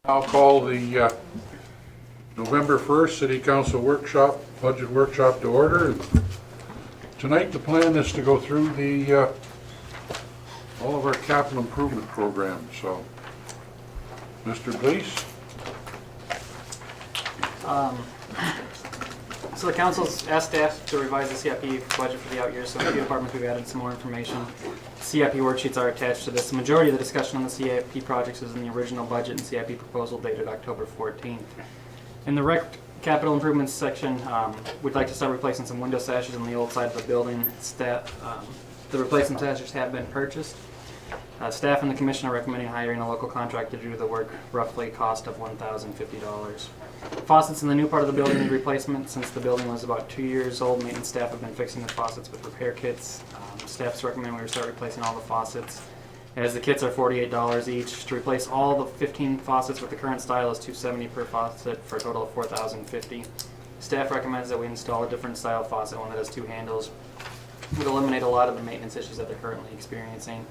I'll call the November 1st City Council workshop, budget workshop to order. Tonight, the plan is to go through the all of our capital improvement programs. So, Mr. Blease? So the council's asked staff to revise the CIP budget for the out years, so in a few departments we've added some more information. CIP worksheets are attached to this. The majority of the discussion on the CIP projects is in the original budget and CIP proposal dated October 14th. In the rec capital improvements section, we'd like to start replacing some window sashes on the old side of the building. The replacement sashes have been purchased. Staff and the commission are recommending hiring a local contractor to do the work, roughly cost of $1,050. Faucets in the new part of the building need replacement. Since the building was about 2 years old, maintenance staff have been fixing the faucets with repair kits. Staff's recommend we start replacing all the faucets, as the kits are $48 each. To replace all the 15 faucets with the current style is $270 per faucet for a total of $4,050. Staff recommends that we install a different style faucet, one that has two handles. It would eliminate a lot of the maintenance issues that they're currently experiencing.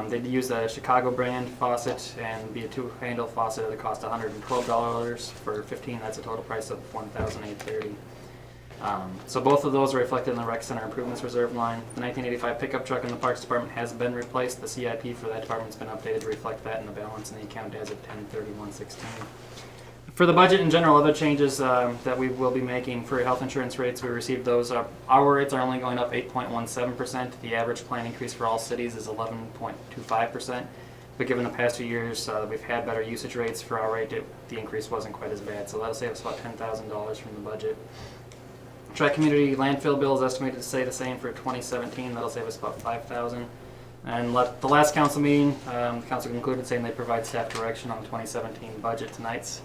They'd use a Chicago brand faucet and be a two-handle faucet at a cost of $112 for 15. That's a total price of $1,830. So both of those are reflected in the rec center improvements reserve line. The 1985 pickup truck in the parks department has been replaced. The CIP for that department's been updated to reflect that in the balance in the account as of 10/31/16. For the budget in general, other changes that we will be making for health insurance rates, we received those. Our rates are only going up 8.17%. The average plan increase for all cities is 11.25%. But given the past 2 years, we've had better usage rates for our rate. The increase wasn't quite as bad, so that'll save us about $10,000 from the budget. Tri-community landfill bill is estimated to stay the same for 2017. That'll save us about $5,000. And the last council meeting, the council concluded saying they provide staff direction on the 2017 budget tonight.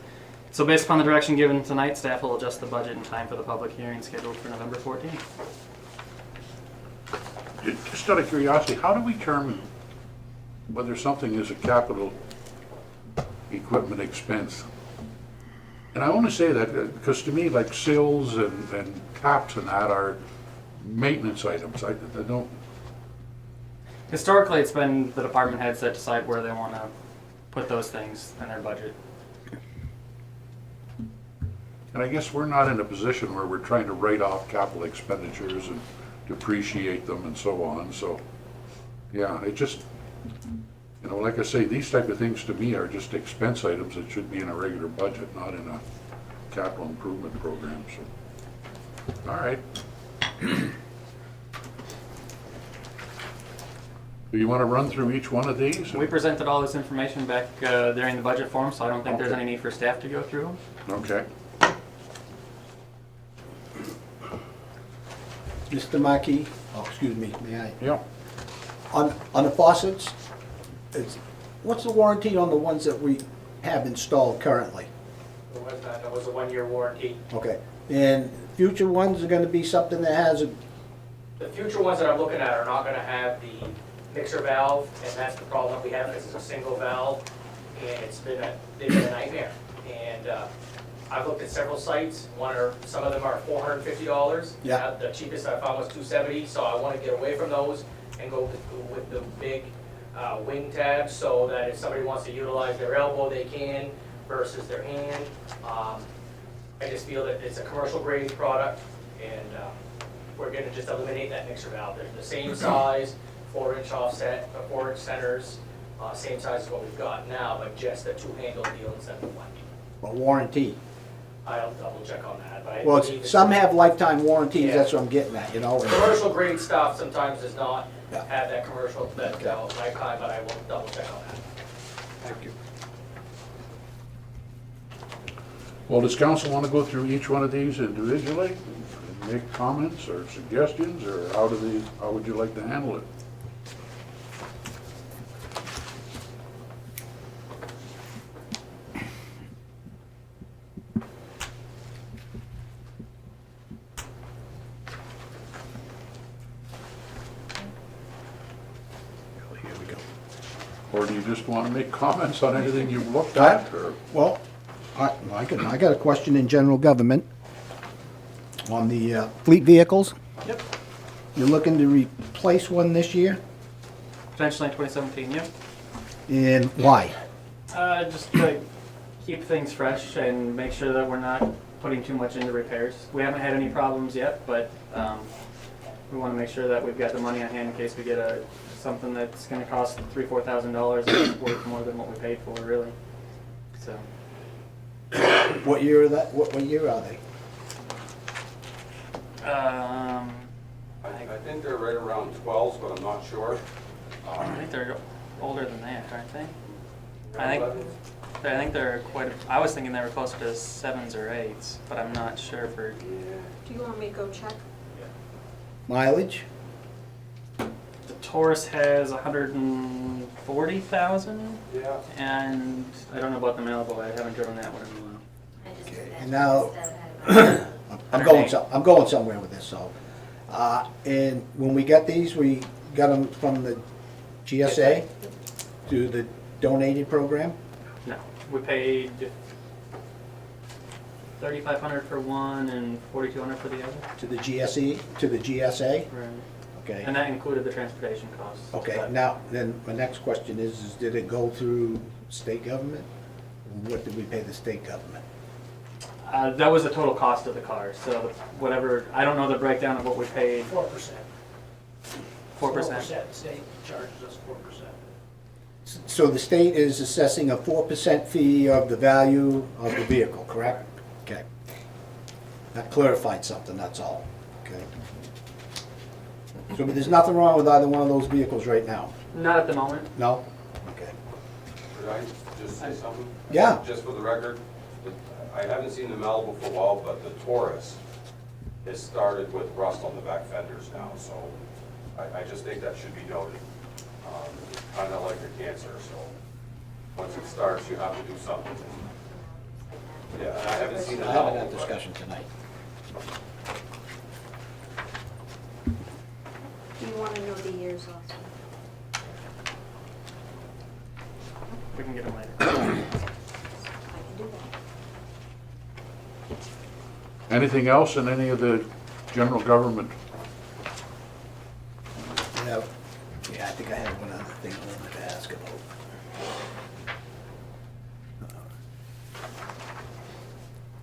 So based upon the direction given tonight, staff will adjust the budget in time for the public hearing scheduled for November 14th. Just out of curiosity, how do we determine whether something is a capital equipment expense? And I only say that because to me, like sills and taps and that are maintenance items. I don't. Historically, it's been the department heads that decide where they want to put those things in their budget. And I guess we're not in a position where we're trying to write off capital expenditures and depreciate them and so on. So, yeah, it just, you know, like I say, these type of things to me are just expense items that should be in a regular budget, not in a capital improvement program. So, all right. Do you want to run through each one of these? We presented all this information back during the budget forum, so I don't think there's any need for staff to go through them. Okay. Mr. Markey, excuse me, may I? Yeah. On the faucets, what's the warranty on the ones that we have installed currently? That was a 1-year warranty. Okay, and future ones are gonna be something that has The future ones that I'm looking at are not gonna have the mixer valve, and that's the problem that we have. This is a single valve, and they've been a nightmare. And I've looked at several sites. Some of them are $450. Yeah. The cheapest I found was $270, so I want to get away from those and go with the big wing tabs, so that if somebody wants to utilize their elbow, they can, versus their hand. I just feel that it's a commercial grade product, and we're going to just eliminate that mixer valve. They're the same size, 4-inch offset, 4-inch centers, same size as what we've got now, but just a two-handle deal instead of one. a warranty. I'll double check on that, but I Well, believe some it's- have lifetime warranties, Yeah. that's what I'm getting at, you know? Commercial grade stuff sometimes does not Yeah. have that commercial, that lifetime, but I will double check on that. Thank you. Well, does council want to go through each one of these individually? And make comments or suggestions, or how would you like to handle it? Here we go. Or do you just want to make comments on anything you've looked at, or? Well, I got a question in general government on the fleet vehicles. Yep. You're looking to replace one this year, Potentially in 2017, yep. and why? Just like keep things fresh and make sure that we're not putting too much into repairs. We haven't had any problems yet, but we want to make sure that we've got the money on hand in case we get something that's going to cost $3,000-$4,000 and it's worth more than what we paid for, really. So What year are that, what year are they? I think they're right around 12s, but I'm not sure. I think they're older than that, aren't they? I think they're quite. I was thinking they were closer to 7s or 8s, but I'm not sure for. Do you want me to go check? Mileage? The Taurus has 140,000, Yeah. and I don't know about the Malibu. I haven't driven that one in a while. And now, I'm going somewhere with this, so. And when we got these, we got them from the GSA through the donated program? No, we paid 3,500 for one and 4,200 for the other. To the GSA? Right. Okay. And that included the transportation costs. Okay, But- now, then, my next question is did it go through state government? What did we pay the state government? That was the total cost of the car, so whatever, I don't know the breakdown of what we paid. 4%. 4%. The state charges us 4%. So the state is assessing a 4% fee of the value of the vehicle, correct? Okay. That clarified something, that's all, okay? So there's nothing wrong with either one of those vehicles right now? Not at the moment. No? Okay. Could I just say something? Yeah. Just for the record, I haven't seen the Malibu for a while, but the Taurus has started with rust on the back fenders now, so I just think that should be noted. Kind of like a cancer, so once it starts, you have to do something. Yeah, and I haven't seen the I haven't Malibu. had but- discussion tonight. Do you want to know the years also? We can get them later. I can do that. Anything else in any of the general government? Yeah, I think I had one other thing I wanted to ask about.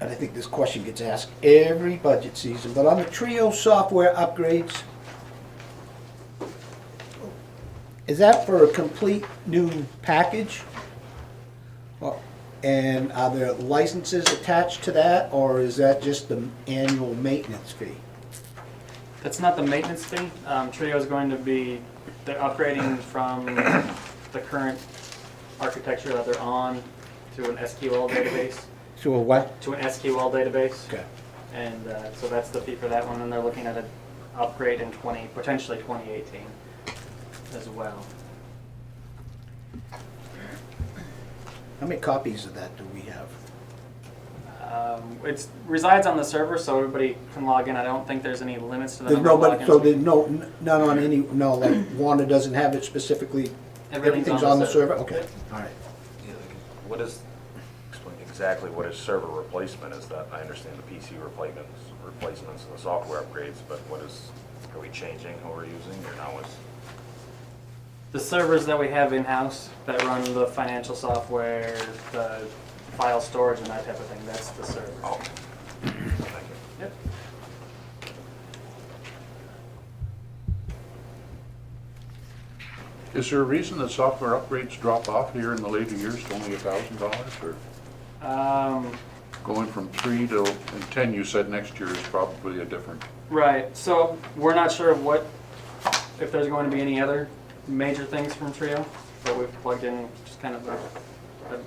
And I think this question gets asked every budget season, but on the Trio software upgrades, is that for a complete new package? And are there licenses attached to that, or is that just the annual maintenance fee? That's not the maintenance fee. Trio is going to be, they're upgrading from the current architecture that they're on to an SQL database. So a what? To an SQL database. Okay. And so that's the fee for that one, and they're looking at an upgrade in potentially 2018 as well. How many copies of that do we have? It resides on the server, so everybody can log in. I don't think there's any limits to the There's number of nobody, so logins. there's none on any, no, like Wanda doesn't have it specifically, everything's on the server? Okay, all right. What is, explain exactly what is server replacement is that? I understand the PC replacements and the software upgrades, but what is, are we changing who we're using or now is? The servers that we have in-house that run the financial software, the file storage and that type of thing, that's the server. Oh, thank you. Yep. Is there a reason that software upgrades drop off here in the later years to only $1,000, or going from 3 to, and 10 you said next year is probably a different? Right, so we're not sure of if there's going to be any other major things from Trio, but we've plugged in just kind of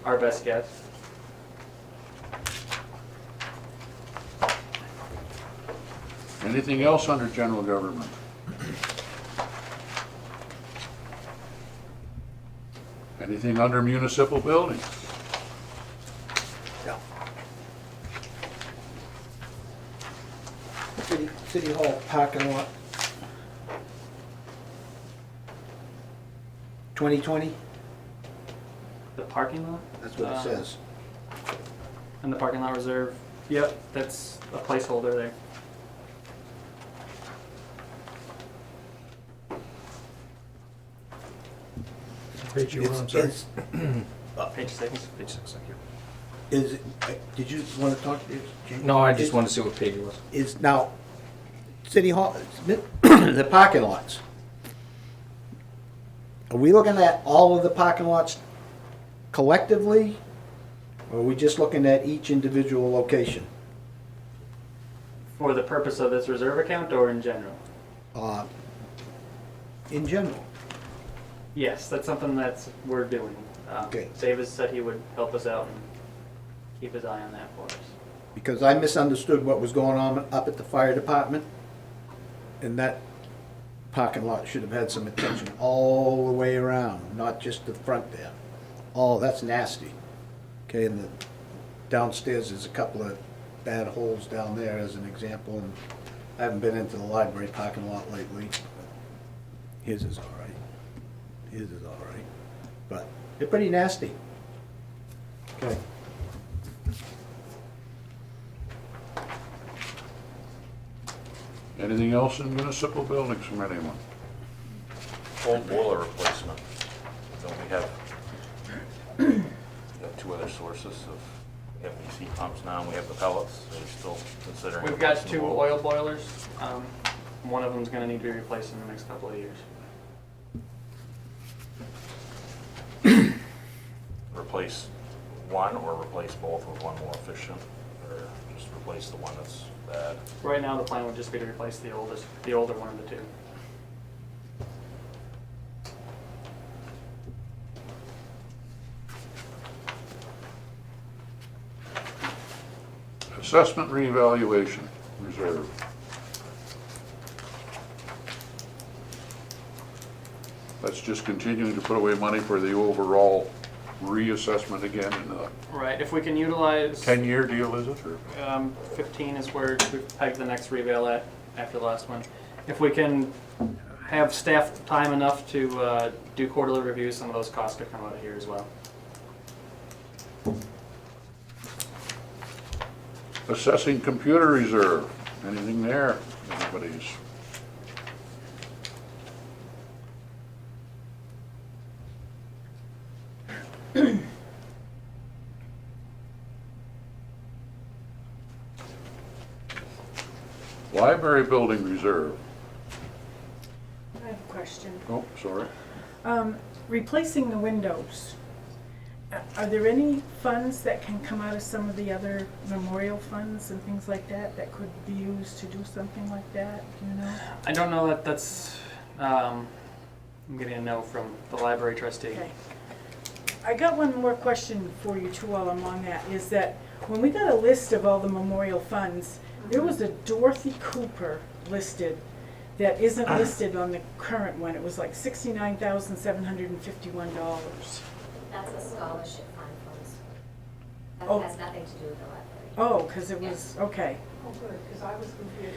our best guess. Anything else under general government? Anything under municipal buildings? Yeah. City Hall parking lot. 2020, The parking lot? that's what it says. And the parking lot reserve, yep, that's a placeholder there. Page you want, I'm sorry. It's- Page 6. Page 6, thank you. Is, did you want to talk to James? No, I just wanted to see what page it was. Is now, City Hall, the parking lots. Are we looking at all of the parking lots collectively? Or are we just looking at each individual location? For the purpose of this reserve account or in general? Uh, In general? Yes, that's something we're doing. Okay. Davis said he would help us out and keep his eye on that for us. Because I misunderstood what was going on up at the fire department. And that parking lot should have had some attention all the way around, not just the front there. Oh, that's nasty. Okay, and the downstairs, there's a couple of bad holes down there as an example, and I haven't been into the library parking lot lately. His is all right. His is all right. But they're pretty nasty. Okay. Anything else in municipal buildings from anyone? Old boiler replacement. Don't we have two other sources of, we have these heat pumps now, and we have the pellets, are we still considering? We've got replacing the 2 boiler? oil boilers. One of them's gonna need to be replaced in the next couple of years. Replace one or replace both with one more efficient, or just replace the one that's bad? Right now, the plan would just be to replace the older one of the 2. Assessment reevaluation reserve. That's just continuing to put away money for the overall reassessment again in a Right, if we can utilize, 10-year deal, is it, or? 15 is where we've pegged the next reveal at after the last one. If we can have staff time enough to do quarterly reviews, some of those costs could come out of here as well. Assessing computer reserve, anything there? Anybody's? Library building reserve. I have a question. Oh, sorry. Replacing the windows, are there any funds that can come out of some of the other memorial funds and things like that that could be used to do something like that, do you know? I don't know that that's, I'm getting a no from the library trustee. Okay. I got one more question for you too while I'm on that, is that when we got a list of all the memorial funds, there was a Dorothy Cooper listed that isn't listed on the current one. It was like $69,751. That's a scholarship fund funds. That Oh. has nothing to do with the library. Oh, because it was, okay. Oh, good, because I was confused.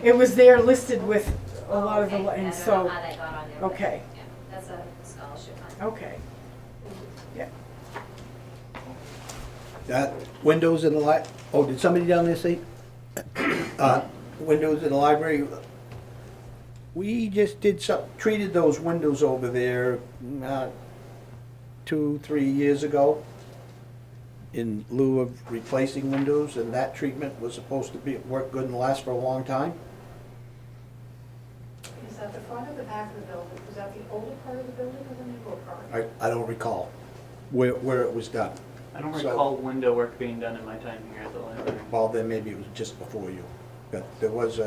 It was there listed with a lot of the, Okay. I and don't know so, how that got on there. but okay. yeah, that's a scholarship fund. Okay. Yeah. That, windows in the oh, did somebody down there say? Windows in the library? We just did treated those windows over there, 2-3 years ago in lieu of replacing windows, and that treatment was supposed to work good and last for a long time. Is that the front or the back of the building? Was that the older part of the building or the newer part? I don't recall where it was done. I don't So- recall window work being done in my time here at the library. Well, then maybe it was just before you. But there was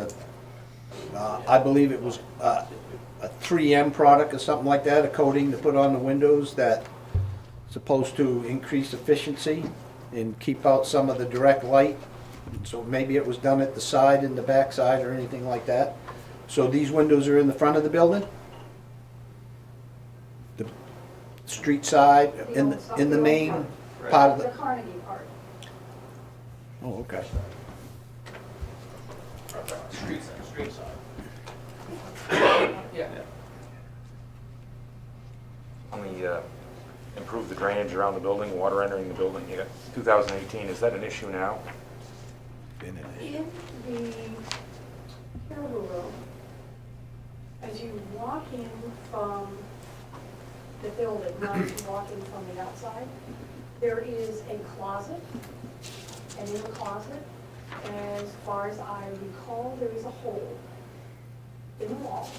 I believe it was a 3M product or something like that, a coating to put on the windows that's supposed to increase efficiency and keep out some of the direct light. So maybe it was done at the side and the back side or anything like that. So these windows are in the front of the building? The street side, in the main part of The the, Carnegie part. oh, okay. Street side. Yeah. On the, improve the drainage around the building, water entering the building, you got 2018, is that an issue now? Been in it. In the caribou room, as you walk in from the building, not as you walk in from the outside, There is a closet, and in the closet, as far as I recall, there is a hole in the wall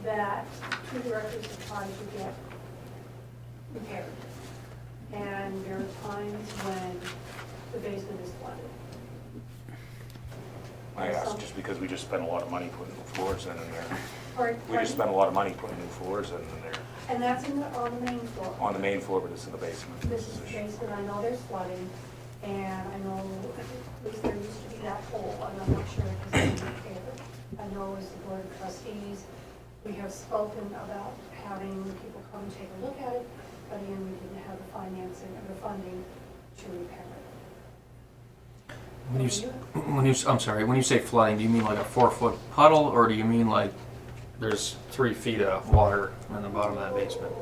that two directors have tried to get repaired. And there are times when the basement is flooded. I asked just because we just spent a lot of money putting new floors in there. We just spent a lot of money putting new floors in there. And that's on the main floor. On the main floor, but it's in the basement. This is the basement, I know there's flooding, and I know at least there used to be that hole, and I'm not sure if it's been repaired. I know as the board of trustees, we have spoken about having people come take a look at it, but again, we didn't have the financing or the funding to repair it. I'm sorry, when you say flooding, do you mean like a 4-foot puddle, or do you mean like there's 3 feet of water in the bottom of that basement?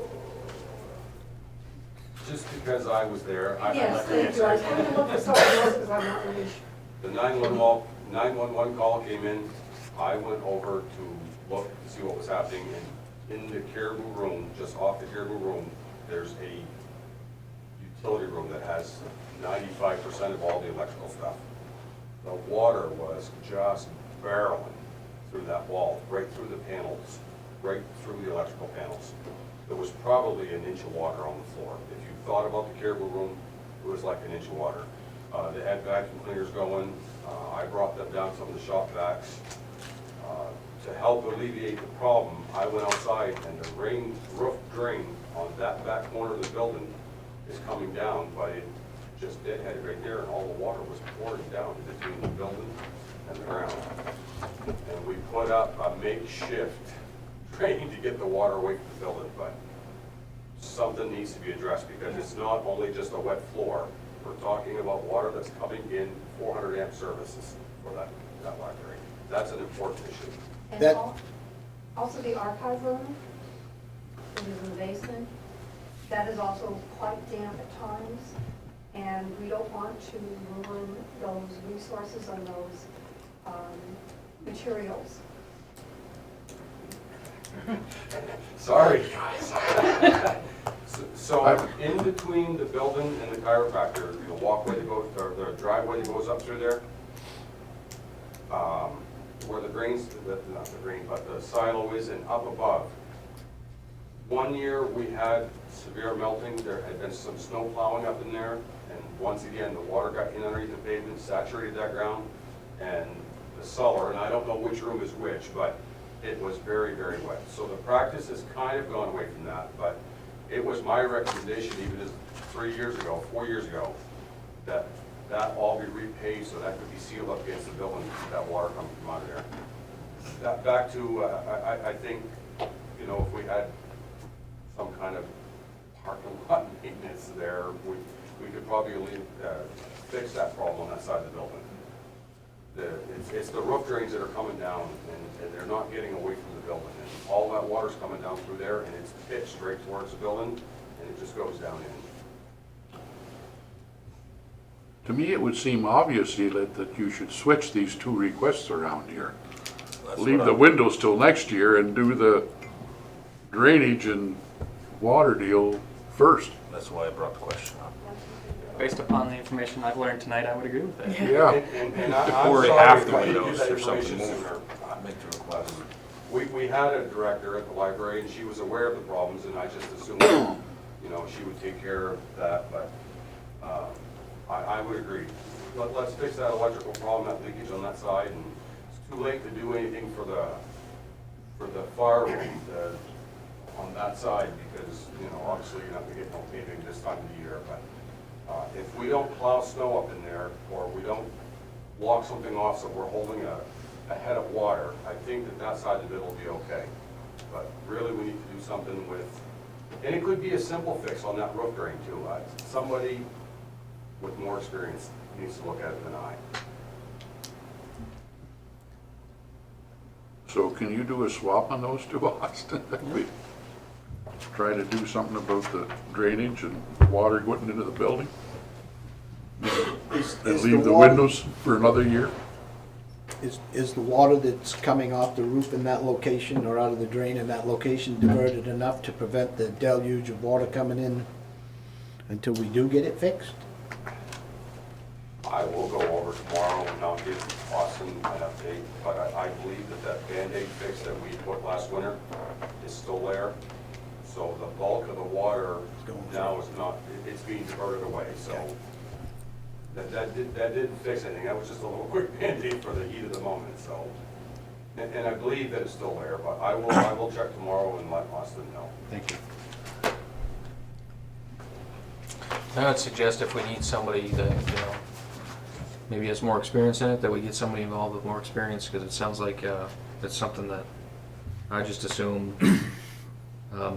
Just because I was there, Yes, thank you, I was going to look for something else because I'm not really sure. the 911 call came in, I went over to look to see what was happening, and in the caribou room, just off the caribou room, there's a utility room that has 95% of all the electrical stuff. The water was just barreling through that wall, right through the panels, right through the electrical panels. There was probably an inch of water on the floor. If you thought about the caribou room, it was like an inch of water. They had vacuum cleaners going. I brought them down some of the shop vacs. To help alleviate the problem, I went outside, and the roof drain on that back corner of the building is coming down, but it just deadheaded right there, and all the water was pouring down between the building and the ground. And we put up a makeshift drain to get the water away from the building, but something needs to be addressed, because it's not only just a wet floor. We're talking about water that's coming in 400 amp services for that library. That's an important issue. And That- also the archive room, which is in the basement, that is also quite damp at times, and we don't want to ruin those resources and those materials. Sorry, guys. So in between the building and the chiropractor, the walkway that goes, or the driveway that goes up through there, where the drains, not the drain, but the silo is, and up above. One year we had severe melting. There had been some snow plowing up in there, and once again, the water got in underneath the pavement, saturated that ground, and the cellar, and I don't know which room is which, but it was very, very wet. So the practice has kind of gone away from that, but it was my recommendation even as 4 years ago, that that all be repaid so that could be sealed up against the building, that water coming from out of there. That back to, I think, you know, if we had some kind of parking lot maintenance there, we could probably fix that problem on that side of the building. It's the roof drains that are coming down, and they're not getting away from the building. And all that water's coming down through there, and it's pitched straight towards the building, and it just goes down in. To me, it would seem obvious, that you should switch these 2 requests around here. Leave the windows till next year and do the drainage and water deal first. That's why I brought the question up. Based upon the information I've learned tonight, I would agree with that. Yeah. And I'm Or sorry half if the I didn't windows get that or something information more. sooner. Make the request. We had a director at the library, and she was aware of the problems, and I just assumed, you know, she would take care of that, but I would agree. Let's fix that electrical problem, that leakage on that side, and it's too late to do anything for the fire room on that side, because, you know, obviously you're not gonna get no paving this time of the year, but if we don't plow snow up in there, or we don't block something off so we're holding a head of water, I think that side of it will be okay. But really, we need to do something with, and it could be a simple fix on that roof drain too. Somebody with more experience needs to look at it than I. So can you do a swap on those 2, Austin? We try to do something about the drainage and water going into the building? And leave the windows for another year? Is the water that's coming off the roof in that location or out of the drain in that location diverted enough to prevent the deluge of water coming in until we do get it fixed? I will go over tomorrow and I'll give Austin an update, but I believe that Band-Aid fix that we put last winter is still there. So the bulk of the water now is not, it's being diverted away, so that didn't fix anything. That was just a little quick Band-Aid for the heat of the moment, so. And I believe that it's still there, but I will check tomorrow and let Austin know. Thank you. I would suggest if we need somebody that, maybe has more experience in it, that we get somebody involved with more experience, because it sounds like it's something that I just assume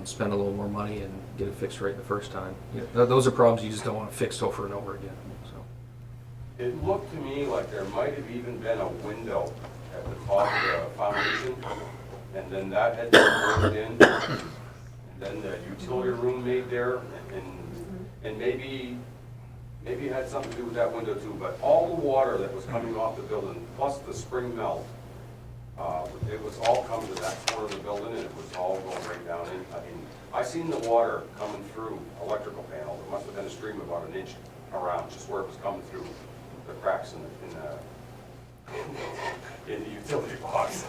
spend a little more money and get it fixed right the first time. Those are problems you just don't want to fix over and over again, so. It looked to me like there might have even been a window at the top of the foundation, and then that had been moved in, and then the utility room made there, and maybe it had something to do with that window too, but all the water that was coming off the building, plus the spring melt, it was all coming to that corner of the building, and it was all going right down in. I mean, I seen the water coming through electrical panels. It must have been a stream about an inch around, just where it was coming through the cracks in the utility box.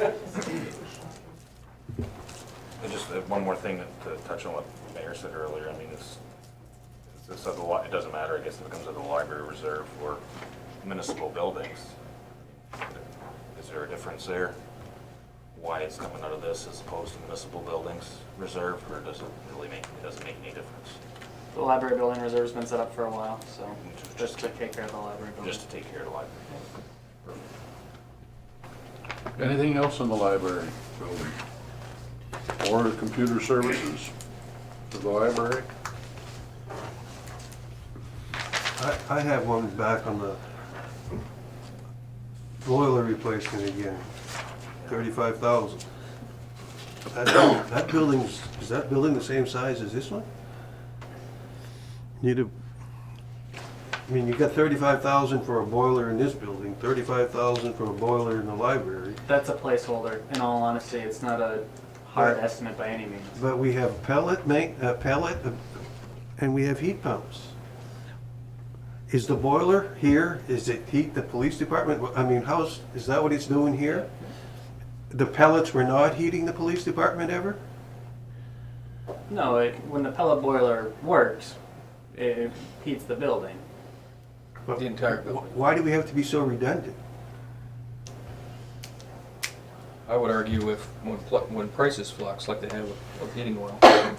And just one more thing to touch on what the mayor said earlier. I mean, it doesn't matter, I guess, if it comes to the library reserve or municipal buildings. Is there a difference there? Why it's coming out of this as opposed to municipal buildings reserve, or does it really it doesn't make any difference? The library building reserve's been set up for a while, so just to take care of the library building. Just to take care of the library. Anything else in the library building? Or computer services for the library? I have one back on the boiler replacement again, 35,000. That building's, is that building the same size as this one? I mean, you got 35,000 for a boiler in this building, 35,000 for a boiler in the library. That's a placeholder. In all honesty, it's not a hard estimate by any means. But we have pellet, and we have heat pumps. Is the boiler here, is it heat the police department? I mean, is that what it's doing here? The pellets were not heating the police department ever? No, when the pellet boiler works, it heats the building. But The entire building. Why do we have to be so redundant? I would argue when prices flux, like they have with heating oil, Yeah.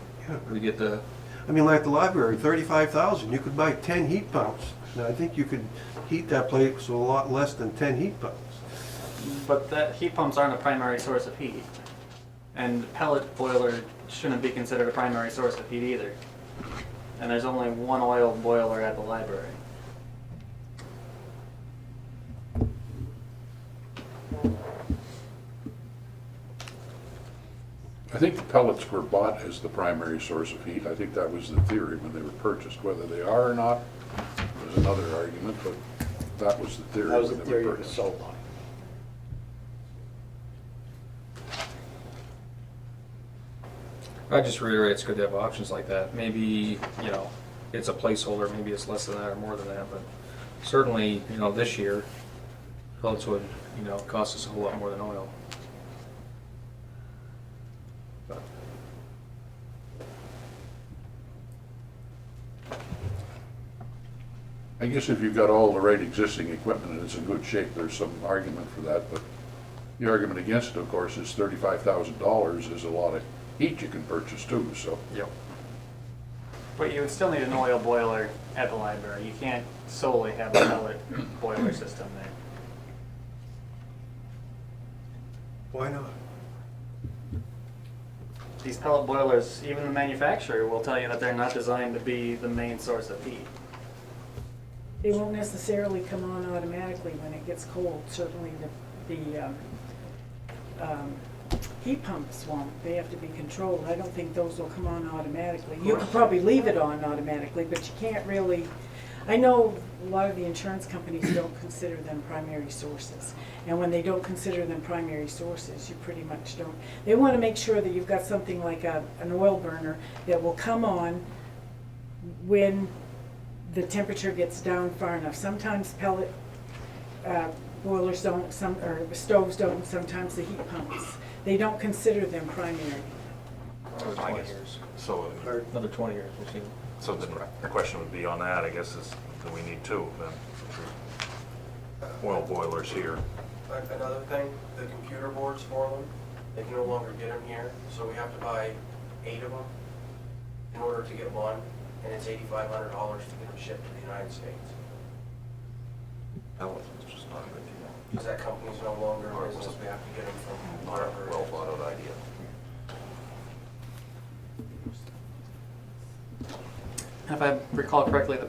we get the, I mean, like the library, 35,000, you could buy 10 heat pumps. Now, I think you could heat that place with a lot less than 10 heat pumps. But that heat pumps aren't a primary source of heat. And the pellet boiler shouldn't be considered a primary source of heat either. And there's only one oil boiler at the library. I think the pellets were bought as the primary source of heat. I think that was the theory when they were purchased. Whether they are or not is another argument, but that was the theory That was the when they theory were it was purchased. sold on. I just reiterate, it's good to have options like that. Maybe, it's a placeholder, maybe it's less than that or more than that, but certainly, this year, pellets would, cost us a whole lot more than oil. But I guess if you've got all the right existing equipment and it's in good shape, there's some argument for that, but the argument against it, of course, is $35,000 is a lot of heat you can purchase too, so. Yep. But you would still need an oil boiler at the library. You can't solely have a pellet boiler system there. Why not? These pellet boilers, even the manufacturer will tell you that they're not designed to be the main source of heat. They won't necessarily come on automatically when it gets cold. Certainly the heat pumps won't. They have to be controlled. I don't think those will come on automatically. You could probably leave it on automatically, but you can't really. I know a lot of the insurance companies don't consider them primary sources. And when they don't consider them primary sources, you pretty much don't. They want to make sure that you've got something like an oil burner that will come on when the temperature gets down far enough. Sometimes pellet boilers don't, or stoves don't, sometimes the heat pumps. They don't consider them primary. I guess. So, Another 20 years, we'll see. so the question would be on that, I guess, is do we need two then? Oil boilers here. Another thing, the computer boards for them, they can no longer get them here, so we have to buy 8 of them in order to get one, and it's $8,500 to get them shipped to the United States. That was just not a good deal. Because that company's no longer in business, we have to get them from wherever it Well is. thought out idea. If I recall correctly, the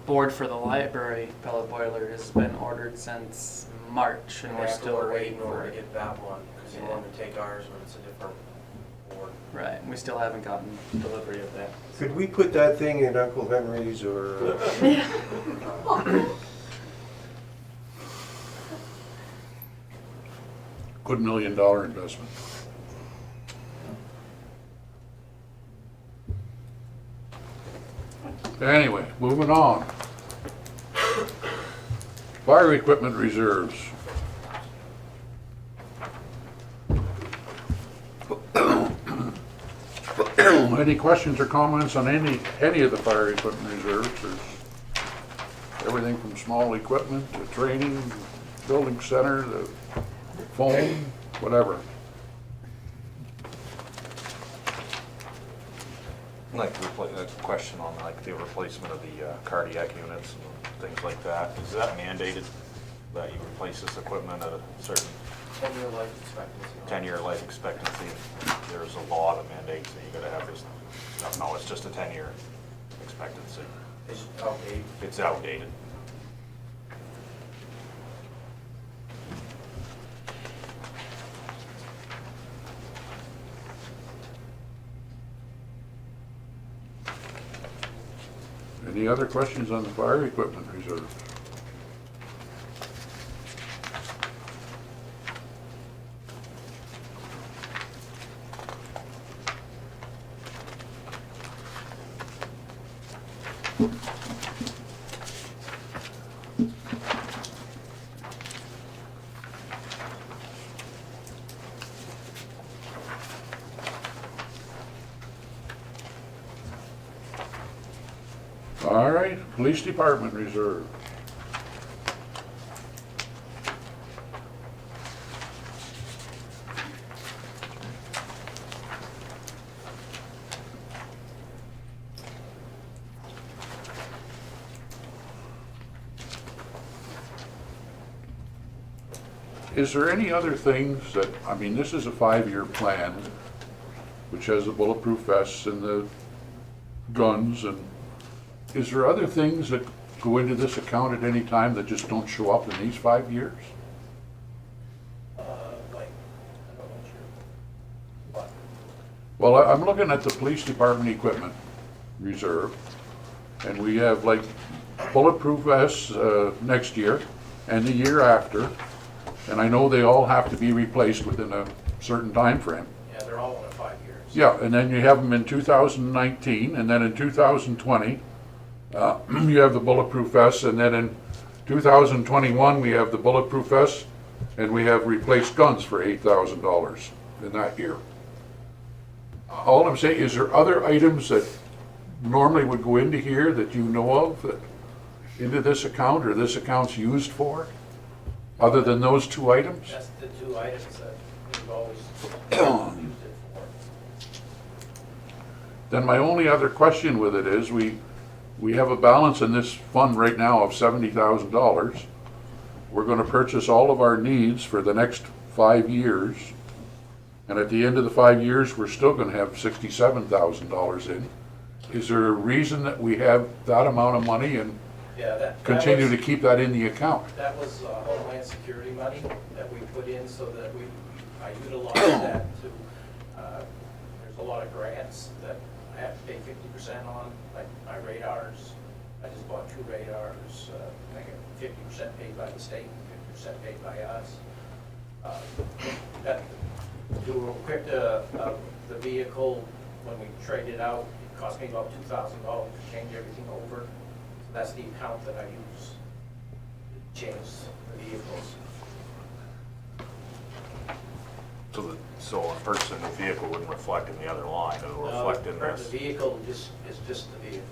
board for the library pellet boiler has been ordered since March, and And we're we have to still order 8 waiting in order for to it. get that one, because they wanted to take ours, but it's a different board. Right, we still haven't gotten delivery of that. Could we put that thing in Uncle Henry's or? Good $1 million investment. Anyway, moving on. Fire equipment reserves. Any questions or comments on any of the fire equipment reserves? There's everything from small equipment to training, building center, the phone, whatever. Like a question on like the replacement of the cardiac units and things like that. Is that mandated that you replace this equipment at a certain 10-year life expectancy. 10-year life expectancy? There's a law that mandates that you gotta have this. No, it's just a 10-year expectancy. It's outdated. It's outdated. Any other questions on the fire equipment reserve? All right, police department reserve. Is there any other things that, I mean, this is a 5-year plan, which has the bulletproof vests and the guns, and is there other things that go into this account at any time that just don't show up in these 5 years? Like, I don't know what Well, I'm looking at the police department equipment reserve, and we have like bulletproof vests next year and the year after, and I know they all have to be replaced within a certain time frame. Yeah, they're all in 5 years. Yeah, and then you have them in 2019, and then in 2020, you have the bulletproof vests, and then in 2021, we have the bulletproof vests, and we have replaced guns for $8,000 in that year. All I'm saying, is there other items that normally would go into here that you know of, that into this account, or this account's used for, other than those 2 items? That's the 2 items that we've always used it for. Then my only other question with it is, we have a balance in this fund right now of $70,000. We're gonna purchase all of our needs for the next 5 years. And at the end of the 5 years, we're still gonna have $67,000 in. Is there a reason that we have that amount of money and Yeah, that continue was, to keep that in the account? that was Homeland Security money that we put in so that I utilized that to, there's a lot of grants that I have to pay 50% on, like my radars. I just bought 2 radars, I get 50% paid by the state and 50% paid by us. To equip the vehicle, when we trade it out, it cost me about $2,000 to change everything over. So that's the account that I use to change the vehicles. So a purchase of the vehicle wouldn't reflect in the other line, it'll reflect in The this, vehicle is just the vehicle.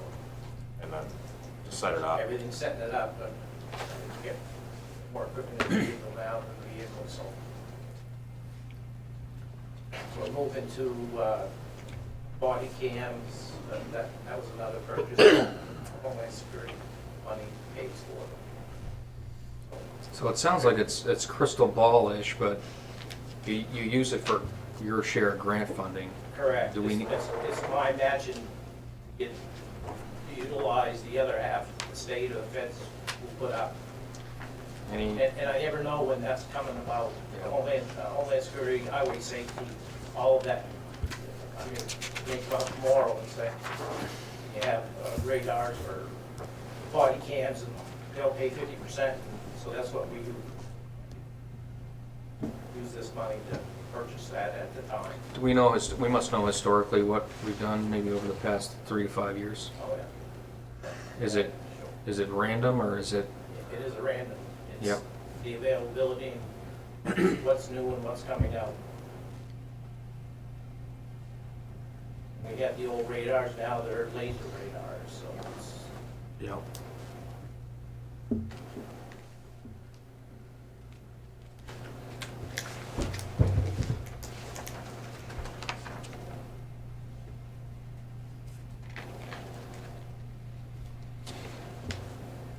and then just set it up. Everything's setting it up, but I need to get more equipment in the vehicle now than the vehicle, so. We're moving to body cams, that was another purchase. Homeland Security money pays for them. So it sounds like it's crystal ball-ish, but you use it for your share of grant funding. Correct. Do we need- It's my matching, to utilize the other half, the state or the feds will put up. Any, And I never know when that's coming about. Yeah. Homeland Security, highway safety, all of that. I mean, think about tomorrow and say, you have radars or body cams and they'll pay 50%. So that's what we use this money to purchase that at the time. do we know, we must know historically what we've done maybe over the past 3 to 5 years? Oh, yeah. Is it random or is it, It is a random. It's Yep. the availability and what's new and what's coming out. We have the old radars now that are laser radars, so it's, you know,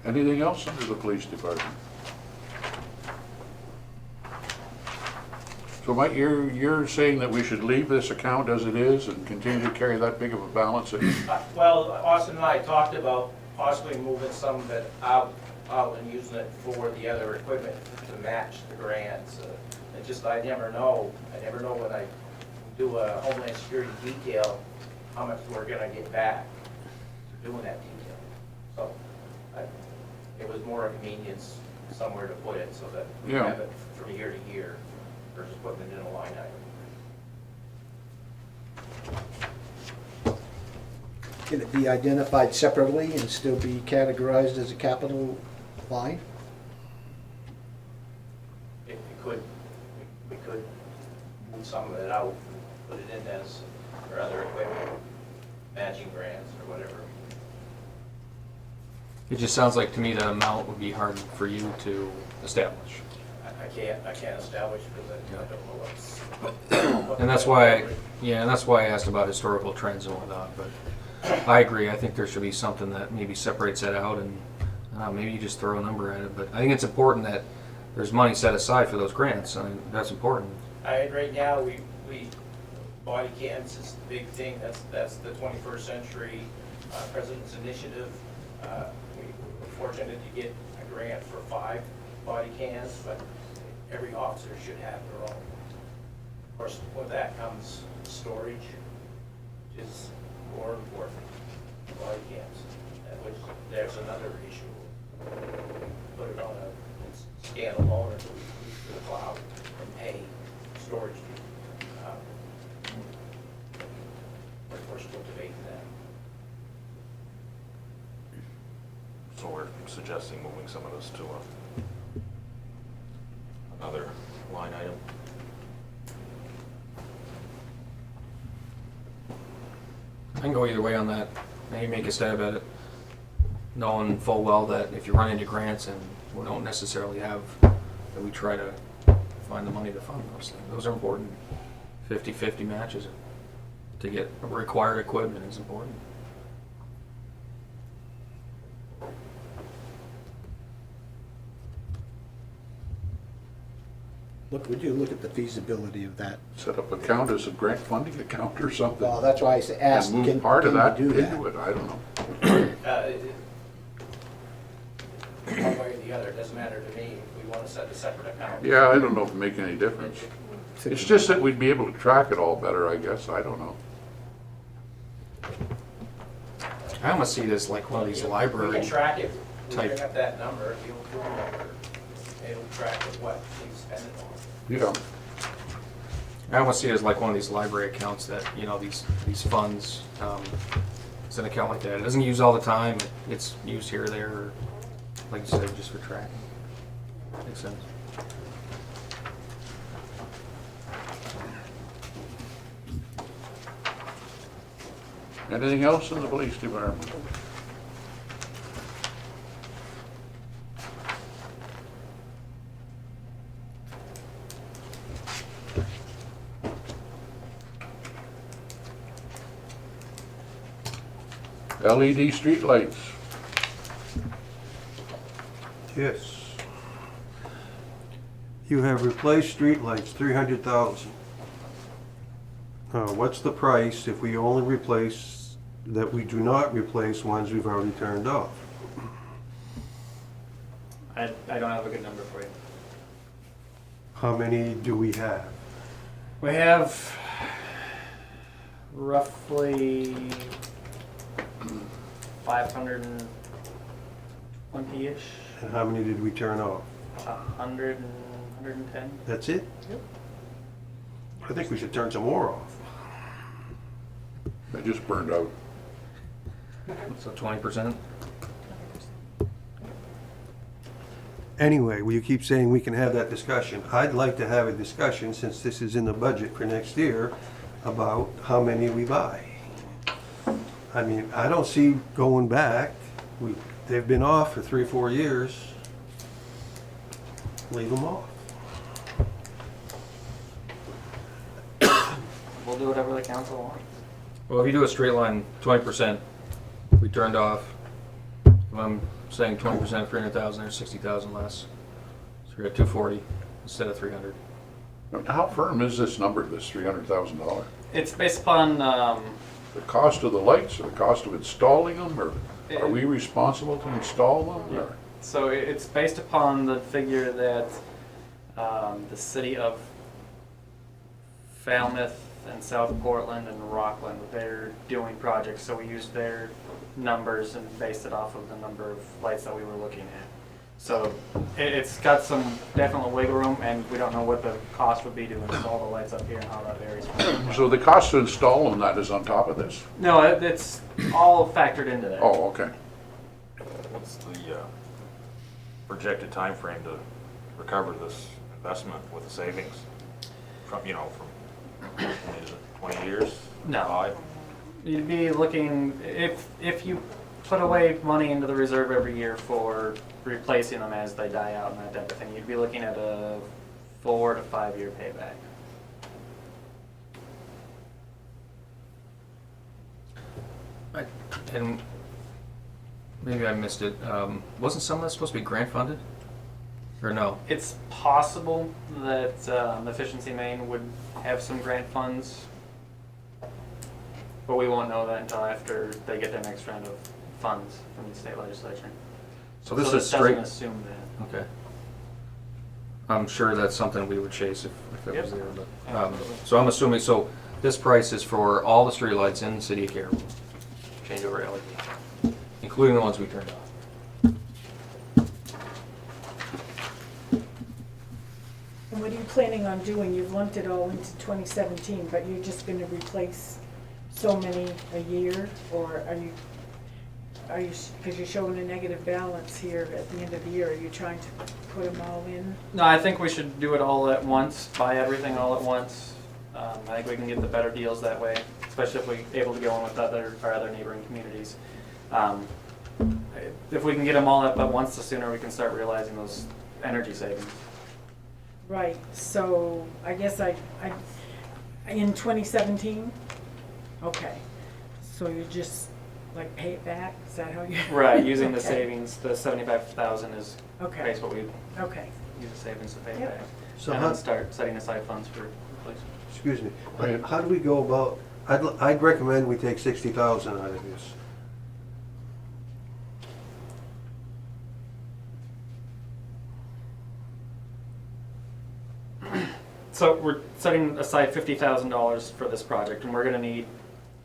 Anything else under the police department? So Mike, you're saying that we should leave this account as it is and continue to carry that big of a balance? well, Austin and I talked about possibly moving some of it out and using it for the other equipment to match the grants. It just, I never know when I do a Homeland Security detail, how much we're gonna get back for doing that detail. So, it was more a convenience somewhere to put it so that we Yeah. have it from year to year versus putting it in a line item. Can it be identified separately and still be categorized as a capital line? If we could, we could move some of it out, put it in as, or other equipment, matching grants or whatever. it just sounds like to me the amount would be hard for you to establish. I can't establish because I don't know what's. what And that's why, and that's why I asked about historical trends and whatnot, but I agree, I think there should be something that maybe separates that out and maybe you just throw a number at it, but I think it's important that there's money set aside for those grants, I mean, that's important. Right now, we, body cams is the big thing, that's the 21st century President's Initiative. We were fortunate to get a grant for 5 body cams, but every officer should have their own. Of course, with that comes storage, which is more important, body cams, which there's another issue. Put it on a standalone or to the cloud and pay storage fee. We're still debating that. So we're suggesting moving some of this to another line item. I can go either way on that, maybe make a stab at it, knowing full well that if you run into grants and we don't necessarily have, that we try to find the money to fund those things, those are important. 50-50 matches to get required equipment is important. Would you look at the feasibility of that? Set up account as a grant funding account or something? Well, that's why I asked, And can move part of that can you do that? into it, I don't know. One way or the other, it doesn't matter to me if we want to set a separate account. Yeah, I don't know if it make any difference. It's just that we'd be able to track it all better, I guess, I don't know. I almost see this like one of these We library can track it, we type. bring up that number, you'll remember, it'll track what we spend it on. Yeah, I almost see it as like one of these library accounts that, you know, these funds, It's an account like that. It doesn't use all the time. It's used here or there, or, like you said, just for tracking. Makes sense. Anything else in the police department? LED streetlights. Yes. You have replaced streetlights, 300,000. What's the price if we only replace, that we do not replace ones we've already turned off? I don't have a good number for you. How many do we have? We have roughly 520-ish, And how many did we turn off? 100 and 110. That's it? Yep. I think we should turn some more off. They just burned out. So 20%. Anyway, you keep saying we can have that discussion. I'd like to have a discussion, since this is in the budget for next year, about how many we buy. I mean, I don't see going back. They've been off for 3 or 4 years. Leave them off. We'll do whatever the council wants. Well, if you do a straight line, 20%, we turned off. If I'm saying 20% of 300,000, there's 60,000 less. So you're at 240 instead of 300. How firm is this number, this $300,000? It's based upon, The cost of the lights, or the cost of installing them, or are we responsible to install them? or- so it's based upon the figure that the city of Falmouth and South Portland and Rockland, they're doing projects, so we used their numbers and based it off of the number of lights that we were looking at. So it's got some definite wiggle room, and we don't know what the cost would be to install the lights up here and how that varies. So the cost to install them, that is on top of this? No, it's all factored into that. Oh, okay. What's the projected time frame to recover this investment with the savings? From, is it 20 years? No. 5? You'd be looking, if you put away money into the reserve every year for replacing them as they die out and that type of thing, you'd be looking at a 4 to 5 year payback. And maybe I missed it. Wasn't some of that supposed to be grant funded? Or no? It's possible that Efficiency Maine would have some grant funds, but we won't know that until after they get their next round of funds from the state legislature. So this is doesn't straight. assume that. Okay. I'm sure that's something we would chase if it Yep. was there. But, Absolutely. so I'm assuming, so this price is for all the streetlights in the city of Caribou. Change over LED, including the ones we turned off. And what are you planning on doing? You've lumped it all into 2017, but you're just gonna replace so many a year? Or are you, because you're showing a negative balance here at the end of the year, are you trying to put them all in? No, I think we should do it all at once, buy everything all at once. I think we can get the better deals that way, especially if we're able to go in with our other neighboring communities. If we can get them all at once, the sooner we can start realizing those energy savings. Right, so I guess in 2017? Okay, so you just like pay it back, is that how you? Right, using the Okay. savings, the 75,000 is Okay, basically what we okay. use the savings to pay Yep. back. So And how, then start setting aside funds for replacement. excuse me, Right. how do we go about, I'd recommend we take 60,000 out of this. So we're setting aside $50,000 for this project, and we're gonna need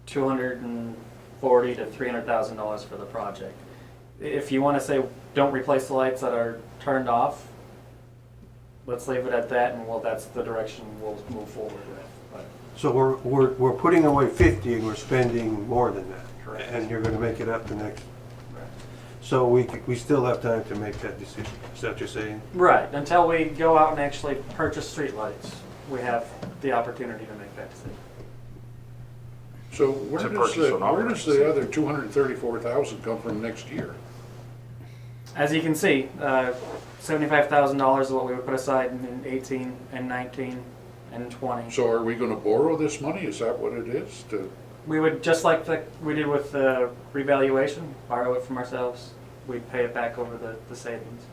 $240,000 to $300,000 for the project. If you wanna say, don't replace the lights that are turned off, let's leave it at that, and that's the direction we'll move forward with. But So we're putting away 50 and we're spending more than that. Correct. And you're gonna make it up the next, so we still have time to make that decision, is that what you're saying? Right, until we go out and actually purchase streetlights, we have the opportunity to make that decision. So where To does purchase the, an where does operating the other 234,000 come from next year? As you can see, $75,000 is what we would put aside in 18 and 19 and 20. So are we gonna borrow this money? Is that what it is? We would, just like we did with the revaluation, borrow it from ourselves. We'd pay it back over the savings.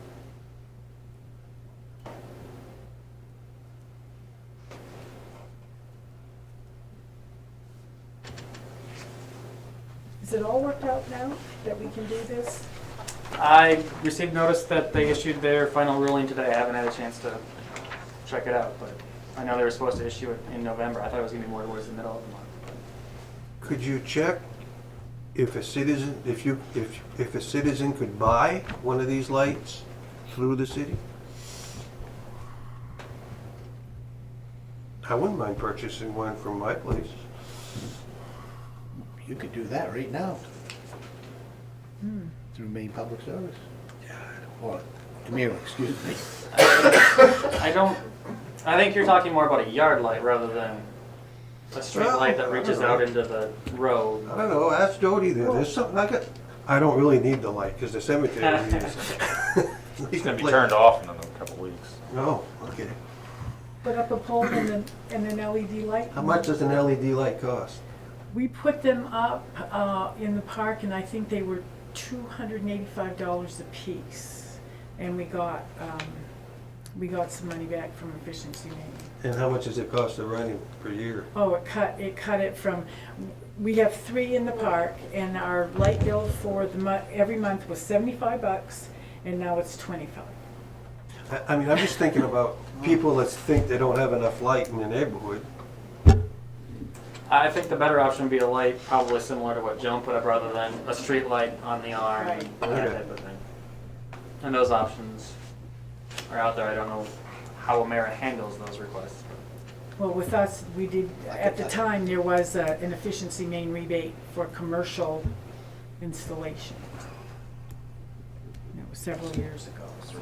Is it all worked out now that we can do this? I received notice that they issued their final ruling today. I haven't had a chance to check it out, but I know they were supposed to issue it in November. I thought it was gonna be more towards the middle of the month. Could you check if a citizen, if a citizen could buy one of these lights through the city? I wouldn't mind purchasing one from my place. You could do that right now. Through Maine Public Service. Or Emera, excuse me. I think you're talking more about a yard light rather than a street Well, light that I reaches don't know. out into the road. I don't know, ask Jody there, there's something I got, I don't really need the light, because the cemetery uses. It's gonna be turned off in a couple weeks. Oh, okay. Put up a pole and an LED light? How much does an LED light cost? We put them up in the park, and I think they were $285 a piece. And we got some money back from Efficiency Maine. And how much does it cost to run it per year? Oh, it cut it from, we have 3 in the park, and our light bill for every month was $75, and now it's $25. I mean, I'm just thinking about people that think they don't have enough light in the neighborhood. I think the better option would be a light probably similar to what Joan put up rather than a street light on the arm and that Okay. type of thing. And those options are out there. I don't know how Emera handles those requests. Well, with us, we did, at the time, there was an Efficiency Maine rebate for commercial installation. It was several years ago, so.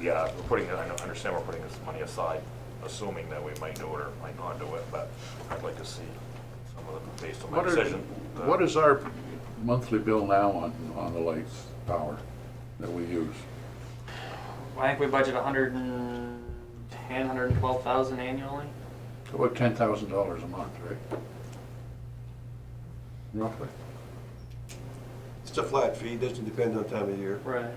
Yeah, I understand we're putting this money aside, assuming that we might do it or might not do it, but I'd like to see some of them based on my decision. What is our monthly bill now on the lights, power that we use? I think we budget $110,000, $112,000 annually. About $10,000 a month, right? Roughly. It's a flat fee, doesn't depend on time of year. Right.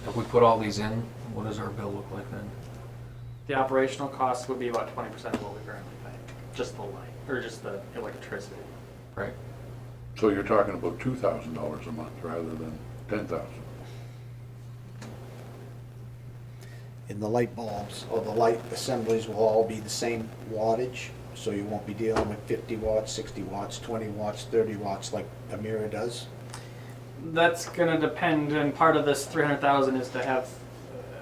If we put all these in, what does our bill look like then? The operational cost would be about 20% of what we currently pay. Just the light, or just the electricity. Right. So you're talking about $2,000 a month rather than 10,000. And the light bulbs or the light assemblies will all be the same wattage, so you won't be dealing with 50 watts, 60 watts, 20 watts, 30 watts like Emera does. That's gonna depend, and part of this 300,000 is to have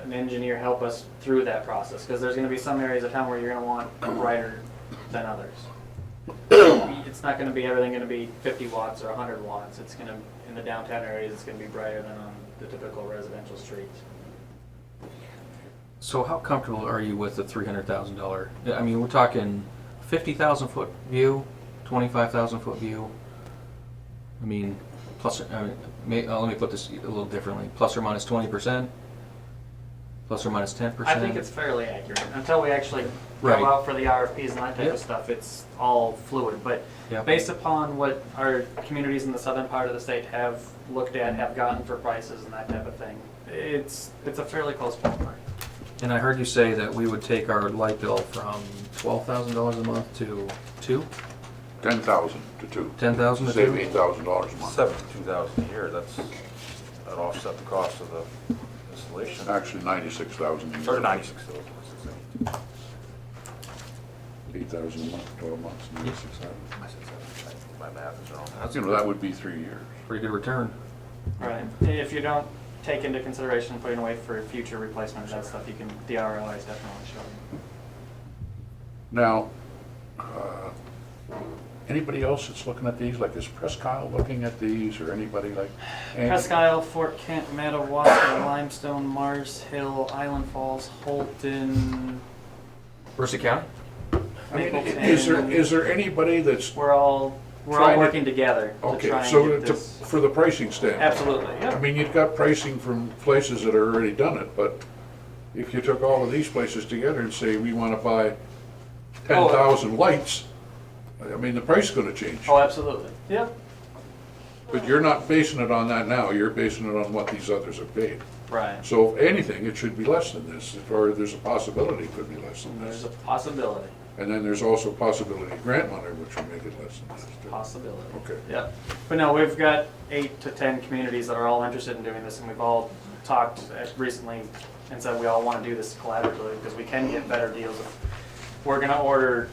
an engineer help us through that process, because there's gonna be some areas of town where you're gonna want a brighter than others. It's not gonna be everything gonna be 50 watts or 100 watts. It's gonna, in the downtown areas, it's gonna be brighter than on the typical residential streets. So how comfortable are you with the $300,000? I mean, we're talking 50,000 foot view, 25,000 foot view. I mean, plus, let me put this a little differently. Plus or minus 20%? Plus or minus 10%? I think it's fairly accurate. Until we actually Right. go out for the RFPs and that type Yep. of stuff, it's all fluid. But Yep. based upon what our communities in the southern part of the state have looked at, have gotten for prices and that type of thing, it's a fairly close ballpark. And I heard you say that we would take our light bill from $12,000 a month to 2? 10,000 to 2. 10,000 to Save 2? $8,000 a month. 72,000 a year, that offset the cost of the installation. Actually, 96,000 a year. Or 96,000. 8,000 a month, 12 months, 96,000. I said 7. My math is wrong. You know, that would be 3 years. Pretty good return. Right. If you don't take into consideration putting away for future replacement, that stuff, you can, the ROI is definitely showing. Now, Anybody else that's looking at these, like is Presque Isle looking at these, or anybody like? Presque Isle, Fort Kent, Madawaska, Limestone, Mars Hill, Island Falls, Holton. Mercer County? I mean, Mapleton. is there anybody that's, We're all Trying to- working together to okay, try and so get to, this. for the pricing standpoint? Absolutely, I yeah. mean, you've got pricing from places that are already done it, but if you took all of these places together and say, we wanna buy 10,000 lights, I mean, the price is gonna change. Oh, absolutely, yeah. But you're not basing it on that now, you're basing it on what these others have paid. Right. So if anything, it should be less than this, or there's a possibility it could be less than There's this. a possibility, And then there's also a possibility of grant money, which would make it less than this. too. possibility. Okay. Yeah, but no, we've got 8 to 10 communities that are all interested in doing this, and we've all talked recently and said we all want to do this collaboratively because we can get better deals. If we're gonna order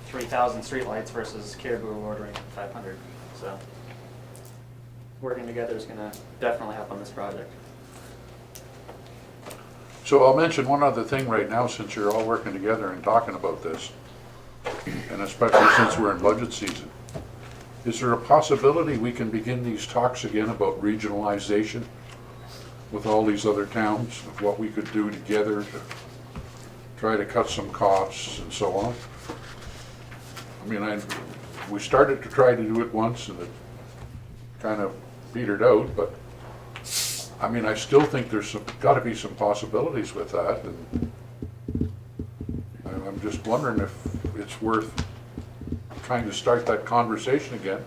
3,000 streetlights versus Caribou ordering 500, so working together is gonna definitely help on this project. So I'll mention one other thing right now, since you're all working together and talking about this, and especially since we're in budget season. Is there a possibility we can begin these talks again about regionalization with all these other towns, of what we could do together to try to cut some costs and so on? I mean, we started to try to do it once and it kind of petered out, but I mean, I still think there's gotta be some possibilities with that, and I'm just wondering if it's worth trying to start that conversation again,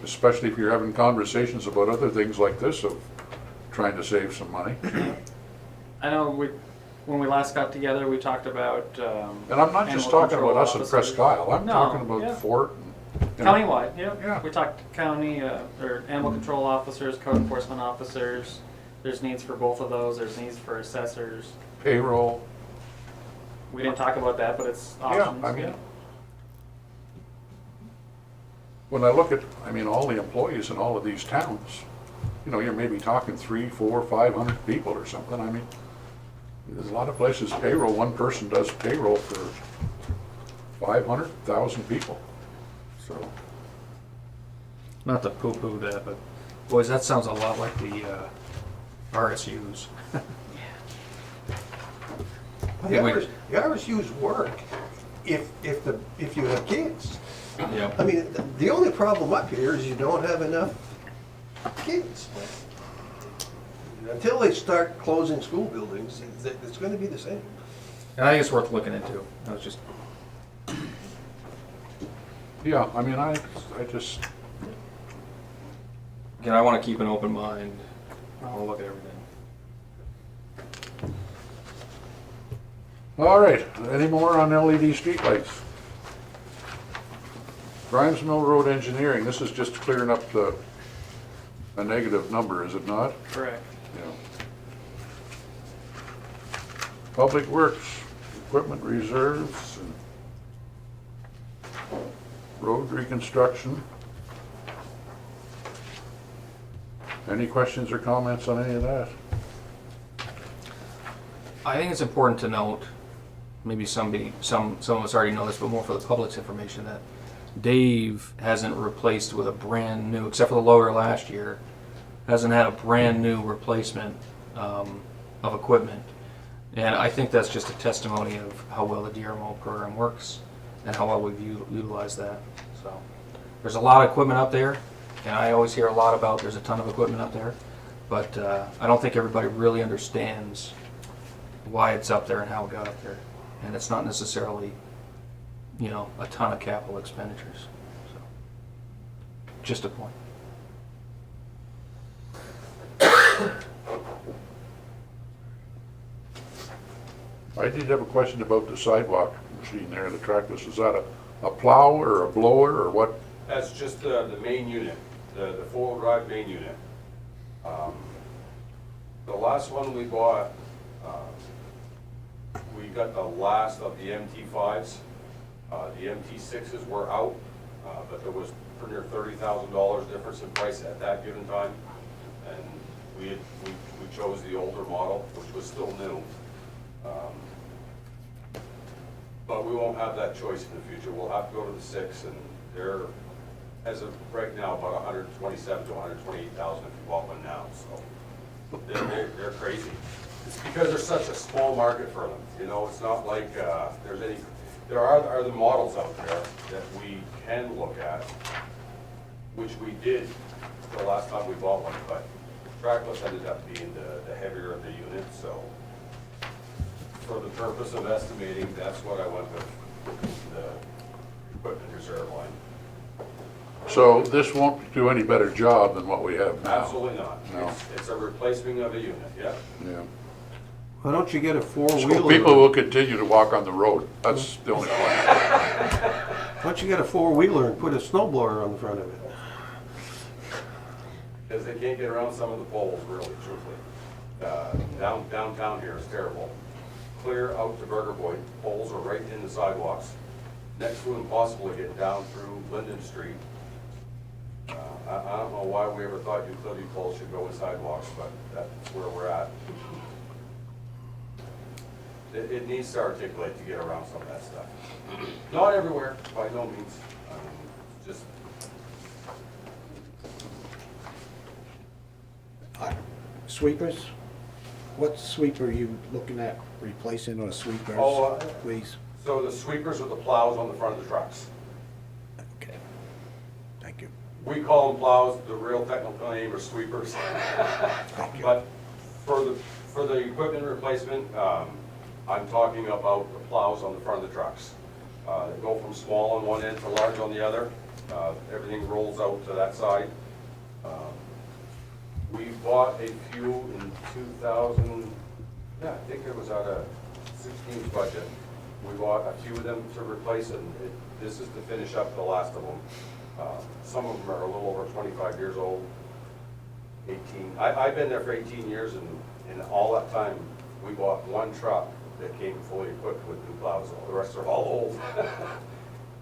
especially if you're having conversations about other things like this of trying to save some money. I know when we last got together, we talked about. And I'm not just animal talking control about us in officers. Presque Isle, I'm No, talking yeah. about Fort and. you know, Countywide, yeah. Yeah. We talked county, or animal control officers, code enforcement officers. There's needs for both of those. There's needs for assessors. Payroll, We didn't talk about that, but it's yeah, options. I mean, when I look at, I mean, all the employees in all of these towns, you know, you're maybe talking 300, 400, 500 people or something, I mean, there's a lot of places payroll, one person does payroll for 500,000 people, so. Not to poo-poo that, but boys, that sounds a lot like the RSUs. The RSUs work if you have kids. Yeah. I mean, the only problem up here is you don't have enough kids. Until they start closing school buildings, it's gonna be the same. And I think it's worth looking into. I was just, Yeah, I mean, I just, again, I want to keep an open mind. I'll look at everything. all right, any more on LED streetlights? Grimes Mill Road Engineering, this is just clearing up a negative number, is it not? Correct. Yeah. Public Works, equipment reserves, and road reconstruction. Any questions or comments on any of that? I think it's important to note, maybe some of us already know this, but more for the public's information, that Dave hasn't replaced with a brand new, except for the loader last year, hasn't had a brand new replacement of equipment. And I think that's just a testimony of how well the DRMO program works and how well we've utilized that. So there's a lot of equipment out there, and I always hear a lot about there's a ton of equipment out there, but I don't think everybody really understands why it's up there and how it got up there. And it's not necessarily, you know, a ton of capital expenditures. So, just a point. I did have a question about the sidewalk machine there, the trackless. Is that a plow or a blower or what? That's just the main unit, the four-wheel drive main unit. The last one we bought, we got the last of the MT5s. The MT6s were out, but there was pretty near $30,000 difference in price at that given time. And we chose the older model, which was still new. But we won't have that choice in the future. We'll have to go to the 6, and they're, as of right now, about 127 to 128,000 if you bought one now, so they're crazy. It's because there's such a small market for them, you know, it's not like, there are other models out there that we can look at, which we did the last time we bought one, but trackless ended up being the heavier of the unit, so for the purpose of estimating, that's what I went with the equipment reserve line. So this won't do any better job than what we have now? Absolutely not. No. It's a replacement of a unit, yeah. Yeah. Why don't you get a So four-wheeler? people will continue to walk on the road, that's the only point. Why don't you get a four-wheeler and put a snowblower on the front of it? Because they can't get around some of the poles, really, truthfully. Downtown here is terrible. Clear out to Burger Point, poles are right in the sidewalks. Next to impossible to get down through Linden Street. I don't know why we ever thought utility poles should go in sidewalks, but that's where we're at. It needs to articulate to get around some of that stuff. Not everywhere, by no means. Just Sweepers? What sweeper are you looking at replacing or sweepers, Oh, please? so the sweepers are the plows on the front of the trucks. Okay, thank you. We call them plows, the real technical name are sweepers. Thank you. But for the equipment replacement, I'm talking about the plows on the front of the trucks. They go from small on one end to large on the other. Everything rolls out to that side. We bought a few in 2000, yeah, I think it was out of 16's budget. We bought a few of them to replace, and this is to finish up the last of them. Some of them are a little over 25 years old, 18. I've been there for 18 years, and in all that time, we bought one truck that came fully equipped with new plows. The rest are all old.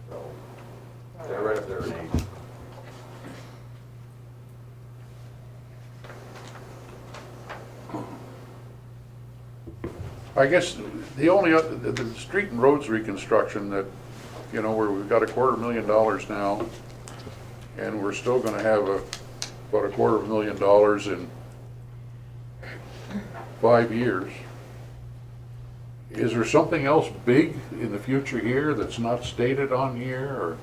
So they're right up there in age. I guess the only, the street and roads reconstruction that, you know, where we've got $250,000 now, and we're still gonna have about $250,000 in 5 years. Is there something else big in the future here that's not stated on here, or?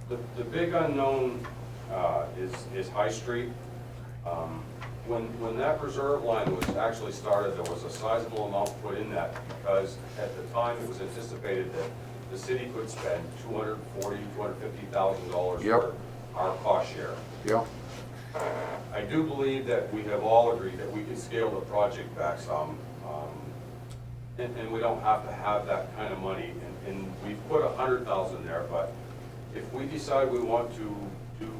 The big unknown is High Street. When that reserve line was actually started, there was a sizable amount put in that because at the time it was anticipated that the city could spend $240,000, $250,000 Yep. for our cost share. Yeah. I do believe that we have all agreed that we can scale the project back some, and we don't have to have that kind of money. And we put 100,000 there, but if we decide we want to do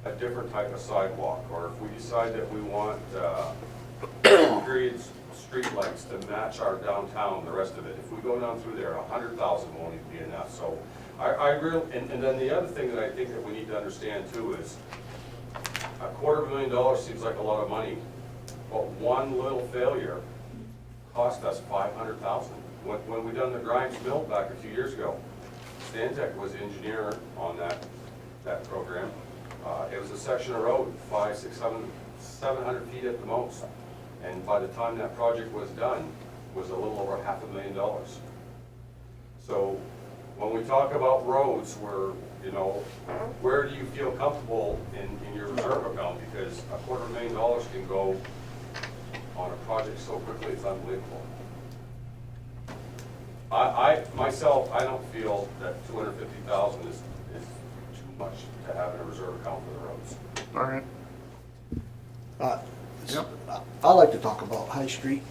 a different type of sidewalk, or if we decide that we want period street lights to match our downtown, the rest of it, if we go down through there, 100,000 won't even be enough. So I really, and then the other thing that I think that we need to understand too is $250,000 seems like a lot of money, but one little failure cost us $500,000. When we done the Grimes Mill back a few years ago, Stantec was engineer on that program. It was a section of road, 500, 600, 700 feet at the most. And by the time that project was done, it was a little over $500,000. So when we talk about roads, where do you feel comfortable in your reserve account? Because $250,000 can go on a project so quickly, it's unbelievable. Myself, I don't feel that $250,000 is too much to have in a reserve account for the roads. All right. I'd like to talk about High Street.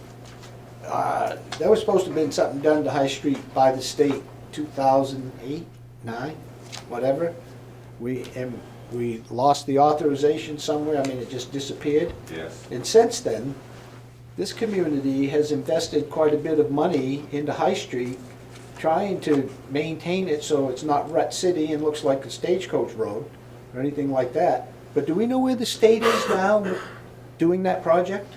There was supposed to have been something done to High Street by the state, 2008, 9, whatever. We lost the authorization somewhere, I mean, it just disappeared. Yes. And since then, this community has invested quite a bit of money into High Street, trying to maintain it so it's not Rut City and looks like a stagecoach road or anything like that. But do we know where the state is now doing that project?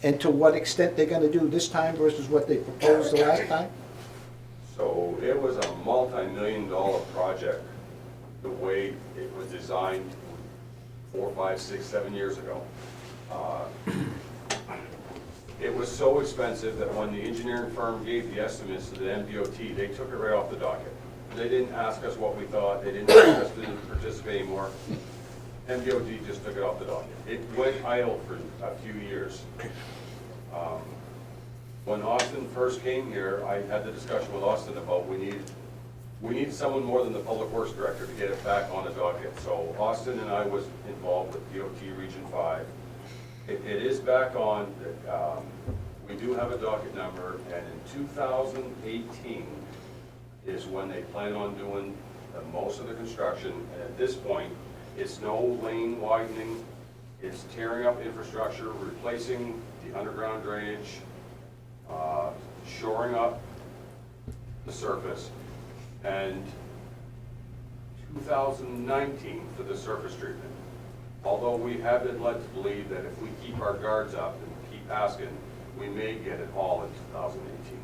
And to what extent they're gonna do this time versus what they proposed the last time? So It was a multi-million-dollar project, the way it was designed 4, 5, 6, 7 years ago. It was so expensive that when the engineering firm gave the estimates to the MDOT, they took it right off the docket. They didn't ask us what we thought, they didn't ask us to participate anymore. MDOT just took it off the docket. It went idle for a few years. When Austin first came here, I had the discussion with Austin about we need someone more than the Public Works Director to get it back on the docket. So Austin and I was involved with DOT Region 5. It is back on. We do have a docket number, and in 2018 is when they plan on doing most of the construction. And at this point, it's no lane widening, it's tearing up infrastructure, replacing the underground drainage, shoring up the surface, and 2019 for the surface treatment. Although we have been led to believe that if we keep our guards up and keep asking, we may get it all in 2018.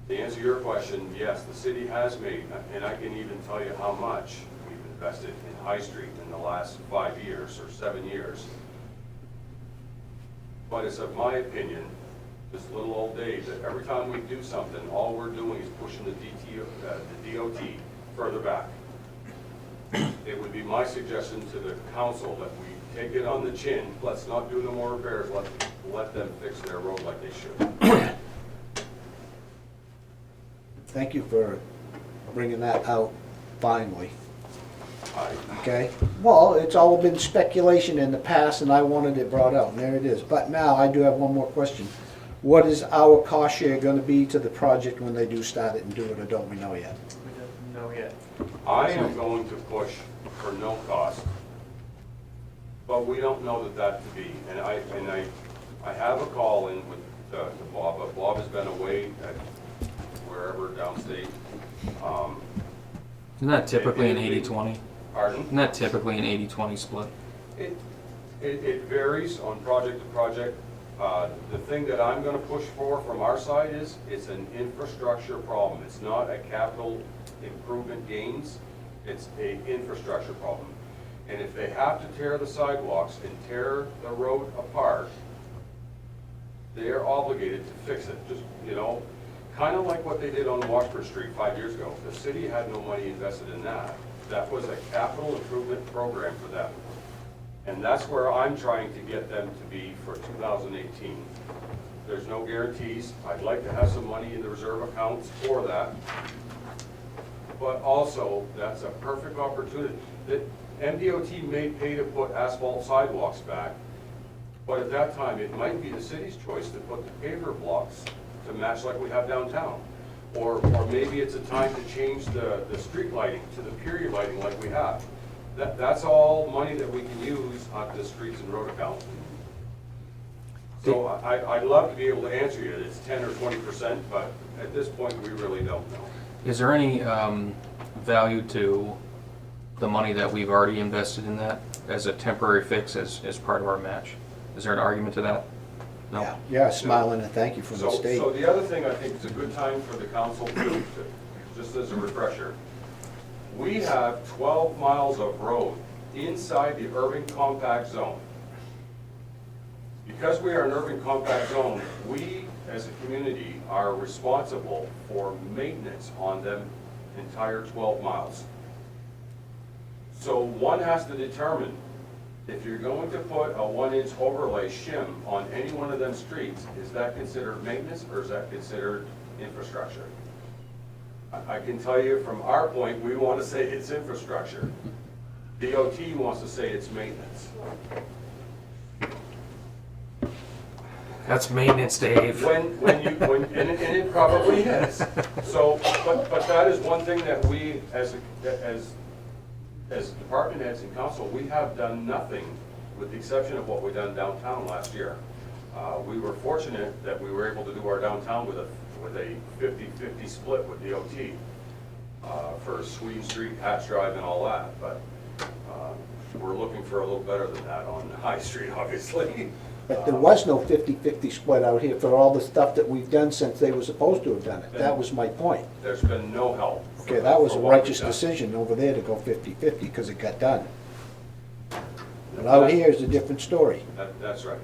To answer your question, yes, the city has made, and I can even tell you how much we've invested in High Street in the last 5 years or 7 years. But it's of my opinion, this little old Dave, that every time we do something, all we're doing is pushing the DOT further back. It would be my suggestion to the council that we take it on the chin. Let's not do no more repairs. Let them fix their road like they should. Thank you for bringing that out finally. Okay? Well, it's all been speculation in the past, and I wanted it brought out, and there it is. But now, I do have one more question. What is our cost share gonna be to the project when they do start it and do it, or don't we know yet? We don't know yet. I am going to push for no cost, but we don't know that to be. And I have a call in with Bob, but Bob has been away at wherever downstate. Isn't that typically an 80-20? Pardon? Isn't that typically an 80-20 split? It varies on project to project. The thing that I'm gonna push for from our side is, it's an infrastructure problem. It's not a capital improvement gains, it's a infrastructure problem. And if they have to tear the sidewalks and tear the road apart, they are obligated to fix it. Just, you know, kind of like what they did on Washburn Street 5 years ago. The city had no money invested in that. That was a capital improvement program for them. And that's where I'm trying to get them to be for 2018. There's no guarantees. I'd like to have some money in the reserve accounts for that. But also, that's a perfect opportunity. The MDOT may pay to put asphalt sidewalks back, but at that time, it might be the city's choice to put the paver blocks to match like we have downtown. Or maybe it's a time to change the street lighting to the period lighting like we have. That's all money that we can use on the streets and road account. So I'd love to be able to answer you, it's 10 or 20%, but at this point, we really don't know. Is there any value to the money that we've already invested in that as a temporary fix as part of our match? Is there an argument to that? No? Yeah, yeah, smiling and thank you from the state. So the other thing I think is a good time for the council to, just as a refresher, we have 12 miles of road inside the urban compact zone. Because we are an urban compact zone, we as a community are responsible for maintenance on them entire 12 miles. So one has to determine if you're going to put a 1-inch overlay shim on any one of them streets, is that considered maintenance or is that considered infrastructure? I can tell you from our point, we want to say it's infrastructure. DOT wants to say it's maintenance. That's maintenance, Dave. And it probably is. So, but that is one thing that we, as department heads and council, we have done nothing with the exception of what we done downtown last year. We were fortunate that we were able to do our downtown with a 50-50 split with DOT for Sweden Street, Hatch Drive, and all that. But we're looking for a little better than that on High Street, obviously. But there was no 50-50 split out here for all the stuff that we've done since they were supposed to have done it. That was my point. There's been no help. Okay, that was for a what we've righteous done. decision over there to go 50-50 because it got done. But out here is a different story. That's right.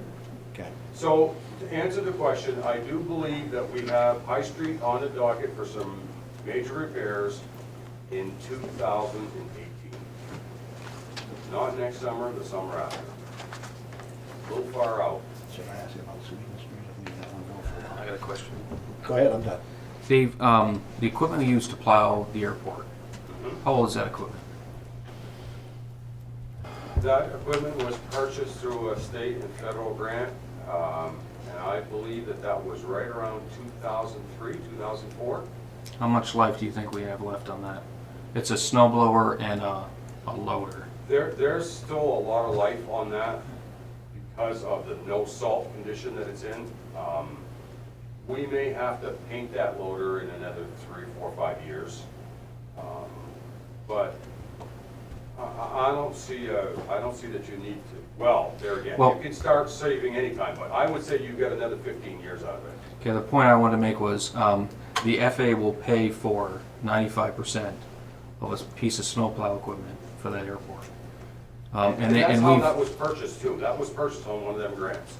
Okay. So, to answer the question, I do believe that we have High Street on the docket for some major repairs in 2018. Not next summer, the summer after. A little far out. Should I ask you about Sweden Street? I leave that one go for now. I got a question. Go ahead, I'm done. Dave, the equipment we use to plow the airport, how old is that equipment? That equipment was purchased through a state and federal grant, and I believe that that was right around 2003, 2004. How much life do you think we have left on that? It's a snow blower and a loader. There's still a lot of life on that because of the no salt condition that it's in. We may have to paint that loader in another 3, 4, 5 years. But I don't see that you need to, well, there again, Well- you can start saving anytime, but I would say you get another 15 years out of it. Okay, the point I wanted to make was the FAA will pay for 95% of a piece of snowplow equipment for that airport. And that's how that was purchased too. That was purchased on one of them grants.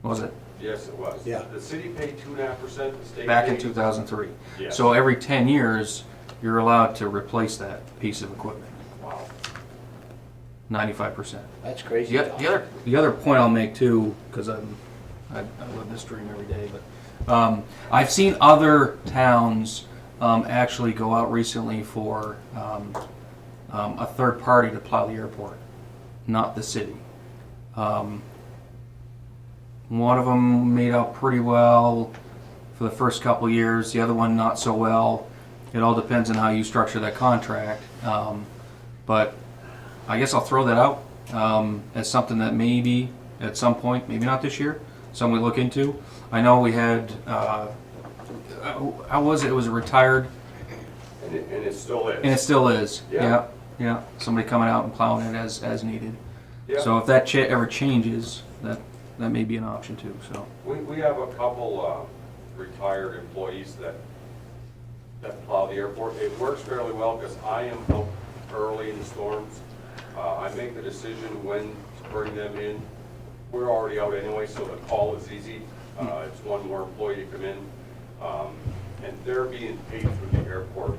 Was it? Yes, it was. Yeah. The city paid 2.5%, the state Back in paid- 2003. Yes. So every 10 years, you're allowed to replace that piece of equipment, Wow. that. 95%. That's crazy. The other point I'll make too, because I live this dream every day, but I've seen other towns actually go out recently for a third party to plow the airport, not the city. One of them made out pretty well for the first couple years, the other one not so well. It all depends on how you structure that contract. But I guess I'll throw that out as something that maybe at some point, maybe not this year, something we look into. I know we had, how was it? It was a retired, And it still is. and it still is. Yeah. Yeah. Somebody coming out and plowing it as needed. Yeah. So if that ever changes, that may be an option too. So We have a couple retired employees that plow the airport. It works fairly well because I am out early in the storms. I make the decision when to bring them in. We're already out anyway, so the call is easy. It's one more employee to come in. And they're being paid through the airport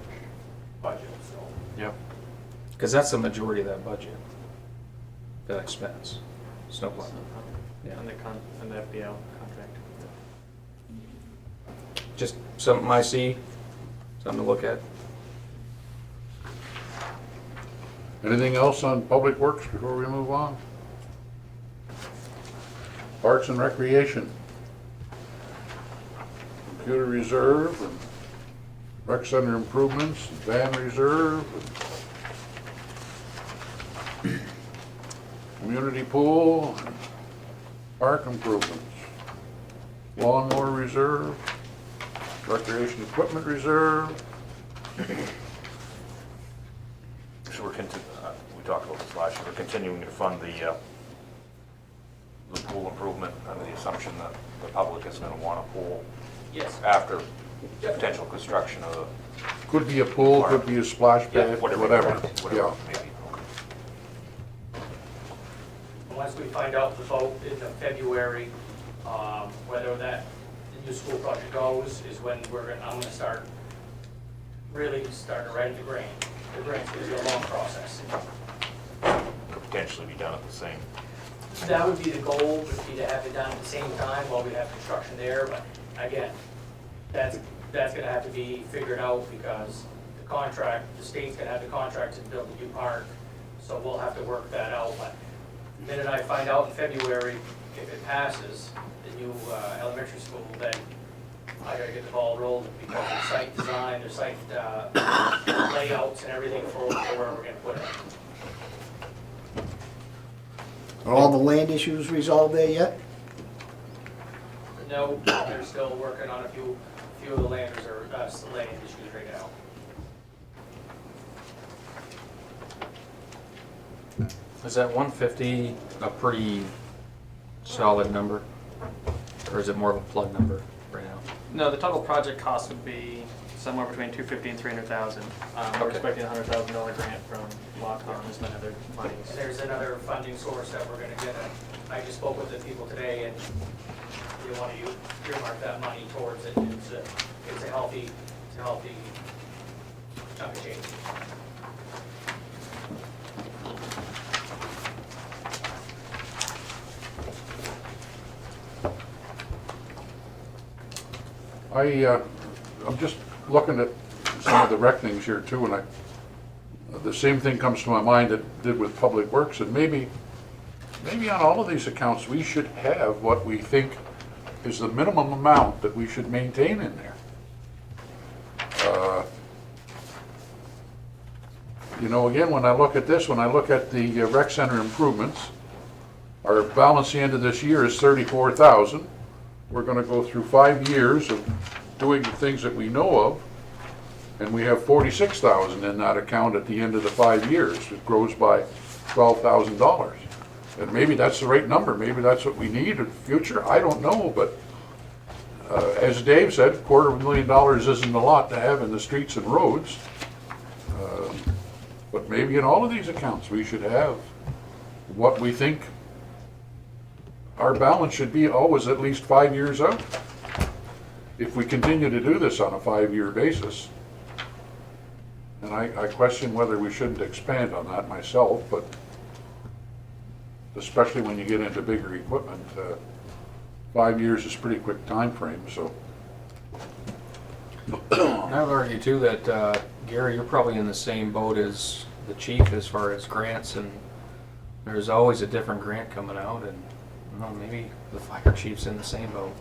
budget, so. yep. Because that's the majority of that budget, that expense, snowplow. Yeah. On the FBL contract. Just something I see, something to look at. Anything else on Public Works before we move on? Parks and Recreation. Computer Reserve and Rec Center improvements, and Van Reserve, and Community Pool, and Park improvements. Lawnmower Reserve, Recreation Equipment Reserve. So we talked about this last year, we're continuing to fund the pool improvement under the assumption that the public is going to want a pool Yes. after potential construction of the, Could be a pool, could be a splash pad, whatever. Yeah. maybe. Once we find out the vote in February, whether that new school project goes, is when I'm gonna start, really start to write the grant. The grant's gonna be a long process. Could potentially be done at the same. That would be the goal, would be to have it done at the same time while we have construction there, but again, that's gonna have to be figured out because the state's gonna have the contract to build a new park, so we'll have to work that out, but the minute I find out in February, if it passes, the new elementary school, then I gotta get the ball rolling because the site design, the site layouts and everything for where we're gonna put it. Are all the land issues resolved there yet? No, they're still working on a few of the land issues right now. Is that 150 a pretty solid number? Or is it more of a plug number right now? No, the total project cost would be somewhere between 250 and 300,000. We're Okay. expecting a $100,000 grant from Lawcom and some other monies. And there's another funding source that we're gonna get. I just spoke with the people today, and they want to earmark that money towards it. It's a healthy chunk of change. I'm just looking at some of the rec things here too, and the same thing comes to my mind that did with Public Works, and maybe on all of these accounts, we should have what we think is the minimum amount that we should maintain in there. You know, again, when I look at this, when I look at the rec center improvements, our balance at the end of this year is 34,000. We're gonna go through 5 years of doing the things that we know of, and we have 46,000 in that account at the end of the 5 years. It grows by $12,000. And maybe that's the right number, maybe that's what we need in the future, I don't know, but as Dave said, $250,000 isn't a lot to have in the streets and roads. But maybe in all of these accounts, we should have what we think our balance should be always at least 5 years out. If we continue to do this on a 5-year basis. And I question whether we shouldn't expand on that myself, but especially when you get into bigger equipment, 5 years is a pretty quick time frame. So. And I would argue too that, Gary, you're probably in the same boat as the chief as far as grants, and there's always a different grant coming out, and well, maybe the fire chief's in the same boat.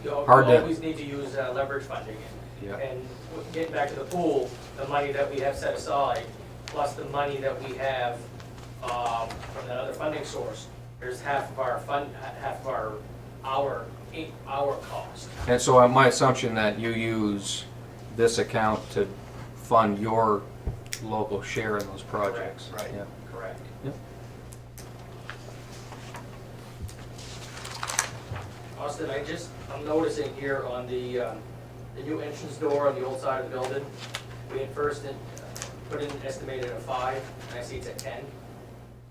You Hard to- always need to use leverage funding. Yeah. And getting back to the pool, the money that we have set aside, plus the money that we have from that other funding source, there's half of our cost. And so my assumption that you use this account to fund your local share in those projects. Correct, right. Yeah. Correct. Yep. Austin, I'm noticing here on the new entrance door on the old side of the building, we had first put in estimated at 5, and I see it's at 10.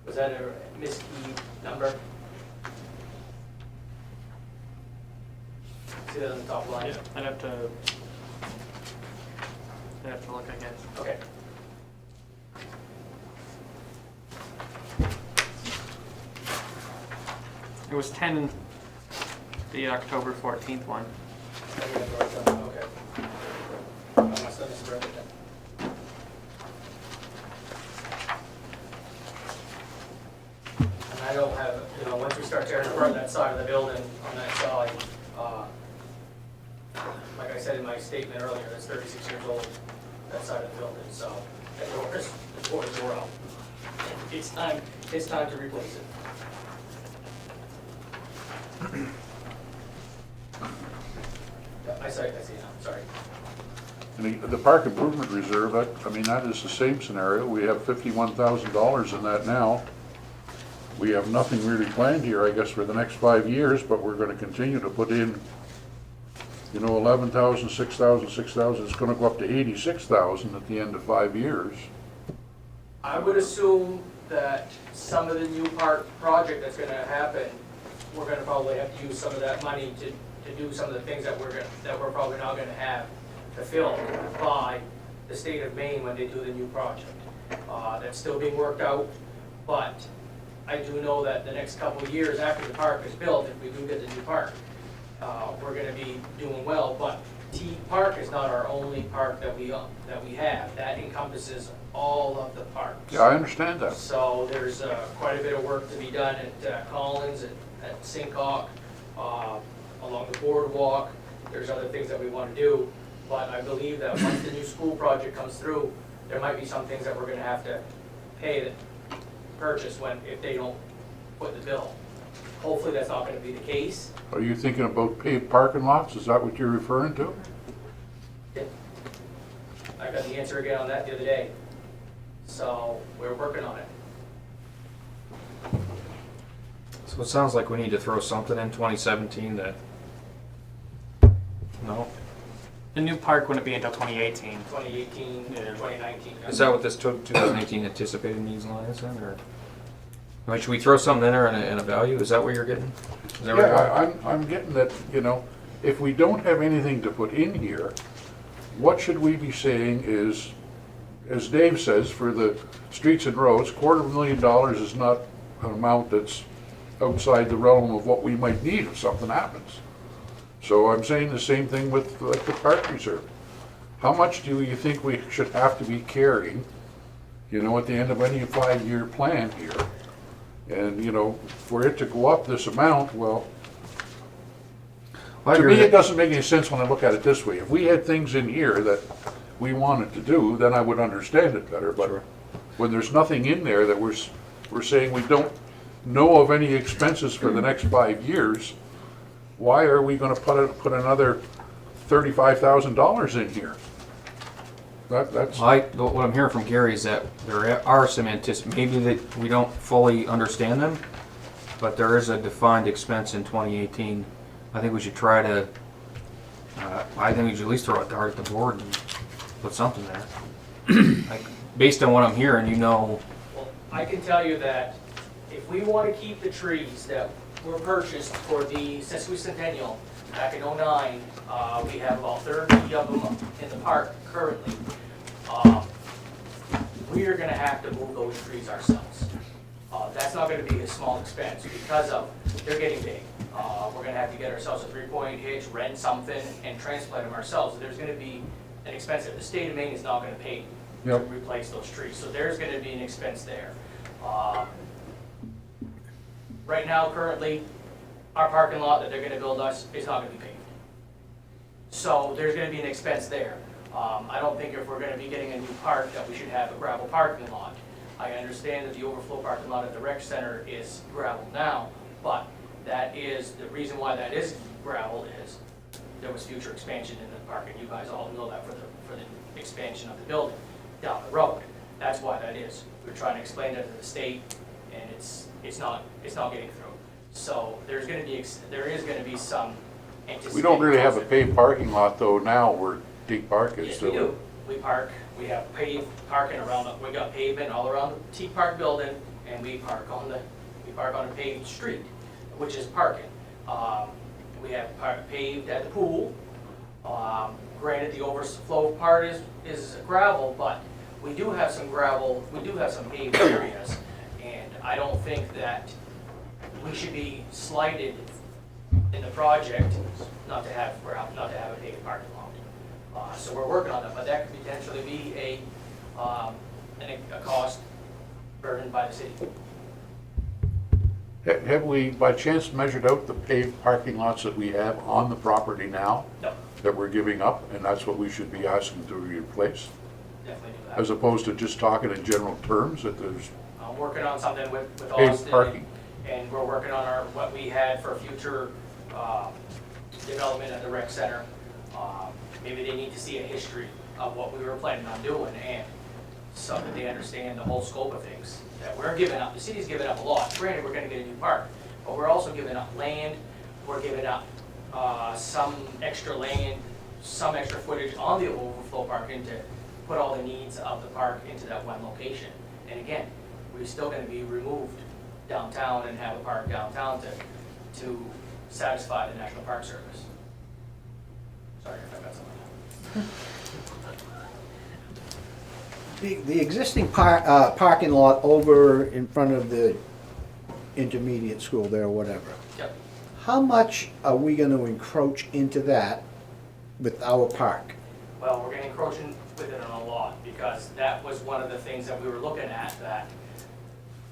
Was that a miskeyed number? See that on the top line? Yeah, I'd have to look, I guess. Okay. It was 10 in the October 14th one. Okay. I must have misread it then. And I don't have, once we start tearing apart that side of the building on that side, like I said in my statement earlier, that's 36 years old, that side of the building, so the door is out. It's time to replace it. Yeah, I see now, sorry. And the park improvement reserve, I mean, that is the same scenario. We have $51,000 in that now. We have nothing really planned here, I guess, for the next 5 years, but we're gonna continue to put in, 11,000, 6,000, 6,000. It's gonna go up to 86,000 at the end of 5 years. I would assume that some of the new park project that's gonna happen, we're gonna probably have to use some of that money to do some of the things that we're probably not gonna have to fill by the state of Maine when they do the new project. That's still being worked out, but I do know that the next couple of years after the park is built, if we do get the new park, we're gonna be doing well, but T Park is not our only park that we have. That encompasses all of the parks. Yeah, I understand that. So there's quite a bit of work to be done at Collins, at Sincock, along the boardwalk. There's other things that we want to do, but I believe that once the new school project comes through, there might be some things that we're gonna have to pay to purchase if they don't put the bill. Hopefully that's not gonna be the case. Are you thinking about paved parking lots? Is that what you're referring to? I got the answer again on that the other day. So we're working on it. So it sounds like we need to throw something in 2017 that, no? The new park wouldn't be until 2018. 2018, 2019. Is that what this 2018 anticipated needs line is then, or? I mean, should we throw something in there and a value? Is that what you're getting? Is that where you're going? Yeah, I'm getting that, you know, if we don't have anything to put in here, what should we be saying is, as Dave says, for the streets and roads, $250,000 is not an amount that's outside the realm of what we might need if something happens. So I'm saying the same thing with like the park reserve. How much do you think we should have to be carrying, you know, at the end of any 5-year plan here? And, you know, for it to go up this amount, well, to me, it doesn't make any sense when I look at it this way. If we had things in here that we wanted to do, then I would understand it better. But when there's nothing in there that we're saying we don't know of any expenses for the next 5 years, why are we gonna put another $35,000 in here? That's, What I'm hearing from Gary is that there are some maybe that we don't fully understand them, but there is a defined expense in 2018. I think we should try to, I think we should at least throw a dart at the board and put something there. Like, based on what I'm hearing, you know, Well, I can tell you that if we want to keep the trees that were purchased for the sesquicentennial back in '09, we have about 30 of them in the park currently. We are gonna have to move those trees ourselves. That's not gonna be a small expense because of, they're getting big. We're gonna have to get ourselves a 3-point hitch, rent something, and transplant them ourselves. There's gonna be an expense there. The state of Maine is not gonna pay to Yep. replace those trees, so there's gonna be an expense there. Right now, currently, our parking lot that they're gonna build us is not gonna be paved. So there's gonna be an expense there. I don't think if we're gonna be getting a new park that we should have a gravel parking lot. I understand that the overflow parking lot at the rec center is gravel now, but that is, the reason why that is gravel is there was future expansion in the park, and you guys all know that for the expansion of the building down the road. That's why that is. We're trying to explain that to the state, and it's not getting through. So there is gonna be some anticipated. we don't really have a paved parking lot though now where Teague Park is. Yes, so we do. We have paved parking around, we got pavement all around the Teague Park building, and we park on a paved street, which is parking. We have paved at the pool. Granted, the overflow part is gravel, but we do have some gravel, we do have some paved areas, and I don't think that we should be slighted in the project not to have gravel, not to have a paved parking lot. So we're working on that, but that could potentially be a cost burdened by the city. Have we by chance measured out the paved parking lots that we have on the property now? No, That we're giving up, and that's what we should be asking to replace? definitely do that. As opposed to just talking in general terms that there's I'm working on something with paved Austin, parking? and we're working on what we had for future development at the rec center. Maybe they need to see a history of what we were planning on doing, and so that they understand the whole scope of things. That we're giving up, the city's giving up a lot. Granted, we're gonna get a new park, but we're also giving up land, we're giving up some extra land, some extra footage on the overflow parking to put all the needs of the park into that one location. And again, we're still gonna be removed downtown and have a park downtown to satisfy the National Park Service. Sorry if I got something. The existing parking lot over in front of the intermediate school there, or whatever, Yep. how much are we gonna encroach into that with our park? Well, we're gonna encroach in with it on a lot, because that was one of the things that we were looking at, that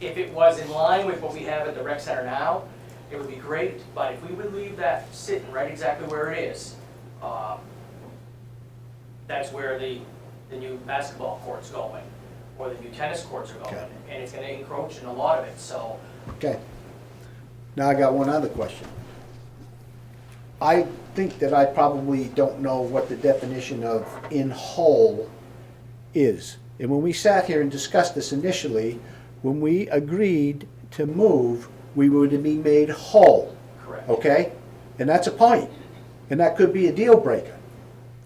if it was in line with what we have at the rec center now, it would be great, but if we would leave that sitting right exactly where it is, that's where the new basketball court's going, or the new tennis courts are going, Okay. and it's gonna encroach in a lot of it, so. Okay. Now I got one other question. I think that I probably don't know what the definition of in whole is. And when we sat here and discussed this initially, when we agreed to move we were to be made whole, Correct. okay? And that's a point, and that could be a deal breaker,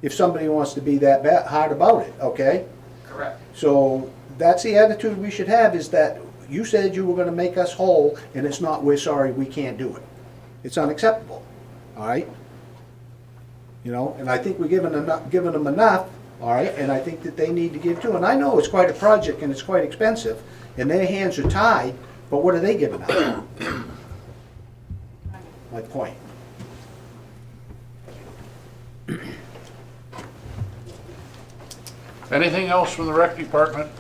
if somebody wants to be that hard about it, okay? Correct. So that's the attitude we should have, is that you said you were gonna make us whole, and it's not, we're sorry, we can't do it. It's unacceptable, all right? You know, and I think we're giving them enough, all right, and I think that they need to give too. And I know it's quite a project and it's quite expensive, and their hands are tied, but what are they giving us? My point. Anything else from the rec department,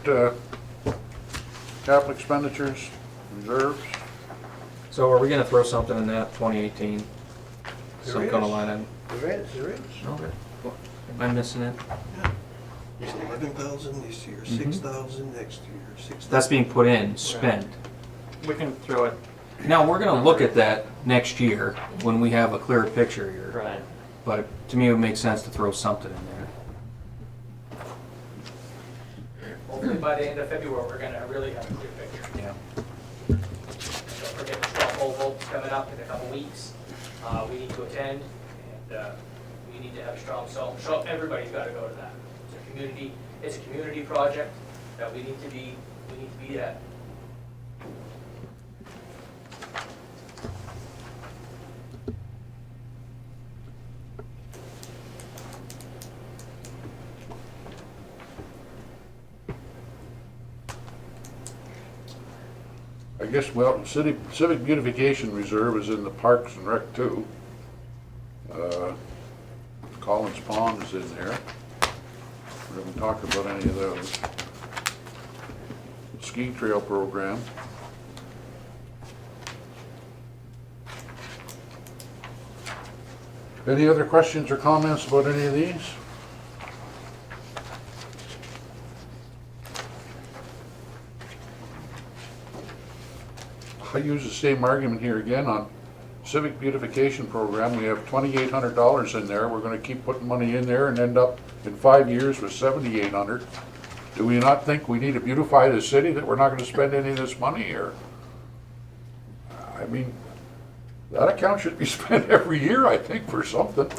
capital expenditures, reserves? So are we gonna throw something in that 2018? Some There kind of is. line item? There is. Okay. Am I missing it? It's 11,000 this year, 6,000 next year, 6,000. That's being put in, spent. We can throw it. Now, we're gonna look at that next year when we have a clearer picture here. Right. But to me, it would make sense to throw something in there. Hopefully by the end of February, we're gonna really have a clear picture. Yeah. Don't forget the straw poll vote's coming up in a couple weeks. We need to attend, and we need to have a strong, so everybody's gotta go to that. It's a community project that we need to be at. I guess, well, Civic Beautification Reserve is in the Parks and Rec too. Collins Pond is in there. We haven't talked about any of those. Ski trail program. Any other questions or comments about any of these? I use the same argument here again on Civic Beautification Program. We have $2,800 in there. We're gonna keep putting money in there and end up in 5 years with $7,800. Do we not think we need to beautify the city, that we're not gonna spend any of this money here? I mean, that account should be spent every year, I think, for something.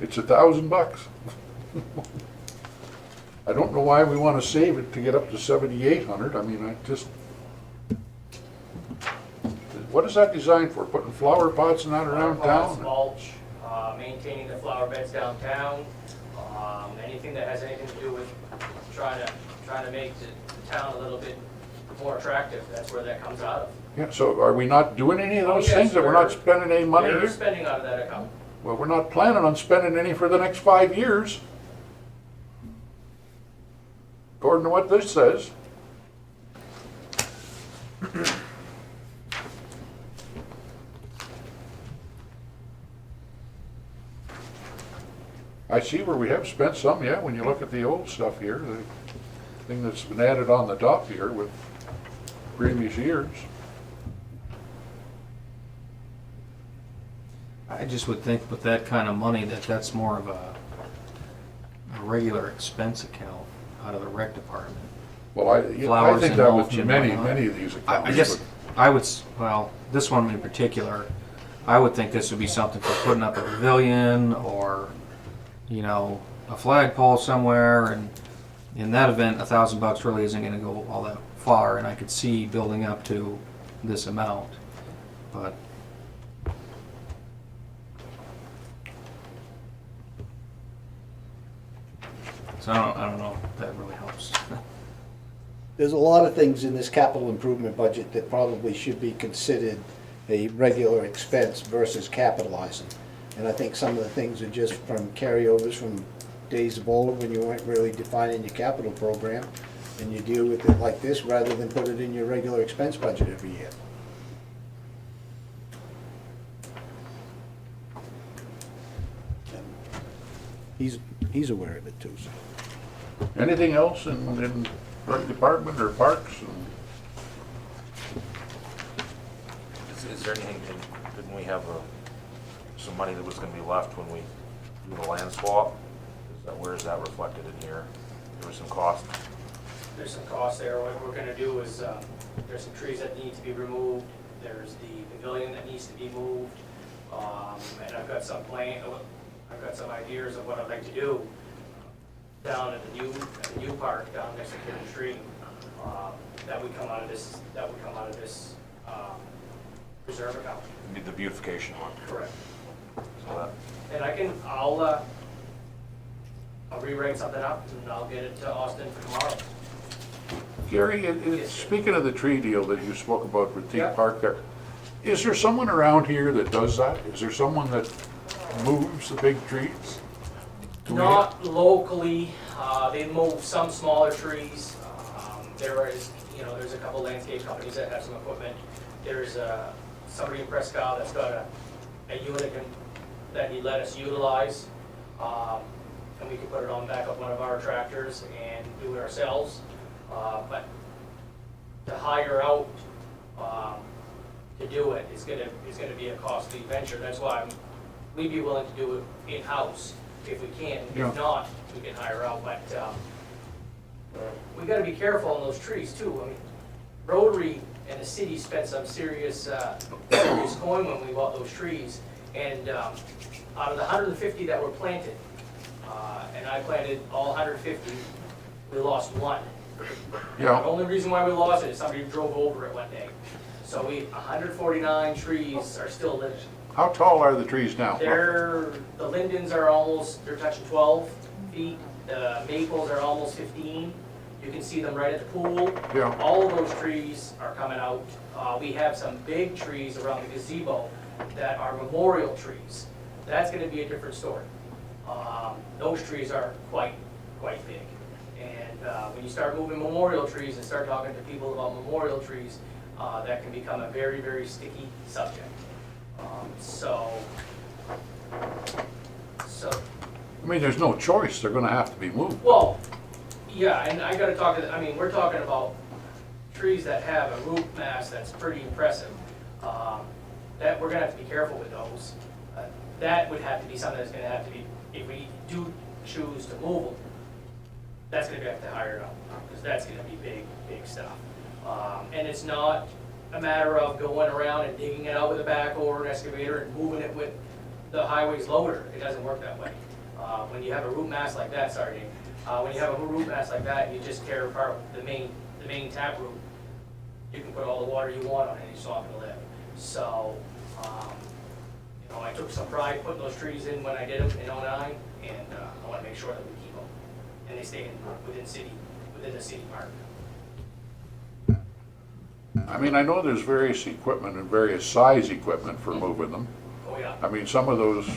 It's $1,000. I don't know why we wanna save it to get up to 7,800. I mean, I just, what is that designed for? Putting flower pots and that around Pots, town? mulch, maintaining the flower beds downtown, anything that has anything to do with trying to make the town a little bit more attractive. That's where that comes out of. Yeah, so are we not doing any of Oh, those yes, things, that we're not we're- spending any money We're here? spending out of that account. Well, we're not planning on spending any for the next 5 years. According to what this says. I see where we have spent some, yeah, when you look at the old stuff here, the thing that's been added on the top here with previous years. I just would think with that kind of money that that's more of a regular expense account out of the rec department. Well, I Flowers think and that mulch was and many, whatnot. many of these accounts. I guess but- I would, well, this one in particular, I would think this would be something for putting up a pavilion or, you know, a flagpole somewhere, and in that event, $1,000 really isn't gonna go all that far, and I could see building up to this amount, but. So I don't know if that really helps. There's a lot of things in this capital improvement budget that probably should be considered a regular expense versus capitalizing. And I think some of the things are just from carryovers from days of old when you weren't really defining your capital program, and you deal with it like this rather than put it in your regular expense budget every year. He's aware of it too, so. Anything else in rec department or parks? Is there anything, didn't we have some money that was gonna be left when we do the land swap? Where is that reflected in here? There was some cost. There's some costs there. What we're gonna do is, there's some trees that need to be removed, there's the pavilion that needs to be moved, and I've got some ideas of what I'd like to do down at the new park down next to Kitten Street, that would come out of this, reserve account. The beautification one. Correct. So And I'll rewrite something up and I'll get it to Austin for tomorrow. Gary, Yes, sir. speaking of the tree deal that you spoke about with Deep Yeah. Park there, is there someone around here that does that? Is there someone that moves the big trees? Do we- Not locally, they move some smaller trees. There's a couple landscape companies that have some equipment. There's somebody in Prescott that's got a unit that he let us utilize. And we could put it on back of one of our tractors and do it ourselves. But to hire out to do it is gonna be a costly venture. That's why we'd be willing to do it in-house if we can. Yeah. If not, we can hire out, but we gotta be careful on those trees too. I mean, Rotary and the city spent some serious coin when we bought those trees. And out of the 150 that were planted, and I planted all 150, we lost one. Yeah. The only reason why we lost it is somebody drove over it one day. So 149 trees are still living. How tall are the trees now? The lindens are they're touching 12 feet. The maples are almost 15. You can see them right at the pool. Yeah. All of those trees are coming out. We have some big trees around the gazebo that are memorial trees. That's gonna be a different story. Those trees are quite big. And when you start moving memorial trees and start talking to people about memorial trees, that can become a very, very sticky subject. So, I mean, there's no choice, they're gonna have to be moved. well, yeah, and I gotta talk we're talking about trees that have a root mass that's pretty impressive. That, we're gonna have to be careful with those. That would have to be something that's gonna have to be, if we do choose to move them, that's gonna have to hire it out, because that's gonna be big stuff. And it's not a matter of going around and digging it out with a backhoe or an excavator and moving it with the highway's loader. It doesn't work that way. When you have a root mass like that, when you have a root mass like that, you just tear apart the main tap root. You can put all the water you want on it, and it's not gonna live. So, I took some pride putting those trees in when I did them in '09, and I wanna make sure that we keep them. And they stay within the city park. I mean, I know there's various equipment and various size equipment for moving them. Oh, yeah. I mean, some of those,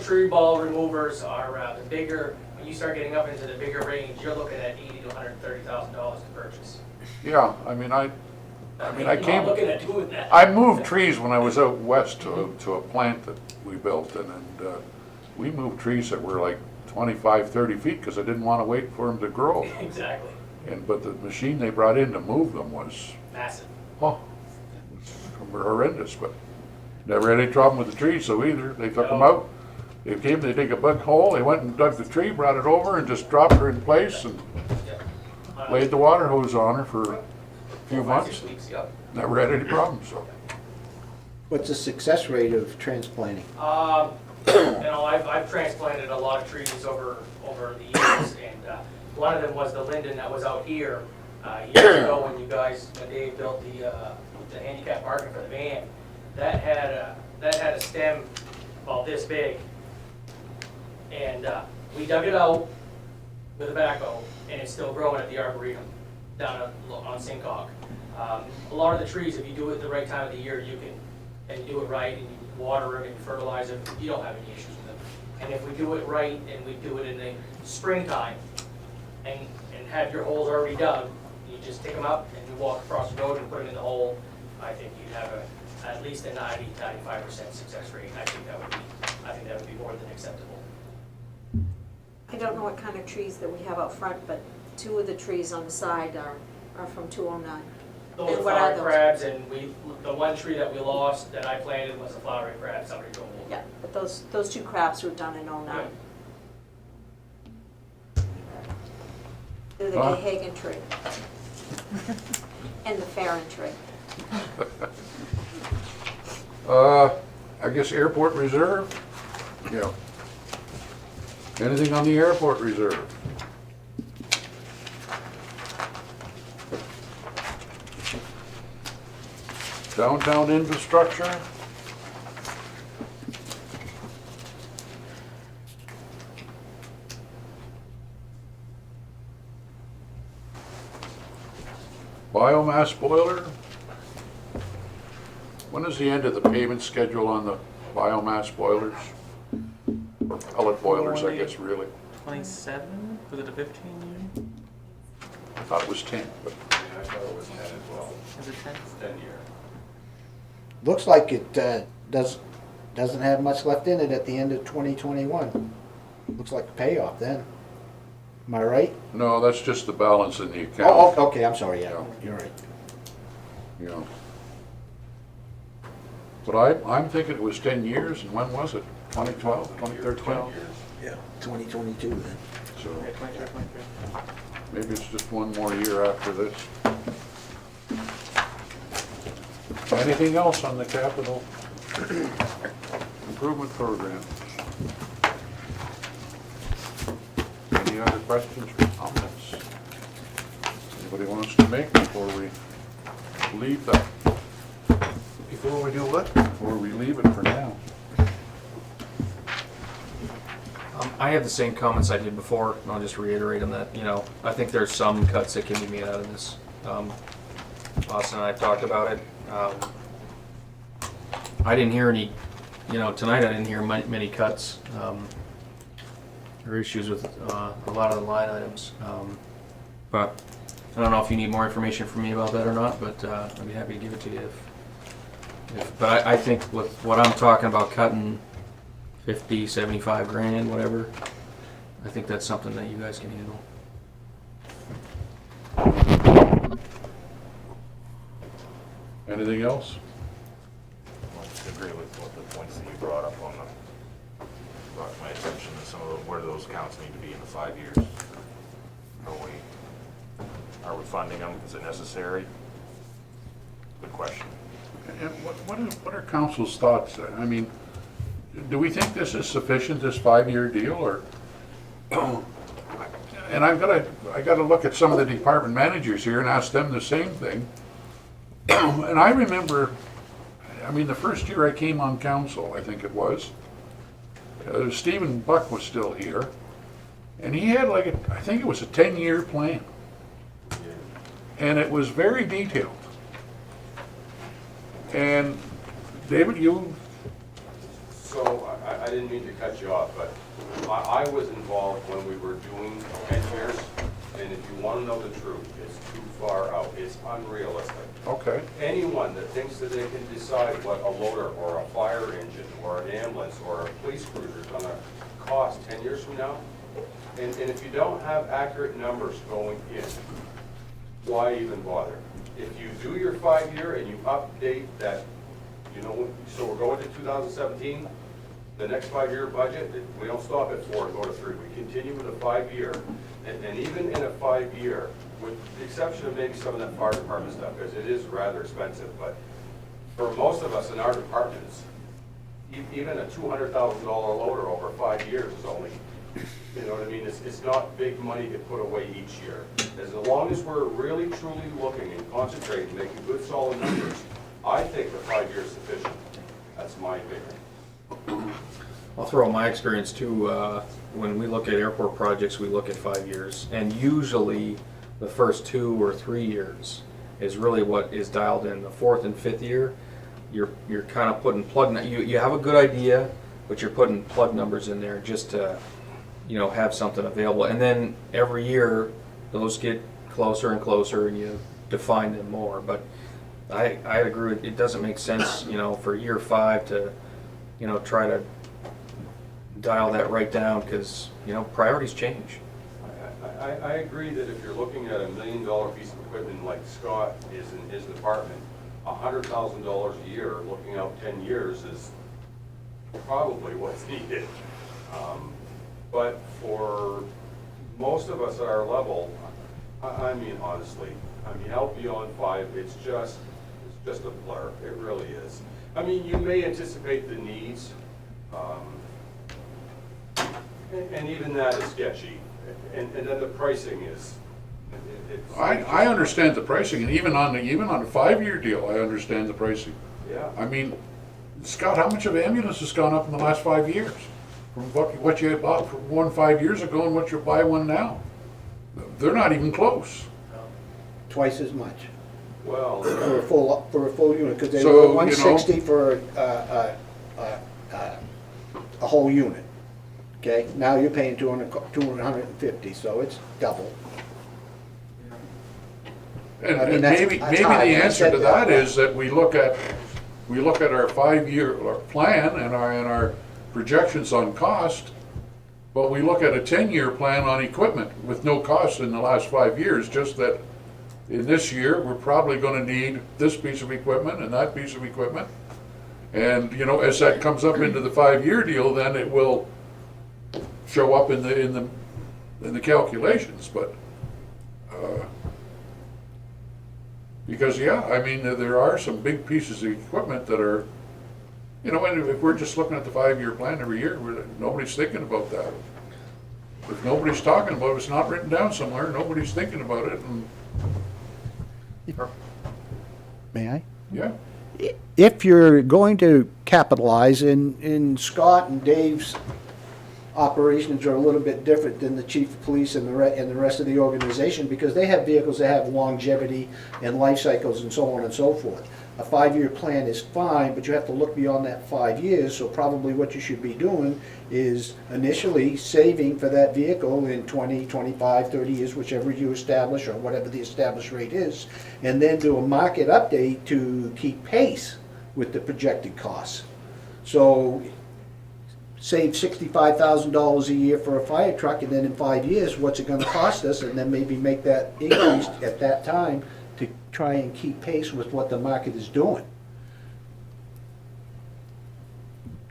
Tree ball removers are the bigger, when you start getting up into the bigger range, you're looking at $80,000 to $130,000 to purchase. yeah, I mean, I I'm came, not looking at doing that. I moved trees when I was out west to a plant that we built, and we moved trees that were like 25, 30 feet, because I didn't want to wait for them to grow. Exactly. But the machine they brought in to move them was, Massive. oh, it was horrendous, but never had any problem with the trees, so either. They took them out, they dig a big hole, they went and dug the tree, brought it over, and just dropped her in place, and Yeah. laid the water hose on her for a few 5, months. 6 weeks, yep. Never had any problems, so. What's the success rate of transplanting? I've transplanted a lot of trees over the years, and one of them was the linden that was out here years ago when Dave built the handicap parking for the van. That had a stem about this big, and we dug it out with a backhoe, and it's still growing at the Arboretum down on Sincock. A lot of the trees, if you do it the right time of the year, and you do it right, and you water them and you fertilize them, you don't have any issues with them. And if we do it right, and we do it in the springtime, and have your holes already dug, you just pick them up and you walk across the road and put them in the hole, I think you'd have at least a 90-95% success rate. I think that would be more than acceptable. I don't know what kind of trees that we have out front, but 2 of the trees on the side are from 209. Those And are what are flower those? crabs, and the one tree that we lost that I planted was a flowering crab. Somebody drove over. Yeah, but those 2 crabs were done in 09. They're the Huh? Hagen tree. And the fair entry. I guess airport reserve? Yeah. Anything on the airport reserve? Downtown infrastructure? Biomass boiler? When is the end of the payment schedule on the biomass boilers? Or pellet boilers, I guess, really. 27? Was it a 15 year? I thought it was 10, but Yeah, I thought it was 10 as well. Is it 10? It's 10 year. Looks like it doesn't have much left in it at the end of 2021. Looks like a payoff then. Am I right? no, that's just the balance in the account. Oh, okay, I'm sorry, yeah, you're right. You know. But I'm thinking it was 10 years, and when was it? 2012, 2013? 12. Yeah. 2022 then. So Yeah, 23, 23. maybe it's just one more year after this. Anything else on the capital improvement program? Any other questions or comments? Anybody wants to make before we leave that? Before we do what? Before we leave it for now? I have the same comments I did before, and I'll just reiterate them that, I think there's some cuts that can be made out of this. Austin and I have talked about it. I didn't hear any, tonight I didn't hear many cuts, or issues with a lot of the line items. But I don't know if you need more information from me about that or not, but I'd be happy to give it to you but I think with what I'm talking about, cutting 50, 75 grand, whatever, I think that's something that you guys can handle. Anything else? I just agree with what the points that you brought up brought to my attention that some of where those accounts need to be in the 5 years. Are we funding them? Is it necessary? Good question. And what are council's thoughts? I mean, do we think this is sufficient, this 5-year deal, or? And I gotta look at some of the department managers here and ask them the same thing. And I remember, the first year I came on council, I think it was, Stephen Buck was still here, and he had I think it was a 10-year plan. And it was very detailed. And David, you? So, I didn't mean to cut you off, but I was involved when we were doing 10 years, and if you want to know the truth, it's too far out. It's unrealistic. Okay. Anyone that thinks that they can decide what a loader or a fire engine or an ambulance or a police cruiser is going to cost 10 years from now, and if you don't have accurate numbers going in, why even bother? If you do your 5-year and you update that, so we're going to 2017, the next 5-year budget, we don't stop at 4 and go to 3. We continue with a 5-year. And even in a 5-year, with the exception of maybe some of that fire department stuff, because it is rather expensive, but for most of us in our departments, even a $200,000 loader over 5 years is only, it's not big money to put away each year. As long as we're really truly looking and concentrating, making good solid numbers, I think the 5 years is sufficient. That's my opinion. I'll throw out my experience too. When we look at airport projects, we look at 5 years, and usually the first 2 or 3 years is really what is dialed in. The 4th and 5th year, you're kind of putting you have a good idea, but you're putting plug numbers in there just to have something available. And then every year those get closer and closer, and you define them more. But I agree. It doesn't make sense, for year 5 to try to dial that right down, because priorities change. I agree that if you're looking at $1 million piece of equipment like Scott is in his department, $100,000 a year, looking out 10 years is probably what's needed. But for most of us at our level, honestly, I mean, out beyond 5, it's just a blur, it really is. I mean, you may anticipate the needs, and even that is sketchy, and then the pricing is, it's. I understand the pricing, and even on a 5-year deal, I understand the pricing. Yeah. I mean, Scott, how much of ambulance has gone up in the last 5 years? From what you bought for one 5 years ago and what you buy one now? They're not even close. Twice as much Well, for a full unit, because they So, were you know- 160 for a whole unit. Okay, now you're paying 250, so it's double. And I mean, and that's- maybe that's the high. I answer said to that. that is that we look at our 5-year plan and our projections on cost, but we look at a 10-year plan on equipment with no cost in the last 5 years, just that in this year, we're probably gonna need this piece of equipment and that piece of equipment. And, you know, as that comes up into the 5-year deal, then it will show up in the calculations, but, because, yeah, I mean, there are some big pieces of equipment that are, you know, and if we're just looking at the 5-year plan every year, nobody's thinking about that. If nobody's talking about it, it's not written down somewhere, nobody's thinking about it, and, May I? yeah. If you're going to capitalize, in Scott and Dave's operations are a little bit different than the chief of police and the rest of the organization, because they have vehicles that have longevity and life cycles and so on and so forth. A 5-year plan is fine, but you have to look beyond that 5 years, so probably what you should be doing is initially saving for that vehicle in 20, 25, 30 years, whichever you establish, or whatever the established rate is, and then do a market update to keep pace with the projected costs. So save $65,000 a year for a fire truck, and then in 5 years, what's it gonna cost us, and then maybe make that increase at that time to try and keep pace with what the market is doing.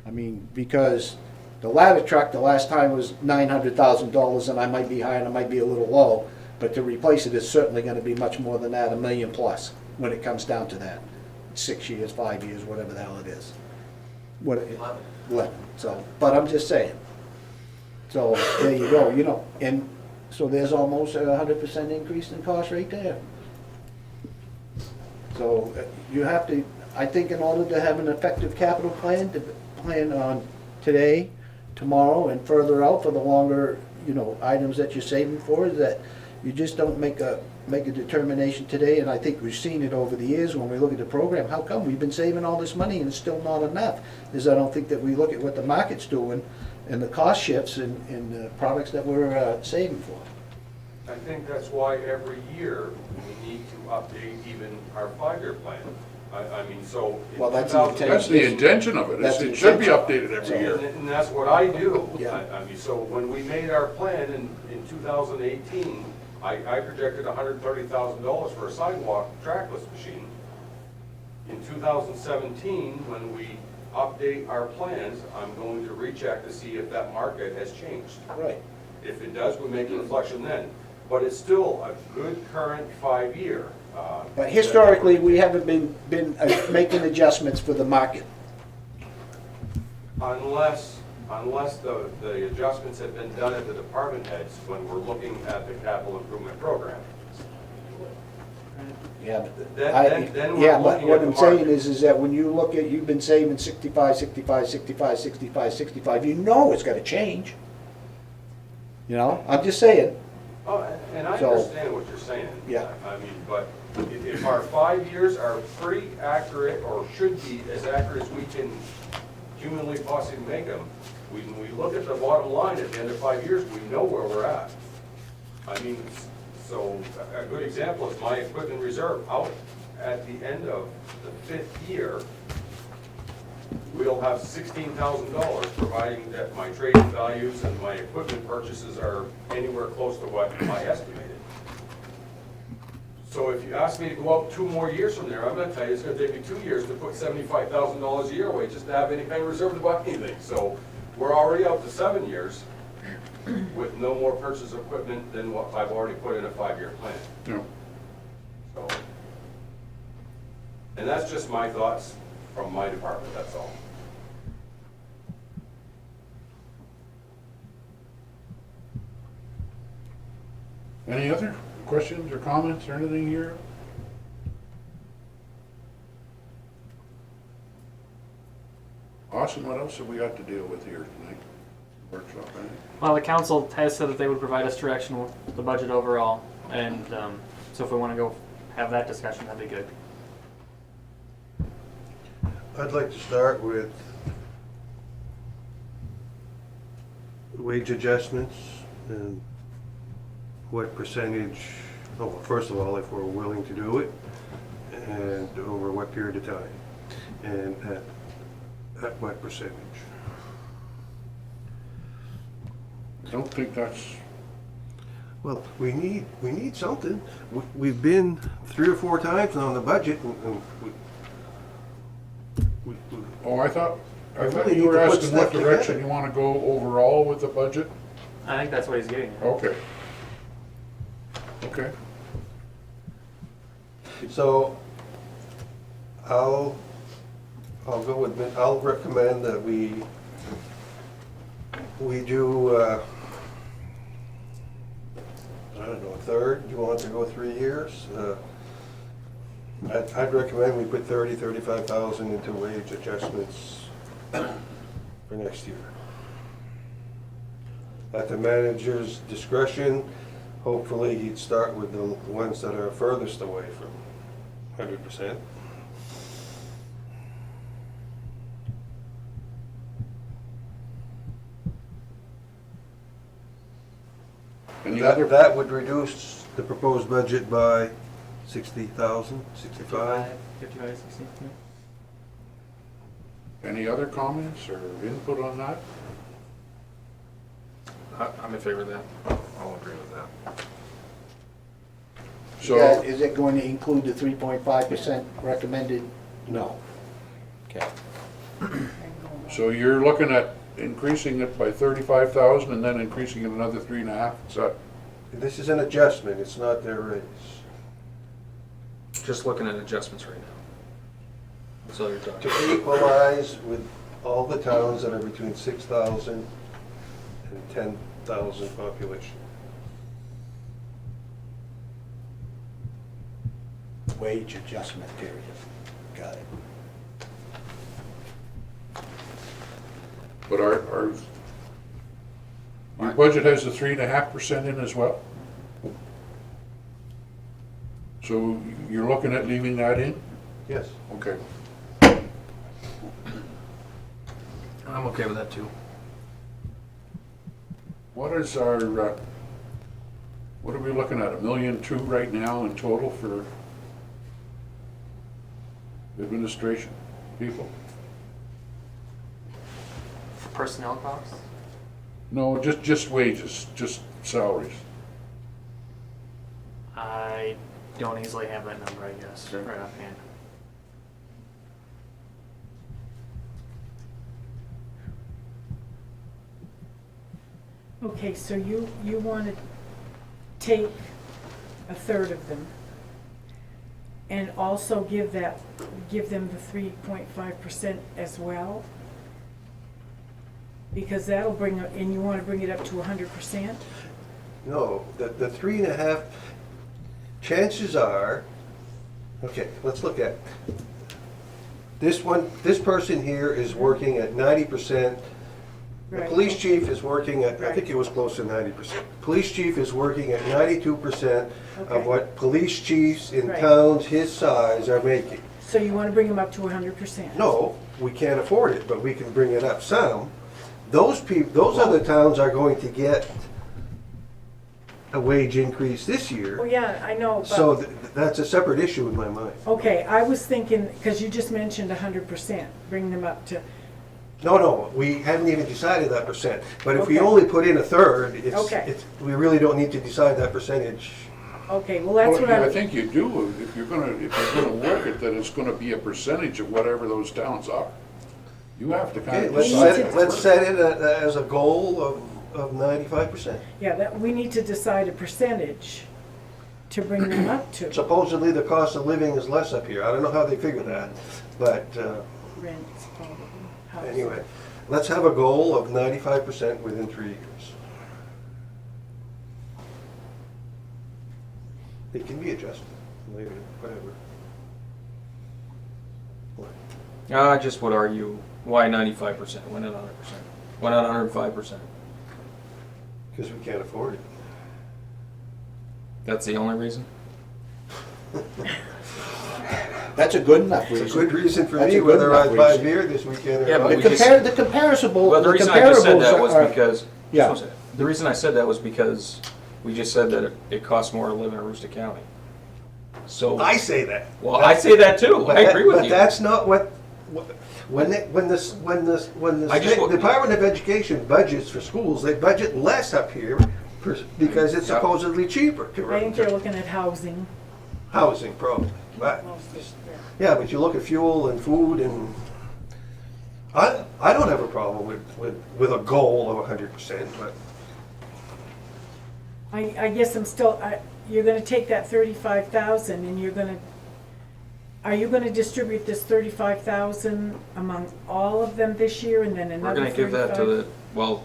I mean, because the ladder truck, the last time was $900,000, and I might be high and I might be a little low, but to replace it is certainly gonna be much more than that, $1 million plus, when it comes down to that. 6 years, 5 years, whatever the hell it is. What, 11, so, but I'm just saying. So, there you go, you know, and so there's almost a 100% increase in cost right there. So, you have to, I think in order to have an effective capital plan, to plan on today, tomorrow, and further out for the longer, you know, items that you're saving for, is that you just don't make a determination today, and I think we've seen it over the years when we look at the program. How come we've been saving all this money and it's still not enough? Is I don't think that we look at what the market's doing and the cost shifts in the products that we're saving for. I think that's why every year we need to update even our 5-year plan. I mean, so. in Well, that's the 2000 That's the intention of it, That's the it should be intention. updated every year. And that's what I do. Yeah. I mean, so when we made our plan in 2018, I projected $130,000 for a sidewalk trackless machine. In 2017, when we update our plans, I'm going to recheck to see if that market has changed. Right. If it does, we make a reflection then. But it's still a good current 5-year. But historically, we haven't been making adjustments for the market. Unless the adjustments have been done at the department heads when we're looking at the capital improvement program. Yeah, but Then we're yeah, but looking what at the I'm saying market. is that when you look at, you've been saving 65, 65, 65, 65, 65, you know it's gotta change. You know, I'm just saying, Oh, and I So- understand what you're saying. Yeah. I mean, but if our 5 years are pretty accurate, or should be as accurate as we can humanly possibly make them, when we look at the bottom line at the end of 5 years, we know where we're at. I mean, so a good example is my equipment reserve. Out at the end of the 5th year, we'll have $16,000, providing that my trading values and my equipment purchases are anywhere close to what I estimated. So if you ask me to go out 2 more years from there, I'm gonna tell you, it's gonna take me 2 years to put $75,000 a year away just to have any kind of reserve to buy anything. So we're already up to 7 years with no more purchase of equipment than what I've already put in a 5-year plan. Yeah. And that's just my thoughts from my department, that's all. Any other questions or comments or anything here? Austin, what else have we got to deal with here tonight? Workshop, anything? Well, the council has said that they would provide us direction with the budget overall, and so if we want to go have that discussion, that'd be good. I'd like to start with wage adjustments and what percentage, oh, well, first of all, if we're willing to do it, and over what period of time, and at what percentage. I don't think that's, Well, we need something. We've been 3 or 4 times on the budget, and we oh, I thought really you need were to put asking what stuff direction together. you want to go overall with the budget? I think that's what he's getting at. Okay. Okay. So, I'll go with, I'll recommend that we do, I don't know, a third, you want to go 3 years? I'd recommend we put 35,000 into wage adjustments for next year. At the manager's discretion, hopefully he'd start with the ones that are furthest away from 100%. Any other, That would reduce the proposed budget by 60,000, 65. 55, 60, yeah. any other comments or input on that? I'm in favor of that. I'll agree with that. So, Is it going to include the 3.5% recommended? No. Okay. so you're looking at increasing it by 35,000 and then increasing it another 3.5? Is that, This is an adjustment, it's not their raise. Just looking at adjustments right now. That's all you're talking. To equalize with all the towns that are between 6,000 and 10,000 population. Wage adjustment period. Got it. but our your budget has the 3.5% in as well? So you're looking at leaving that in? Yes. Okay. I'm okay with that too. What is our, what are we looking at, $1.2 million right now in total for administration people? For personnel costs? No, just wages, just salaries. I don't easily have that number, I guess, Okay. right offhand. Okay, so you want to take a third of them and also give them the 3.5% as well? Because that'll bring, and you want to bring it up to 100%? No, the 3.5, chances are, okay, let's look at, this person here is working at 90%. The Right. police chief is working at, I think Right. it was close to 90%. Police chief is working at 92% Okay. of what police chiefs in Right. towns his size are making. So you want to bring them up to 100%? No, we can't afford it, but we can bring it up some. Those other towns are going to get a wage increase this Oh, year. yeah, I know, So but, that's a separate issue in my mind. okay, I was thinking, because you just mentioned 100%, bring them up to, No, we haven't even decided that percent. But if we Okay. only put in a third, Okay. we really don't need to decide that percentage. okay, well, that's Well, what yeah, I I'm, think you do, if you're gonna work it, then it's gonna be a percentage of whatever those towns are. You have to kind Okay, of let's decide. set it, let's set it as a goal of 95%. yeah, that, we need to decide a percentage to bring them up to. Supposedly, the cost of living is less up here. I don't know how they figure that, but Rents, probably. House. anyway, let's have a goal of 95% within 3 years. It can be adjusted later, whatever. I just would argue, why 95%? Why not 100%? Why not 105%? Because we can't afford it. That's the only reason? That's a good enough It's reason. a good reason for That's me a good whether I enough buy reason. beer this weekend Yeah, or but not. we The just- comparable, Well, the the reason I just said comparables that was are, because, yeah. the reason I said that was because we just said that it costs more to live in Aroostook County. So, I say that. well, I say that too. I agree with But you. that's not what, when the I just State wa- Department of Education budgets for schools, they budget less up here because it's Yeah. supposedly cheaper I think they're to looking at housing. housing probably. But, Mostly, yeah, but you look at fuel and food and, I don't have a problem with a goal of 100%, but I guess I'm still, you're gonna take that 35,000 and are you gonna distribute this 35,000 among all of them this year and then We're another gonna give that to 35? the, well,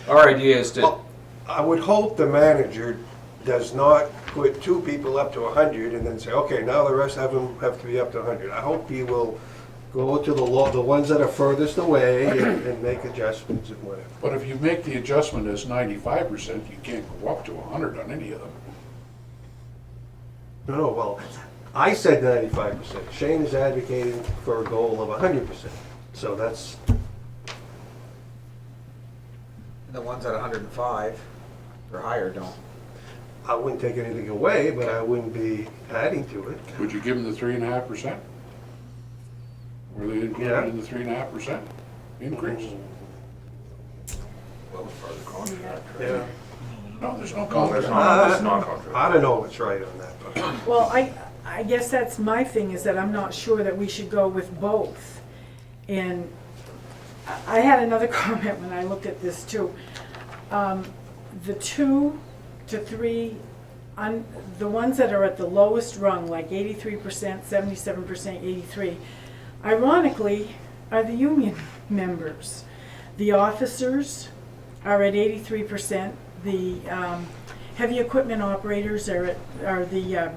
our idea is to, well, I would hope the manager does not put 2 people up to 100 and then say, okay, now the rest of them have to be up to 100. I hope he will go to the ones that are furthest away and make adjustments and whatever. But if you make the adjustment as 95%, you can't go up to 100 on any of them. No, well, I said 95%. Shane is advocating for a goal of 100%. So that's, The ones at 105 or higher don't. I wouldn't take anything away, but I wouldn't be adding to it. Would you give them the 3.5%? Were they included Yeah. in the 3.5% increase? Well, as part of the contract. Yeah. No, there's no No, there's contract. not, there's non-contract. I don't know what's right on that, but Well, I guess that's my thing, is that I'm not sure that we should go with both. And I had another comment when I looked at this too. The 2 to 3, the ones that are at the lowest rung, like 83%, 77%, 83, ironically, are the union members. The officers are at 83%, the heavy equipment operators are the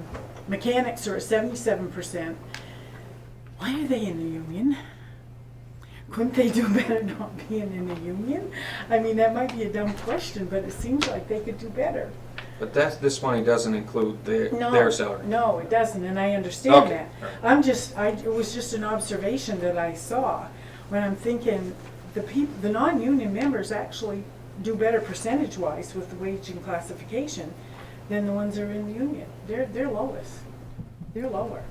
mechanics are at 77%. Why are they in the union? Couldn't they do better not being in the union? I mean, that might be a dumb question, but it seems like they could do better. but this money doesn't include No, their salary. No, it doesn't, and I understand Okay. that. It was just an observation that I saw when I'm thinking the non-union members actually do better percentage-wise with the wage and classification than the ones that are in the union. They're lowest. They're lower.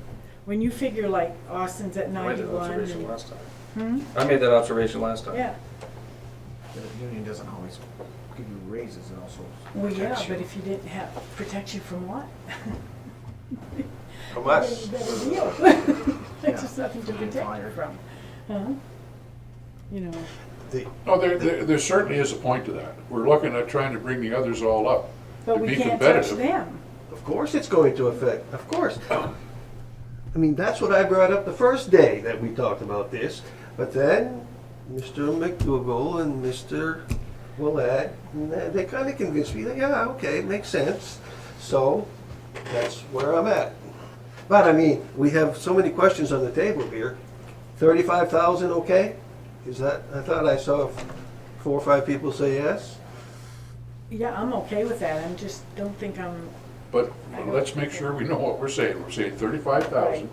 When you figure like Austin's at I made that 91. observation and- last time. Hmm? I made that observation last time. Yeah, The union doesn't always give you raises and also well, yeah, protects you. but if you didn't have, protect you from what? from us. Better deal. Yeah. There's just nothing to Being protect you fired. from. Huh? You know, No, there certainly is a point to that. We're looking at trying to bring the others all up. but To we be can't touch competitive. them. Of course it's going to affect, of course. I mean, that's what I brought up the first day that we talked about this. But then Mr. McDougal and Mr. Willett, they kind of convinced me that, yeah, okay, it makes sense. So that's where I'm at. But I mean, we have so many questions on the table here. 35,000, okay? Is that, I thought I saw 4 or 5 people say yes. Yeah, I'm okay with that. I just don't think I'm, But let's make sure we know what we're saying. We're saying 35,000.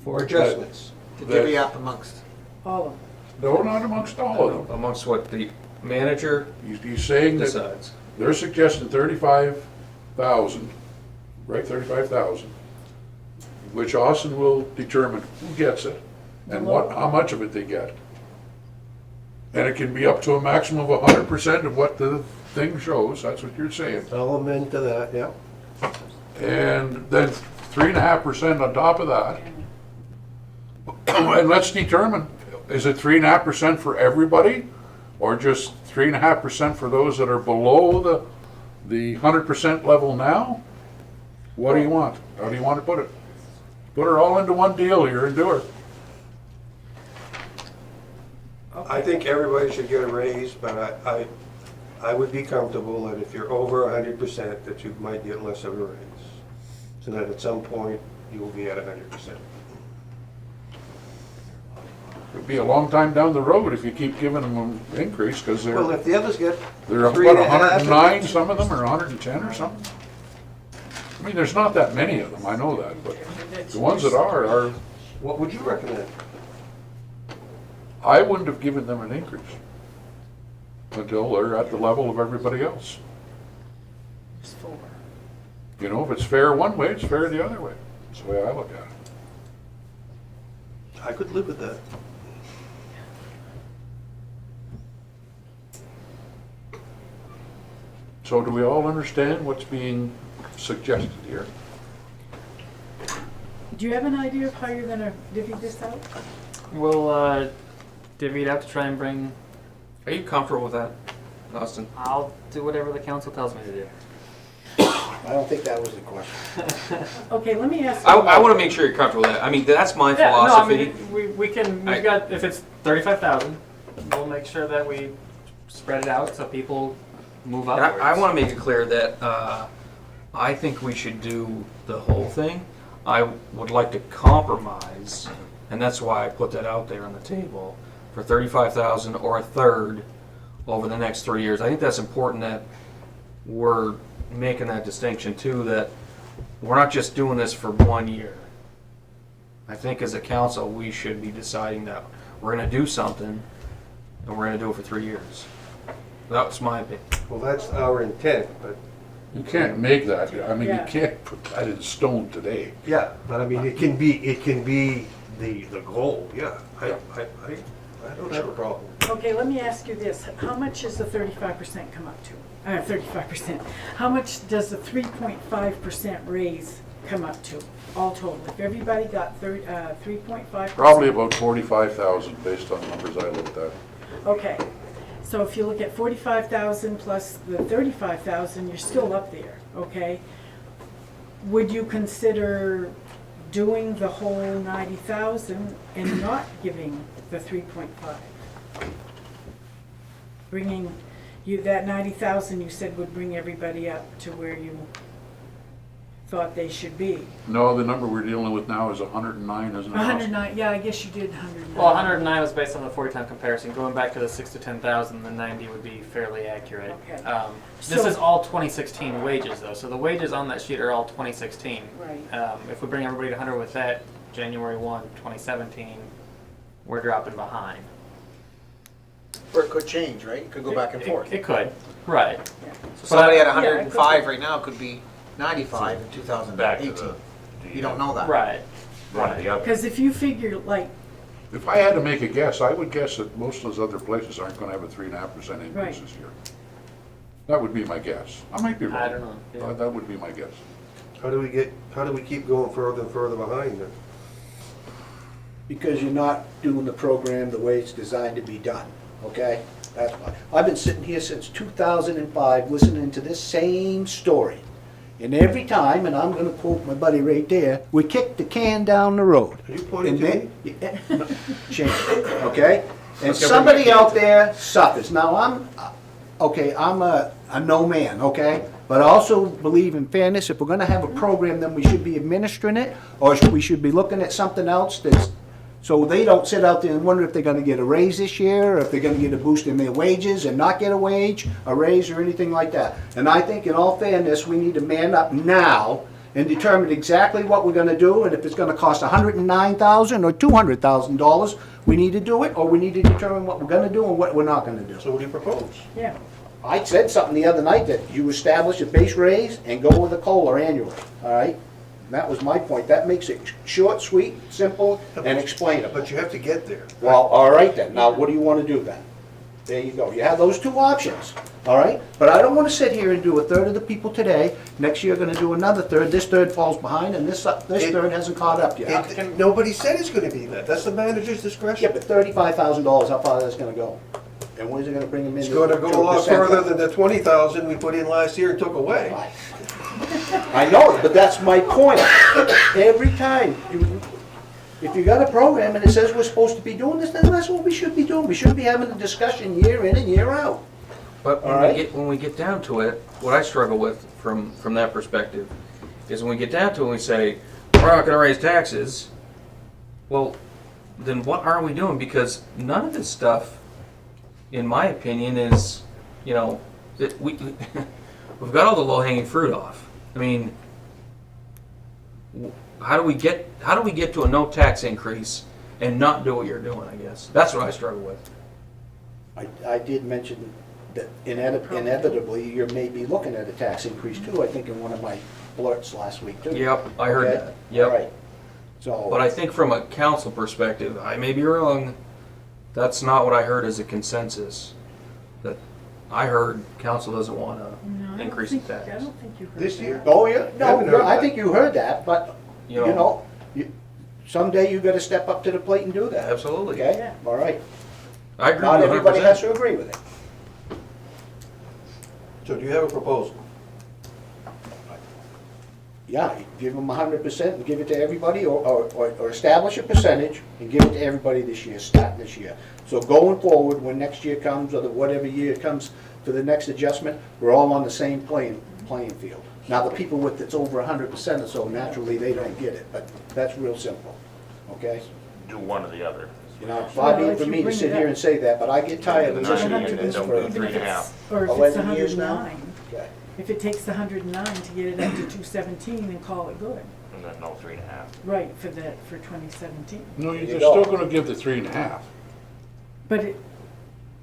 For adjustments. To divvy up amongst. all of them. No, not amongst all of them. Amongst what the manager He's saying that decides. they're suggesting 35,000, right, 35,000, which Austin will determine who gets it and how much of it they get. And it can be up to a maximum of 100% of what the thing shows, that's what you're saying. Element to that, yeah. And then 3.5% on top of that. And let's determine, is it 3.5% for everybody? Or just 3.5% for those that are below the 100% level now? What do you want? How do you want to put it? Put her all into one deal here and do her. I think everybody should get a raise, but I would be comfortable that if you're over 100%, that you might get less of a raise. So that at some point, you will be at 100%. It'd be a long time down the road if you keep giving them an increase, because Well, they're if the others get what, 109, some of them, or 110 or something? I mean, there's not that many of them, I know that, but the ones that are, what would you recommend? I wouldn't have given them an increase until they're at the level of everybody else. Just 4. You know, if it's fair one way, it's fair the other way. That's the way I look at it. I could live with that. So do we all understand what's being suggested here? Do you have an idea of how you're gonna divvy this out? We'll divvy it out to try and bring. Are you comfortable with that, Austin? I'll do whatever the council tells me to do. I don't think that was the question. Okay, let me ask. I want to make sure you're comfortable with that. I mean, that's my philosophy. No, I mean, we can. We've got, if it's 35,000, we'll make sure that we spread it out so people move And upwards. I want to make it clear that I think we should do the whole thing. I would like to compromise, and that's why I put that out there on the table, for 35,000 or a third over the next 3 years. I think that's important that we're making that distinction too, that we're not just doing this for 1 year. I think as a council, we should be deciding that we're going to do something, and we're going to do it for 3 years. That's my opinion. Well, that's our intent, but You can't make that, I mean, you Yeah. can't put that in stone today. yeah, but I mean, it can be the goal, yeah. I don't have a problem. Okay, let me ask you this. How much does the 35% come up to? 35%. How much does the 3.5% raise come up to, all total? If everybody got 3.5%? Probably about 45,000 based on the numbers I looked at. Okay, so if you look at 45,000 plus the 35,000, you're still up there, okay? Would you consider doing the whole 90,000 and not giving the 3.5? Bringing you, that 90,000 you said would bring everybody up to where you thought they should be. No, the number we're dealing with now is 109, isn't it? 109, yeah, I guess you did 109. Well, 109 was based on the 40-time comparison. Going back to the 6 to 10,000, the 90 would be fairly accurate. Okay. This So- is all 2016 wages, though. So the wages on that sheet are all 2016. Right. If we bring everybody to 100 with that, January 1, 2017, we're dropping behind. Or it could change, right? It could go back and forth. It could, right. So somebody at Yeah, it could 105 be. right now could be 95 in Back to 2018. the. You don't know that. Right. One or the other. Because if you figure like, If I had to make a guess, I would guess that most of those other places aren't gonna have a 3.5% increase Right. this year. That would be my guess. I might be wrong. I don't know. Yeah. That would be my guess. How do we keep going further and further behind then? Because you're not doing the program the way it's designed to be done, okay? That's why. I've been sitting here since 2005, listening to this same story. And every time, and I'm gonna quote my buddy right there, we kick the can down the road. Are you pointing And to then, me? yeah, Shane, okay? And Let's go somebody bring it out there suffers. Now, I'm a no man, okay? But I also believe in fairness. If we're gonna have a program, then we should be administering it, or we should be looking at something else that's, so they don't sit out there and wonder if they're gonna get a raise this year, or if they're gonna get a boost in their wages and not get a raise or anything like that. And I think in all fairness, we need to man up now and determine exactly what we're gonna do, and if it's gonna cost $109,000 or $200,000, we need to do it, or we need to determine what we're gonna do and what we're not gonna do. So what do you propose? yeah, I said something the other night that you establish a base raise and go with a COLA annually, all right? And that was my point. That makes it short, sweet, simple, and explainable. But you have to get there. Well, all right then. Now, what do you want to do then? There you go. You have those two options, all right? But I don't want to sit here and do a third of the people today. Next year, going to do another third. This third falls behind, and this third hasn't caught up yet. Nobody said it's gonna be that. That's the manager's discretion. Yeah, but $35,000, how far that's going to go? And where's it going to bring them in? It's gonna go a lot further than the 20,000 we put in last year and took away. Right. I know, but that's my point. Every time, if you got a program and it says we're supposed to be doing this, then that's what we should be doing. We shouldn't be having a discussion year in and year out. But All right. when we get down to it, what I struggle with from that perspective is when we get down to it and we say, we're not gonna raise taxes, well, then what are we doing? Because none of this stuff, in my opinion, is, you know, we've got all the low-hanging fruit off. I mean, how do we get to a no tax increase and not do what you're doing, I guess? That's what I struggle with. I did mention that inevitably, you may be looking at a tax increase too, I think in one of my blurts last week too. Yep, I heard Okay? that. Yep. All right. So. But I think from a council perspective, I may be wrong, that's not what I heard as a consensus. That I heard council doesn't want No, I to don't increase the think- I tax. don't think you heard This year? that. Oh, yeah, Haven't no, heard I that. think you heard that, but, You you know. know, someday you gotta step up to the plate and do that. Absolutely. Okay, Yeah. all right. I agree Not with everybody has 100%. to agree with it. So do you have a proposal? Yeah, you give them 100% and give it to everybody, or establish a percentage and give it to everybody this year, starting this year. So going forward, when next year comes, or whatever year comes for the next adjustment, we're all on the same playing field. Now, the people with, that's over 100% or so, naturally, they don't get it, but that's real simple, okay? Do one or the other. You know, it's far be Well, it for if you me to bring sit it here up- and say that, but I get tired of Then listening not to even this don't for. do Even if 3.5. it's, or if it's 11 years now? 109, Okay. if it takes the 109 to get it up to 217 and call it good. And then no 3.5. Right, for 2017. No, There you you're go. still gonna give the 3.5. But it,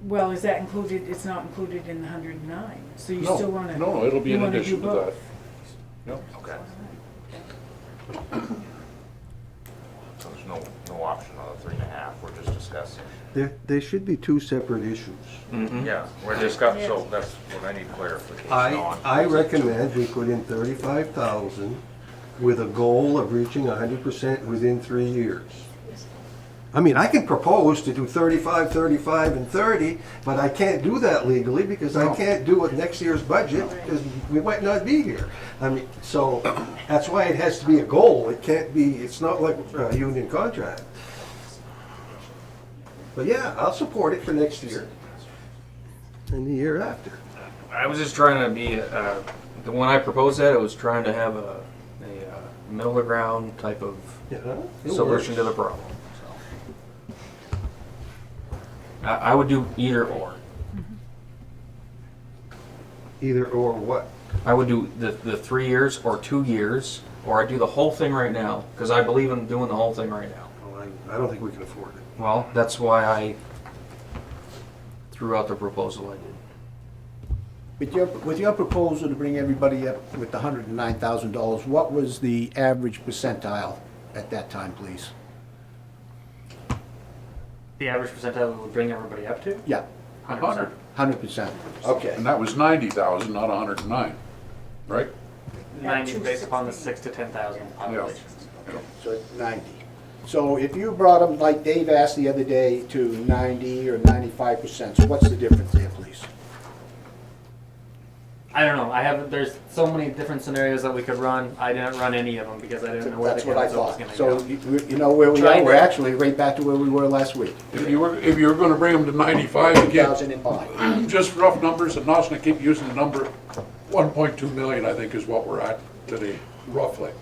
well, is that included, it's not included in the 109, so you No, still wanna. no, it'll be you in wanna do addition to both. that. Yep. Okay. So there's no option on the 3.5, we're just discussing. There should be two separate issues. Mhm. Yeah, we're discussing, so that's what I need clarification on. I recommend we put in 35,000 with a goal of reaching 100% within 3 years. I mean, I can propose to do 35, 35, and 30, but I can't do that legally because I can't do it next year's budget because we might not be here. I mean, so that's why it has to be a goal. It can't be, it's not like a union contract. But yeah, I'll support it for next year and the year after. I was just trying to be, when I proposed that, I was trying to have a middle of ground type of Yeah, it solution to works. the problem. So. I would do either or. Either or what? I would do the 3 years or 2 years, or I do the whole thing right now, because I believe in doing the whole thing right now. Well, I don't think we can afford it. Well, that's why I threw out the proposal I did. With your proposal to bring everybody up with the $109,000, what was the average percentile at that time, please? The average percentile we would bring everybody up to? Yeah, 100%. 100%. Okay. And that was 90,000, not 109, right? 90 based upon the 6 to 10,000 population. So it's 90. So if you brought them, like Dave asked the other day, to 90 or 95%, so what's the difference there, please? I don't know. There's so many different scenarios that we could run. I didn't run any of them because I didn't know where the That's what I council was thought. going to So go. you know where we Tried are, we're it. actually right back to where we were last week. If you were gonna bring them to 95 again, 2005. just rough numbers, andNosna keep using the number 1.2 million, I think is what we're at today, roughly,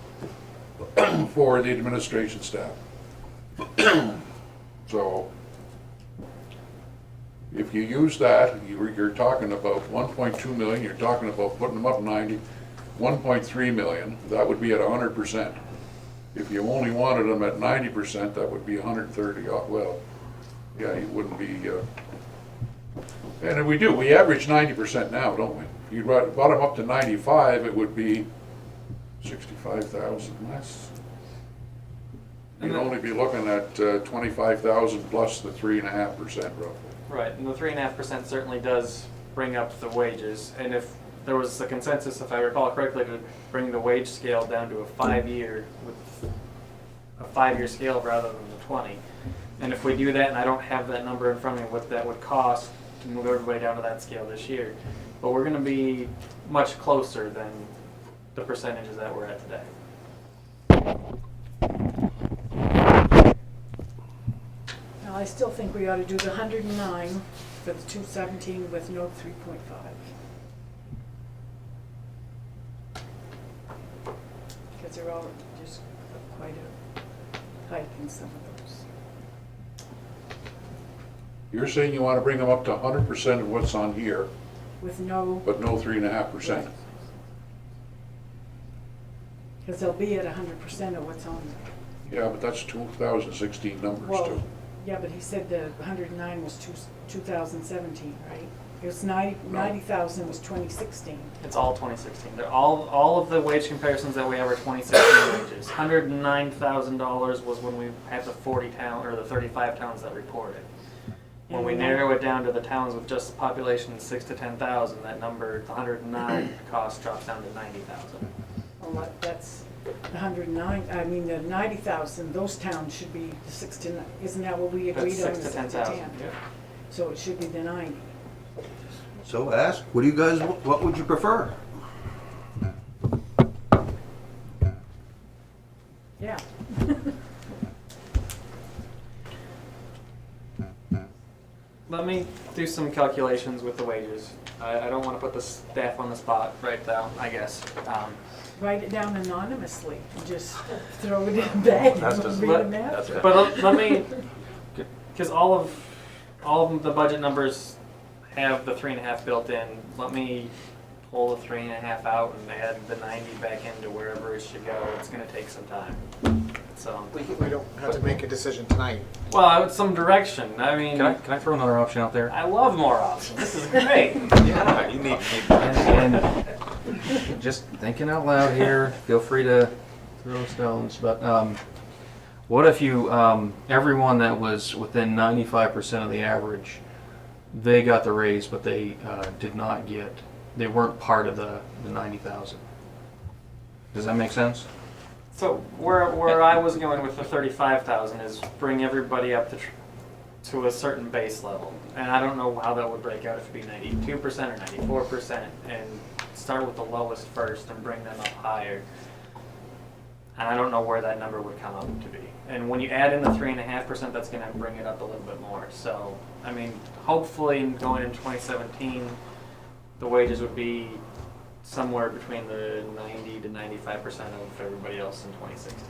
for the administration staff. So, if you use that, you're talking about 1.2 million, you're talking about putting them up 90, 1.3 million, that would be at 100%. If you only wanted them at 90%, that would be 130, well, yeah, it wouldn't be, and we average 90% now, don't we? If you brought them up to 95, it would be 65,000 less. You'd only be looking at 25,000 plus the 3.5% roughly. Right, and the 3.5% certainly does bring up the wages. And if there was a consensus, if I recall correctly, to bring the wage scale down to a 5-year with a 5-year scale rather than the 20. And if we do that, and I don't have that number in front of me, what that would cost to move everybody down to that scale this year, but we're going to be much closer than the percentages that we're at today. Now, I still think we ought to do the 109 for the 217 with no 3.5. Because they're all just quite a hike in some of those. You're saying you want to bring them up to 100% of what's on here, With no, but no 3.5%. because they'll be at 100% of what's on there. Yeah, but that's 2016 numbers Well, too. yeah, but he said the 109 was 2017, right? It was 90,000 was 2016. It's all 2016. They're all of the wage comparisons that we have are 2016 wages. $109,000 was when we had the 40 town or the 35 towns that reported. When we narrow it down to the towns with just population 6 to 10,000, that number, the 109 cost drops down to 90,000. Well, that's the 109, I mean, the 90,000, those towns should be the 6 to 9, isn't that what we agreed on? That's 6 the to 10,000. Yeah. So it should be the 90. So ask, what do you guys, what would you prefer? Yeah. Let me do some calculations with the wages. I don't want to put the staff on the spot right now, I guess. Write it down anonymously and just throw it in a bag That's and just- read them that's after. good. But let me, because all of the budget numbers have the 3.5 built in. Let me pull the 3.5 out and add the 90 back into wherever it should go. It's going to take some time. So, We don't have to make a decision tonight. well, some direction. I mean, Can I throw another option out there? I love more options. This is great. Yeah, you need. And just thinking out loud here, feel free to throw stones, but what if you, everyone that was within 95% of the average, they got the raise, but they did not get, they weren't part of the 90,000. Does that make sense? So where I was going with the 35,000 is bring everybody up to a certain base level, and I don't know how that would break out, if it'd be 92% or 94%, and start with the lowest first and bring them up higher. And I don't know where that number would come up to be. And when you add in the 3.5%, that's going to bring it up a little bit more. So I mean, hopefully going into 2017, the wages would be somewhere between the 90 to 95% of everybody else in 2016.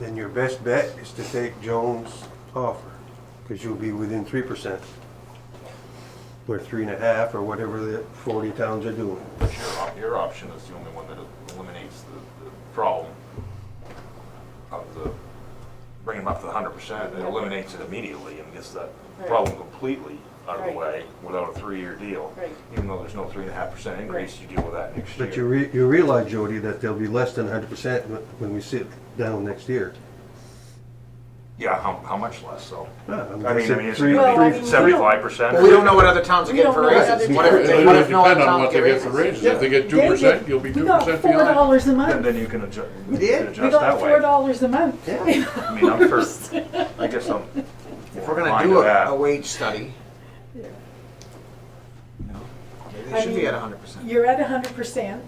Then your best bet is to take Jones' offer, because you'll be within 3%. Or 3.5, or whatever the 40 towns are doing. But your option is the only one that eliminates the problem of the bringing them up to the 100%. It eliminates it immediately and gets that problem completely out of the way without a 3-year deal. Right. Even though there's no 3.5% increase, you deal with that next year. But you realize, Jody, that they'll be less than 100% when we sit down next year. Yeah, how much less so? I mean, it's three- Well, I gonna mean, be 75%. Well, we don't know what other towns are We getting don't for know what raises. other What if, towns- It what would if no other depend on towns what get they get for raises? raises. If they get They 2%, you'll be we got 2% behind. $4 a month. Then you can adjust, We did? We adjust got that way. $4 a month. Yeah. I mean, I'm for, I guess I'm. If we're gonna fine do with that. a wage study, Yeah. maybe I it should be mean, at 100%. You're at 100%.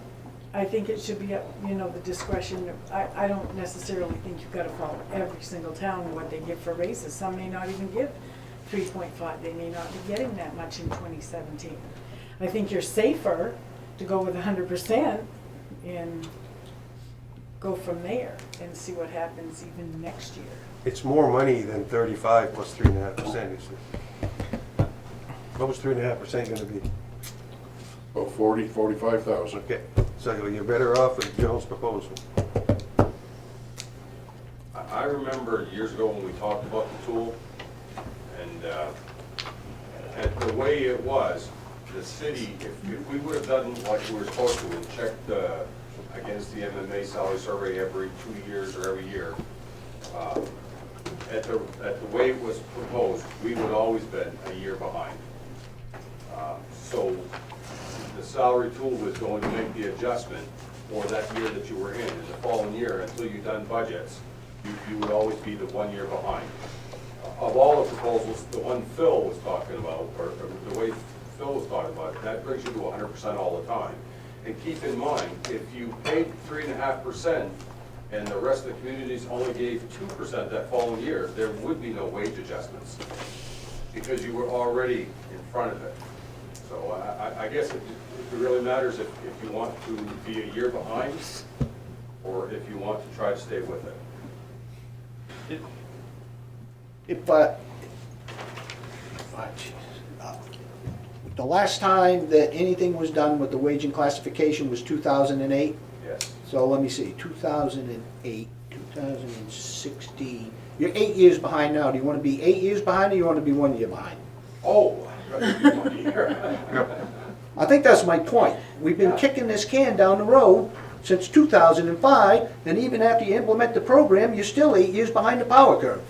I think it should be at, the discretion. I don't necessarily think you've got to follow every single town what they give for raises. Some may not even give 3.5. They may not be getting that much in 2017. I think you're safer to go with 100% and go from there and see what happens even next year. It's more money than 35 plus 3.5%. What was 3.5% gonna be? About 40, 45,000. Okay, so you're better off with Jones' proposal. I remember years ago when we talked about the tool, and the way it was, the city, if we would have done like we were supposed to and checked against the MMA salary survey every 2 years or every year, at the way it was proposed, we would always been a year behind. So the salary tool was going to make the adjustment for that year that you were in the following year, until you've done budgets, you would always be the 1 year behind. Of all the proposals, the one Phil was talking about, or the way Phil was talking about, that brings you to 100% all the time. And keep in mind, if you paid 3.5% and the rest of the communities only gave 2% that following year, there would be no wage adjustments because you were already in front of it. So I guess it really matters if you want to be a year behind or if you want to try to stay with it. If, the last time that anything was done with the wage and classification was 2008? Yes. So let me see, 2008, 2016, you're 8 years behind now. Do you want to be 8 years behind or you want to be 1 year behind? Oh, I'd rather be 1 year. I think that's my point. We've been kicking this can down the road since 2005, and even after you implement the program, you're still 8 years behind the power curve.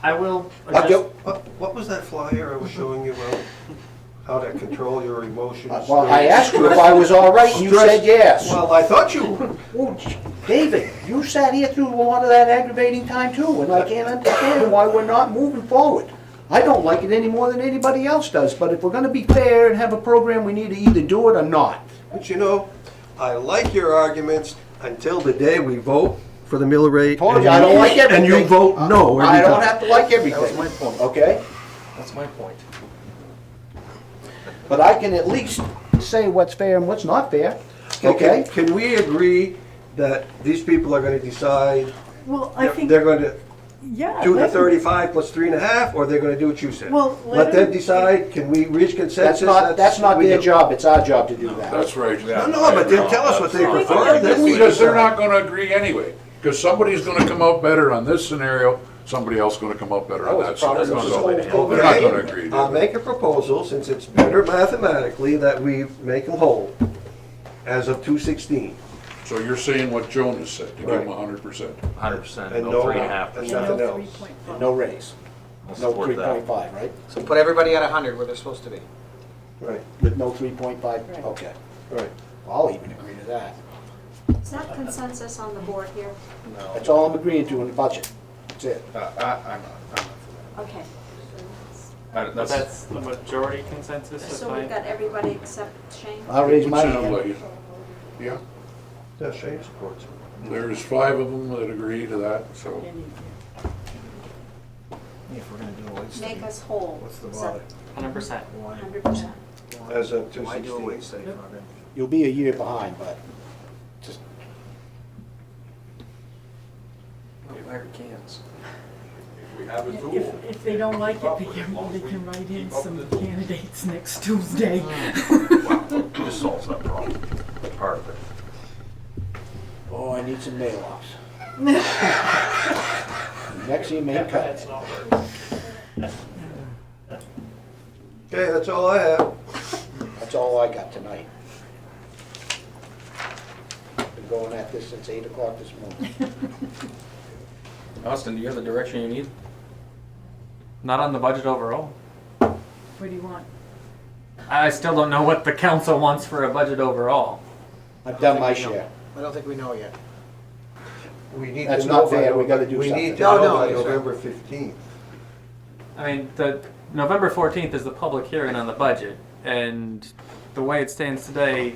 I will Okay. adjust, What was that flyer I was showing you about? How to control your emotions? Well, I asked you if I was all right, and you said yes. Well, I thought you, Well, David, you sat here through a lot of that aggravating time too, and I can't understand why we're not moving forward. I don't like it any more than anybody else does, but if we're gonna be fair and have a program, we need to either do it or not. but you know, I like your arguments until the day we vote for the mill rate. Told you, I don't like everything. And you vote no every I don't time. have to like everything. That was my point. Okay? That's my point. But I can at least say what's fair and what's not fair, okay? Can we agree that these people are gonna decide, Well, I think, they're gonna yeah. do the let- 35 plus 3.5, or they're gonna do what you said? Well, Let let them them- decide, can we reach consensus? That's not we their do. job, it's our job to do that. That's right. No, no, but they'll tell us what they That's prefer, right. then we Because they're decide. not gonna agree anyway, because somebody's gonna come out better on this scenario, somebody else gonna come out better on that scenario. So they're not gonna agree. I'll make a proposal, since it's better mathematically, that we make them whole as of 2/16. So you're saying what Joan has said, to give them Right. 100%. 100%, And no no- 3.5%. and And no nothing else. 3.5. No raise, I'll no support that. 3.5, right? So put everybody at 100 where they're supposed to be. Right, With no 3.5, Right. okay. right. I'll even agree to that. Is that consensus on the board here? No. That's all I'm agreeing to in the budget. That's it. I'm not for Okay. but that's the majority consensus, if So we've I, got everybody except Shane? I'll raise my Sound hand. like- Yeah, Yeah, Shane supports it. there's 5 of them that agree to that, so. that. If we're gonna do a wage study, Make us whole. what's the Is bother? 100%. Why? 100%. As of Why do a 2/16. wage study if we're gonna? You'll be a year behind, but just, Fire cans. If we have a tool. If they don't like it, they can write in some candidates next Tuesday. This solves that problem, part of it. oh, I need some nail offs. Next you may cut. Okay, that's all I have. That's all I got tonight. Been going at this since 8 o'clock this morning. Austin, do you have the direction you need? Not on the budget overall. What do you want? I still don't know what the council wants for a budget overall. I've done my share. I don't think we know yet. We need That's to know not fair. by- We gotta do We need to something. know No, by no, November 15th. I mean, the November 14th is the public hearing on the budget, and the way it stands today,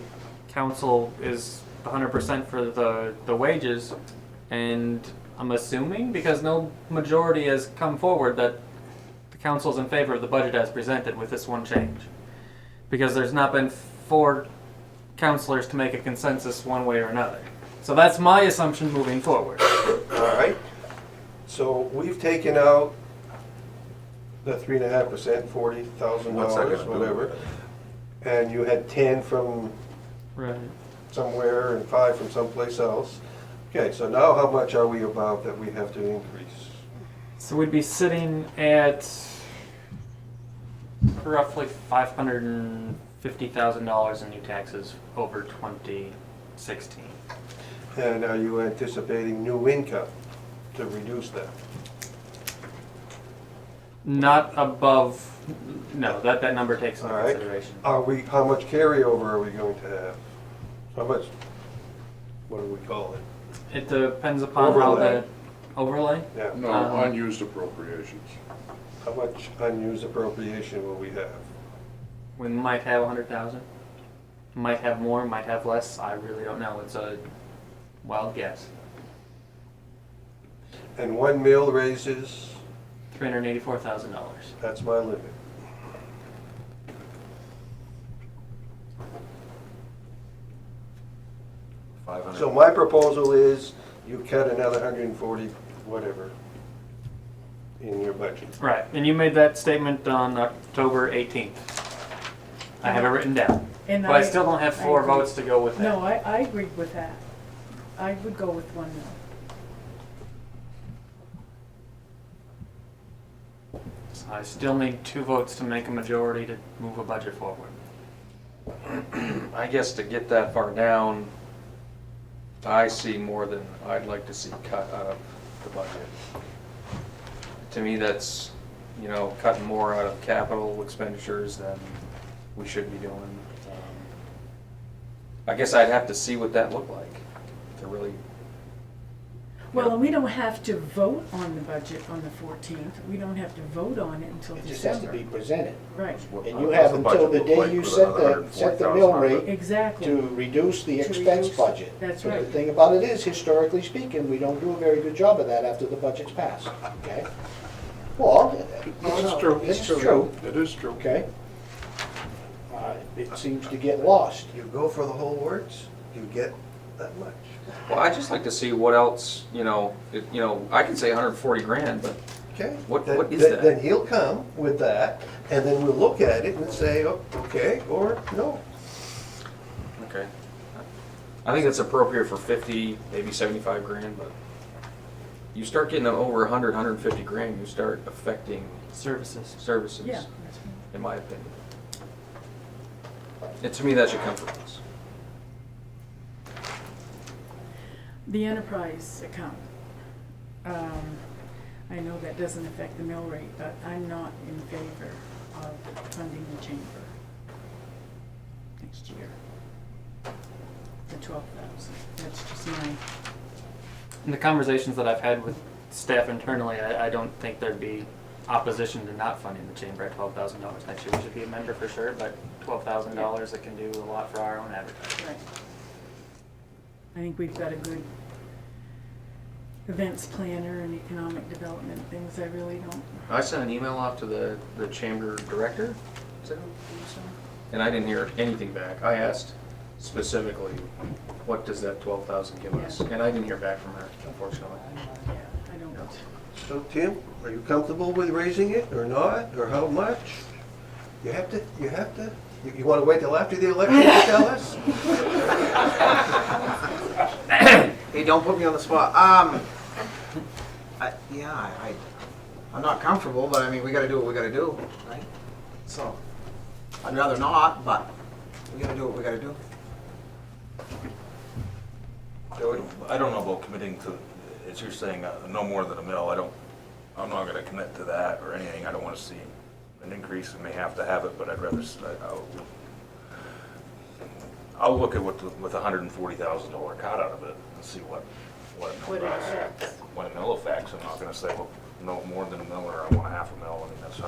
council is 100% for the wages, and I'm assuming, because no majority has come forward, that the council's in favor of the budget as presented with this one change. Because there's not been 4 councilors to make a consensus one way or another. So that's my assumption moving forward. All right? So we've taken out the 3.5%, $40,000, whatever. And you had 10 from Right. somewhere and 5 from someplace else. Okay, so now how much are we above that we have to increase? So we'd be sitting at roughly $550,000 in new taxes over 2016. And are you anticipating new income to reduce that? Not above, no, that number takes into All right. consideration. How much carryover are we going to have? How much, what do we call it? It depends upon how Overlay. the overlay. Yeah, No, unused appropriations. how much unused appropriation will we have? We might have 100,000. Might have more, might have less. I really don't know. It's a wild guess. And one mill raises, $384,000. that's my limit. So my proposal is you cut another 140, whatever, in your budget. Right, and you made that statement on October 18th. I have it written down. And But I still don't have 4 agree. votes to go with that. No, I agreed with that. I would go with 1 mil. I still need 2 votes to make a majority to move a budget forward. I guess to get that far down, I see more than I'd like to see cut out of the budget. To me, that's, you know, cutting more out of capital expenditures than we should be doing. I guess I'd have to see what that looked like to really. Well, and we don't have to vote on the budget on the 14th. We don't have to vote on it until It just has to December. be presented. Right, And you have until the day you set the mill rate exactly. to reduce the To expense reduce- budget. that's But right. The thing about it is, historically speaking, we don't do a very good job of that after the budget's passed, okay? Well, It's true. It's true, It is true. okay? It seems to get lost. You go for the whole works, you get that much. Well, I'd just like to see what else, you know, I can say 140 grand, but Okay. What Then- is then- that? Then he'll come with that, and then we'll look at it and say, oh, okay, or no. okay. I think it's appropriate for 50, maybe 75 grand, but you start getting over 100, 150 grand, you start affecting Services. services, Yeah, that's right. in my opinion. And to me, that should come from us. The enterprise account. I know that doesn't affect the mill rate, but I'm not in favor of funding the chamber next year. The 12,000, that's just my, In the conversations that I've had with staff internally, I don't think there'd be opposition to not funding the chamber at $12,000 next year. We should be a member for sure, but $12,000 that can do a lot for our own advertising. right. I think we've got a good events planner and economic development things. I really don't. I sent an email off to the chamber director, is that who you sent? And I didn't hear anything back. I asked specifically, what does that 12,000 give us? And I didn't hear back from her, unfortunately. Yeah, I don't. So Tim, are you comfortable with raising it or not, or how much? You have to, you wanna wait till after the election to tell us? Hey, don't put me on the spot. I'm not comfortable, but I mean, we gotta do what we gotta do, right? So, I'd rather not, but we gotta do what we gotta do. I don't know about committing to, as you're saying, no more than a mill. I'm not gonna commit to that or anything. I don't wanna see an increase. We may have to have it, but I'd rather, I'll look at with a $140,000 cut out of it and see what What it affects. when a mill affects. I'm not gonna say, well, no more than a mill or I want a half a mill. I mean, that's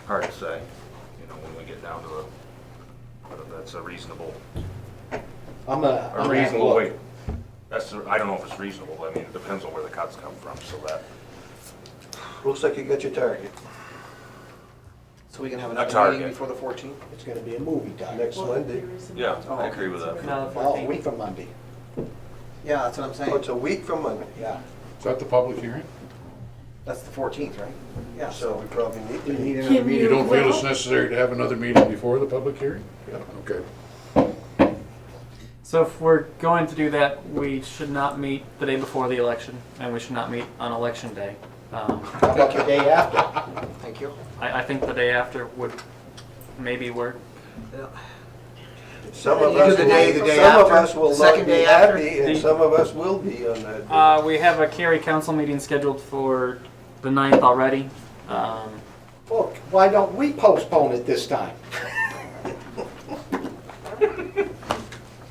hard to say, you know, when we get down to whether that's a reasonable, I'm gonna have a reasonable look. way. I don't know if it's reasonable. I mean, it depends on where the cuts come from, so that. Looks like you got your target. So we can have A another target. meeting before the 14th? It's gonna be a movie time. Next Monday. Yeah, I agree with that. No, the Well, a 14th. week from Monday, Yeah, that's what I'm Oh, saying. it's a week from Monday, yeah. Is that the public hearing? That's the 14th, right? Yeah, so we probably need we to. need Can another you- You meeting. don't feel it's Well- necessary to have another meeting before the public hearing? Yeah. Okay. So if we're going to do that, we should not meet the day before the election, and we should not meet on election day. How about the day after? Thank you. I think the day after would maybe work. Yeah. Some of You do us the will, day some of after, us will not second be day after. happy, and some of us will be on that day. We have a Cary Council meeting scheduled for the 9th already. Well, why don't we postpone it this time?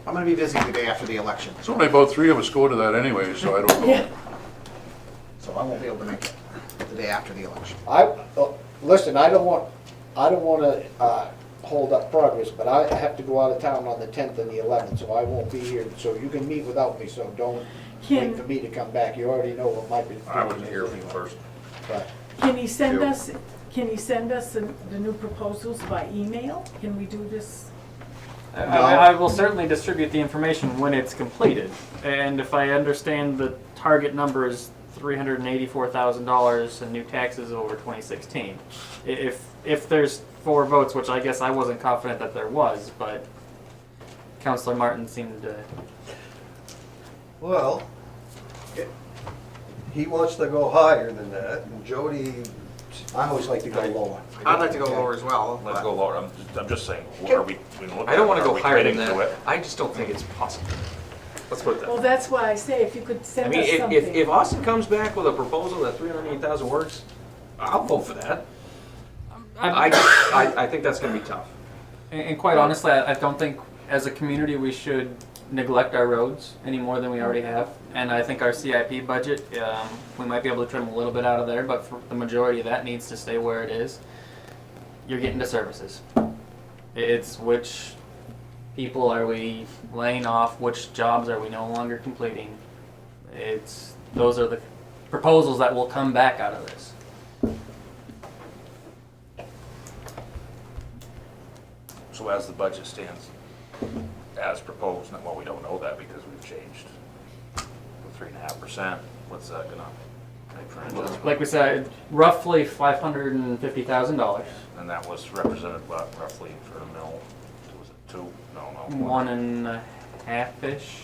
I'm gonna be busy the day after the election, It's only about 3 of us go to that anyway, so I don't know. Yeah. so I won't be able to make it the day after the election. Listen, I don't want I don't wanna, hold up progress, but I have to go out of town on the 10th and the 11th, so I won't be here, so you can meet without me, so don't wait Can, for me to come back. You already know what my position is. I wasn't here anyway. first. But can he send Yep. us, the new proposals by email? Can we do this? I will certainly distribute the information when it's completed. And if I understand the target number is $384,000 in new taxes over 2016. If there's 4 votes, which I guess I wasn't confident that there was, but Councilor Martin seemed to. Well, he wants to go higher than that, and Jody, I always like to go lower. I'd like to go lower as well. Let's but- go lower. I'm just saying, are we, I don't wanna are go we higher than committing to that. it? I just don't think it's possible. Let's put it that Well, way. that's why I say if you could I send mean, us if something. Austin comes back with a proposal that 308,000 works, I'll vote for that. I think that's gonna be tough. And quite honestly, I don't think as a community we should neglect our roads any more than we already have. And I think our CIP budget, we might be able to trim a little bit out of there, but for the majority of that needs to stay where it is. You're getting to services. It's which people are we laying off, which jobs are we no longer completing. Those are the proposals that will come back out of this. So as the budget stands, as proposed, and well, we don't know that because we've changed the 3.5%. What's that gonna make for an adjustment? Like we said, roughly $550,000. And that was represented by roughly for a mill, was it 2? No. 1.5-ish.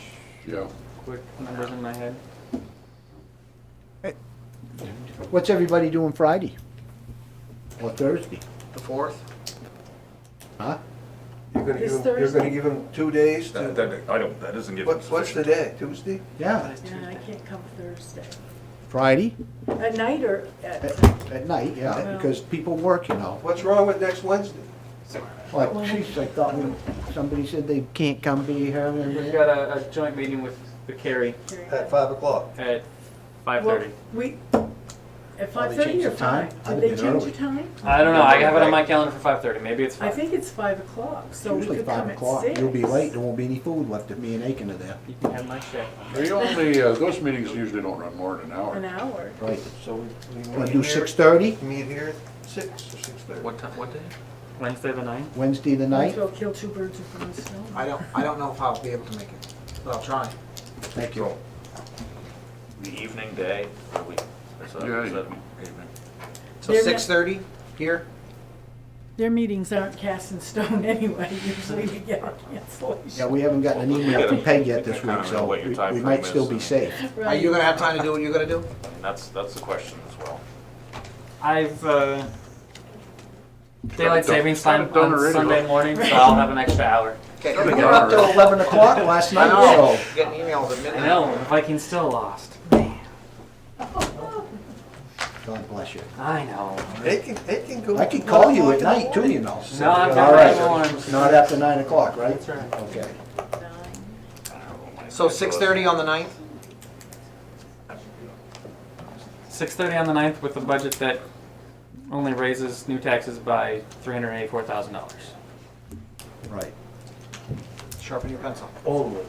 Yeah. Quick numbers in my head. What's everybody doing Friday? Or Thursday? The 4th? Huh? you're gonna This give him, you're Thursday? gonna give him 2 days to, That doesn't give. what's the day, Tuesday? Yeah, Yeah, I can't come Thursday. Friday At night or at? at night, yeah, Well- because people work, you know. What's wrong with next Wednesday? Like, jeez, I thought somebody said they can't come be here. We've got a joint meeting with the Kerry At 5 o'clock. at Well, 5:30. we, at Oh, they 5:30 changed or the time? 5? I'd Did they have change been the time? I don't know. I have it on my calendar for 5:30. Maybe it's 5. I think it's 5 o'clock, so we Usually could 5 come at o'clock. 6. You'll be late, there won't be any food left if me and Aiken are there. You can have my check. We only, those meetings usually don't run more than an hour. An hour. Right. So we Wanna meet do here- 6:30, Meet here at 6 or 6:30. What time? What day? Wednesday the 9th. Wednesday the Might as 9th? well kill 2 birds with 1 stone. I don't know if I'll be able to make it, but I'll try. Thank you. The evening day, or we, Yeah, is that evening. evening? So They're 6:30 here? Their meetings aren't cast in stone anyway, usually we get a cancellation. Yeah, we haven't gotten an email from Peg yet this Kinda week, know so what your we time might frame still is be and- safe. Are you gonna have time to do what you're gonna do? And that's the question as well. I've daylight done- savings got time it done on already, Sunday though. morning, so I'll have an extra hour. Okay. We were up till 11 o'clock last I night, know, so. getting emails at I midnight. know, the Vikings still lost. Man, God bless you. I know. They can go. I could call you at night too, you know. No, I've All got right. my alarms. Not after 9 o'clock, right? That's right. Okay. So 6:30 on the 9th? 6:30 on the 9th with a budget that only raises new taxes by $384,000. Right. Sharpen your pencil. Only.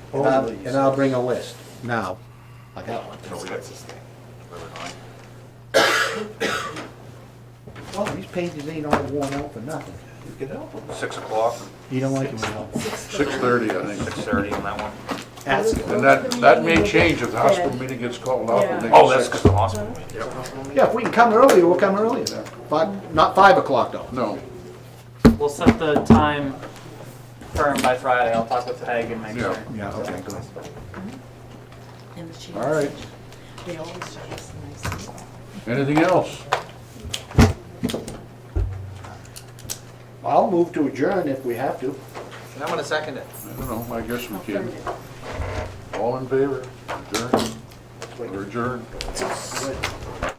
And I'll bring a list now. I got one. So we got this thing. Well, these pages ain't all worn out for nothing. You can help them. 6 o'clock, You don't like them at all. 6:30, I think. 6:30 on that one. Ask And that may change if the hospital meeting gets called off. and they Yeah. go Oh, that's 6. because the hospital meeting. Yeah, if we can come earlier, we'll come earlier. Not 5 o'clock though. No. We'll set the time firm by Friday. I'll talk with Peg and make Yeah. sure. Yeah, okay, good. And the chiefs. All right. They always show us the nice stuff. Anything else? I'll move to adjourn if we have to. And I'm gonna second it. I don't know, I guess we can. All in favor? Adjourn? Or adjourn? Good.